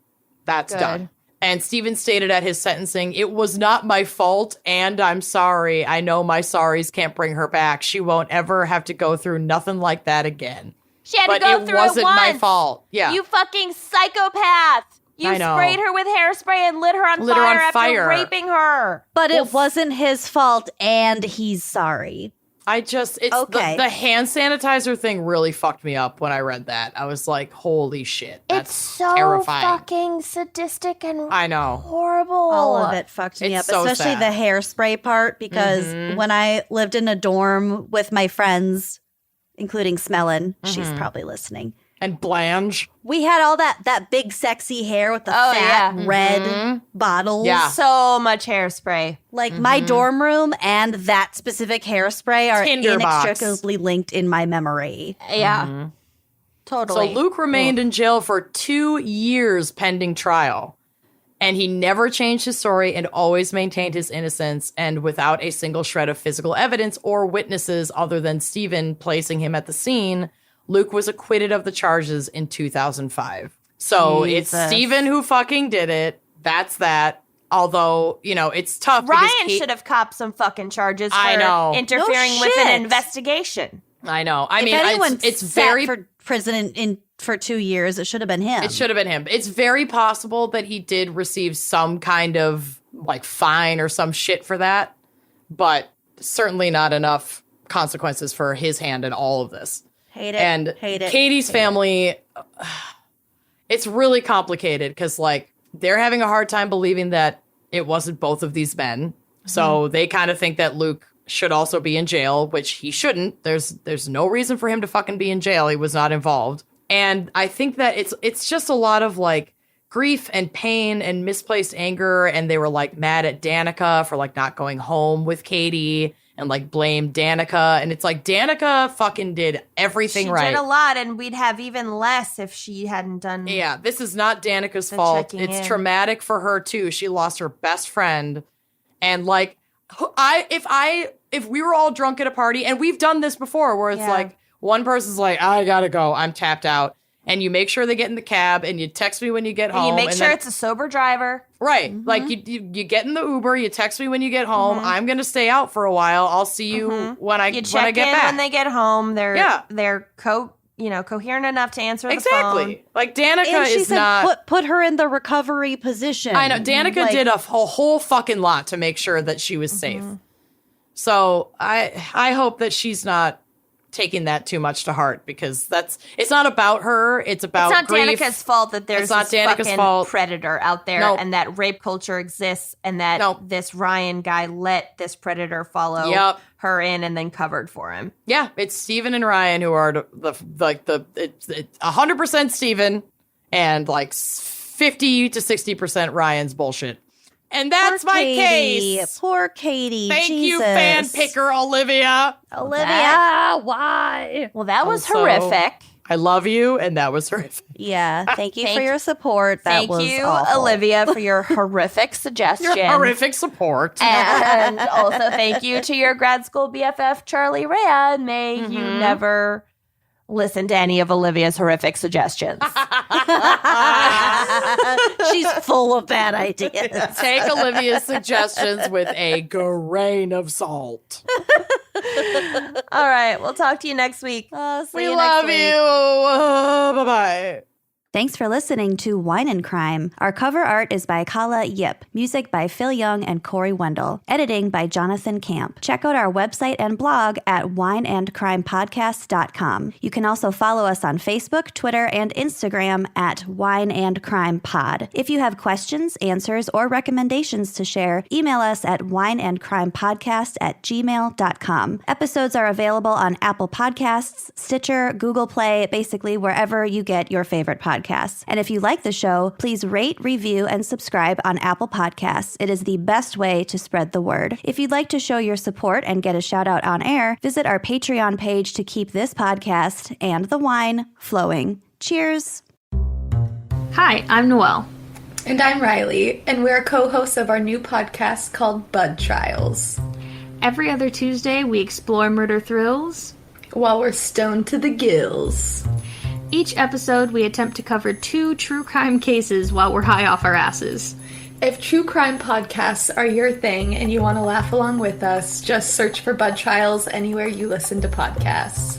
That's done. And Steven stated at his sentencing, "It was not my fault, and I'm sorry. I know my sorries can't bring her back. She won't ever have to go through nothing like that again. She had But to go it through wasn't it once. my fault." Yeah. You fucking psychopath. You I know. sprayed her with hairspray and lit her on fire after raping her. But it wasn't his fault, and he's sorry. It's Okay. the hand sanitizer thing really fucked me up when I read that. I was like, holy shit. That's It's so terrifying. fucking sadistic and I know. horrible. All of it fucked me It's up, so especially sad. the hairspray part, because when I lived in a dorm with my friends, including Smellin, she's probably listening. And Blanche. We had all that big sexy hair with the Oh, fat yeah. red bottles. Yeah. So much hairspray. Like my dorm room and that specific hairspray are Tinderbox. inextricably linked in my memory. Yeah. Totally. So Luke remained in jail for 2 years pending trial. And he never changed his story and always maintained his innocence, and without a single shred of physical evidence or witnesses other than Steven placing him at the scene, Luke was acquitted of the charges in 2005. So it's Jesus. Steven who fucking did it. That's that. Although, it's tough. because Ryan should have copped some fucking charges for I know. interfering No with an shit. investigation. I know. I If mean, anyone it's sat very for prison for 2 years, it should have been him. It should have been him. It's very possible that he did receive some kind of like fine or some shit for that, but certainly not enough consequences for his hand in all of this. Hate it. And hate it. Katie's family, it's really complicated because like they're having a hard time believing that it wasn't both of these men. So they kind of think that Luke should also be in jail, which he shouldn't. There's no reason for him to fucking be in jail. He was not involved. And I think that it's just a lot of like grief and pain and misplaced anger. And they were like mad at Danica for like not going home with Katie and like blamed Danica. And it's like Danica fucking did everything She right. did a lot, and we'd have even less if she hadn't done. Yeah, this is not Danica's The fault. checking It's in. traumatic for her too. She lost her best friend. And like if we were all drunk at a party, and we've done this before where it's Yeah. like one person's like, I gotta go, I'm tapped out. And you make sure they get in the cab and you text me when you get home. And you make and sure then- it's a sober driver. right. Like you get in the Uber, you text me when you get home. I'm gonna stay out for a while. I'll see you when I You when check I get in back. when they get home. Yeah. They're coherent enough to answer the exactly. phone. Like Danica and she is said, not put her in the recovery position. I know. Danica Like, did a whole fucking lot to make sure that she was safe. So I hope that she's not taking that too much to heart, because it's not about her. It's about It's not grief. Danica's fault that there's It's not this Danica's fucking fault. predator out there, Nope. and that rape culture exists, and that Nope. this Ryan guy let this predator follow Yep. her in and then covered for him. Yeah, it's Steven and Ryan who are it's 100% Steven and like 50 to 60% Ryan's bullshit. And that's poor my Katie. case. Poor Katie. Thank Jesus. you, fan picker Olivia. Olivia, why? Well, that was Also, horrific. I love you, and that was horrific. Yeah, thank you Thank for your support. That Thank was you, awful. Olivia, for your horrific suggestion. Your horrific support. And also thank you to your grad school BFF, Charlie Rand. May you never listen to any of Olivia's horrific suggestions. She's full of bad ideas. Take Olivia's suggestions with a grain of salt. All right. We'll talk to you next week. See We you love next week. you. Bye-bye. Thanks for listening to Wine and Crime. Our cover art is by Kala Yip. Music by Phil Young and Corey Wendell. Editing by Jonathan Camp. Check out our website and blog at wineandcrimepodcast.com. You can also follow us on Facebook, Twitter, and Instagram at Wine and Crime Pod. If you have questions, answers, or recommendations to share, email us at wineandcrimepodcast@gmail.com. Episodes are available on Apple Podcasts, Stitcher, Google Play, basically wherever you get your favorite podcasts. And if you like the show, please rate, review, and subscribe on Apple Podcasts. It is the best way to spread the word. If you'd like to show your support and get a shout out on air, visit our Patreon page to keep this podcast and the wine flowing. Cheers. Hi, I'm Noelle. And I'm Riley, and we're co-hosts of our new podcast called Bud Trials. Every other Tuesday, we explore murder thrills. While we're stoned to the gills. Each episode, we attempt to cover 2 true crime cases while we're high off our asses. If true crime podcasts are your thing and you want to laugh along with us, just search for Bud Trials anywhere you listen to podcasts.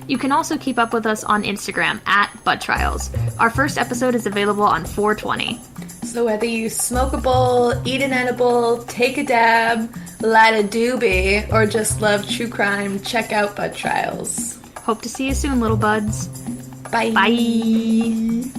You can also keep up with us on Instagram at Bud Trials. Our first episode is available on 4/20. So whether you smoke a bowl, eat an edible, take a dab, light a doobie, or just love true crime, check out Bud Trials. Hope to see you soon, little buds. Bye. Bye.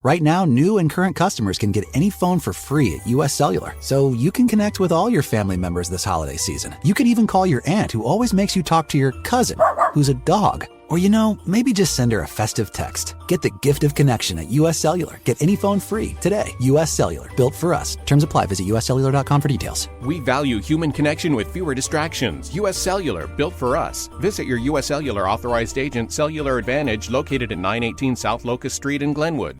Right now, new and current customers can get any phone for free at US Cellular, so you can connect with all your family members this holiday season. You could even call your aunt, who always makes you talk to your cousin, who's a dog. Or, maybe just send her a festive text. Get the gift of connection at US Cellular. Get any phone free today. US Cellular, built for us. Terms apply. Visit uscellular.com for details. We value human connection with fewer distractions. US Cellular, built for us. Visit your US Cellular authorized agent, Cellular Advantage, located at 918 South Locust Street in Glenwood.